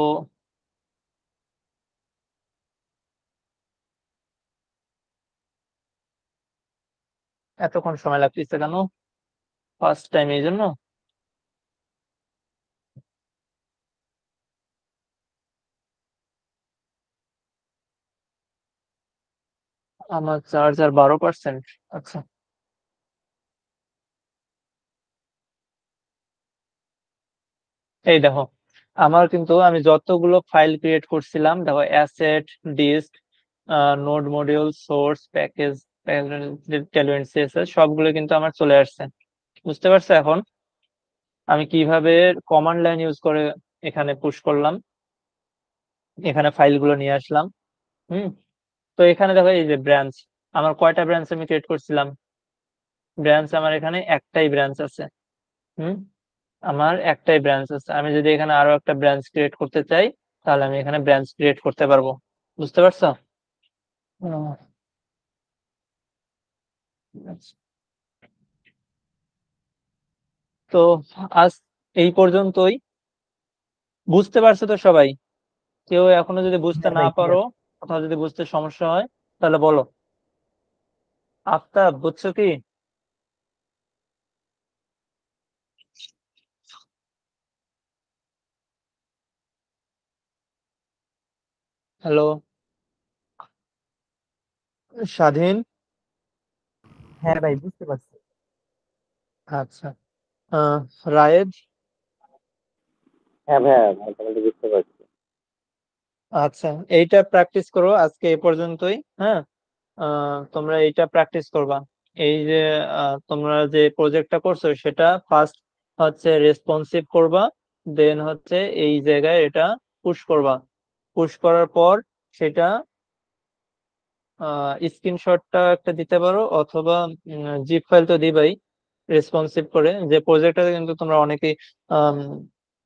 এতক্ষণ সময় লাগতেছে কেন? ফার্স্ট টাইম এই জন্য। আমার চার্জ আর 12%। আচ্ছা, এই দেখো আমার কিন্তু আমি যতগুলো ফাইল ক্রিয়েট করছিলাম, দেখো asset, disk, node module, source, package, tailwind CSS সবগুলো কিন্তু আমার চলে আসছে। বুঝতে পারছো এখন আমি কিভাবে কমান্ড লাইন ইউজ করে এখানে পুশ করলাম, এখানে ফাইলগুলো নিয়ে আসলাম। তো এখানে দেখো এই যে ব্রাঞ্চ, আমার কয়টা ব্রাঞ্চ আমি ক্রিয়েট করছিলাম? ব্রাঞ্চ আমার এখানে একটাই ব্রাঞ্চ আছে। আমার একটাই ব্রাঞ্চ আছে। আমি যদি এখানে আরো একটা ব্রাঞ্চ ক্রিয়েট করতে চাই, তাহলে আমি এখানে ব্রাঞ্চ ক্রিয়েট করতে পারবো। বুঝতে পারছো? আচ্ছা। তো আজ এই পর্যন্তই। বুঝতে পারছো তো সবাই? কেউ এখনো যদি বুঝতে
হ্যাঁ
না
ভাই
পারো,
ক্লিয়ার।
কোথাও যদি বুঝতে সমস্যা হয়, তাহলে বলো। আফতাব বুঝছো কি? হ্যালো, স্বাধীন?
হ্যাঁ ভাই বুঝতে পারছি।
আচ্ছা, রায়েদ?
হ্যাঁ ভাইয়া, মোটামুটি বুঝতে পারছি।
আচ্ছা, এইটা প্র্যাকটিস করো আজকে এ পর্যন্তই। হ্যাঁ, তোমরা এইটা প্র্যাকটিস করবা। এই যে তোমরা যে প্রজেক্টটা করছো সেটা ফার্স্ট হচ্ছে রেসপন্সিভ করবা, দেন হচ্ছে এই জায়গায় এটা পুশ করবা। পুশ করার পর সেটা স্ক্রিনশটটা একটা দিতে পারো, অথবা জিপ ফাইল তো দিবাই রেসপন্সিভ করে। যে প্রজেক্টটা কিন্তু তোমরা অনেকেই আম,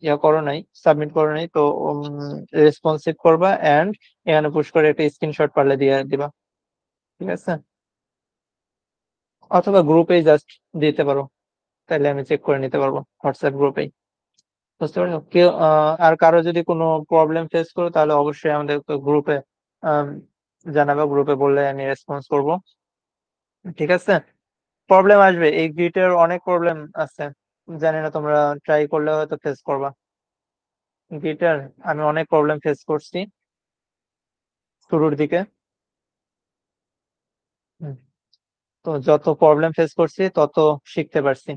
ইয়া করো নাই, সাবমিট করো নাই, তো রেসপন্সিভ করবা এন্ড এখানে পুশ করে একটা স্ক্রিনশট পারলে দিয়ে দিবা। ঠিক আছে, অথবা গ্রুপেই জাস্ট দিতে পারো, তাহলে আমি চেক করে নিতে পারবো হোয়াটসঅ্যাপ গ্রুপেই। বুঝতে পারছো? কেউ আর কারো যদি কোনো প্রবলেম ফেস করো, তাহলে অবশ্যই আমাদের গ্রুপে জানাবে, গ্রুপে বললে আমি রেসপন্স করব। ঠিক আছে, প্রবলেম আসবে, এই গিটের অনেক প্রবলেম আছে, জানি না তোমরা ট্রাই করলে হয়তো ফেস করবা। গিটার আমি অনেক প্রবলেম ফেস করছি শুরুর দিকে। হুম, তো যত প্রবলেম ফেস করছি তত শিখতে পারছি।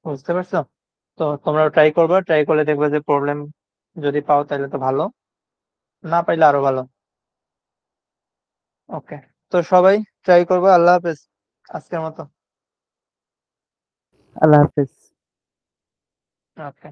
বুঝতে পারছো? তো তোমরা ট্রাই করবা, ট্রাই করলে দেখবে যে প্রবলেম যদি পাও তাহলে তো ভালো, না পাইলে আরো ভালো। ওকে, তো সবাই ট্রাই করবো। আল্লাহ হাফেজ আজকের মতো।
আল্লাহ হাফেজ।
ওকে।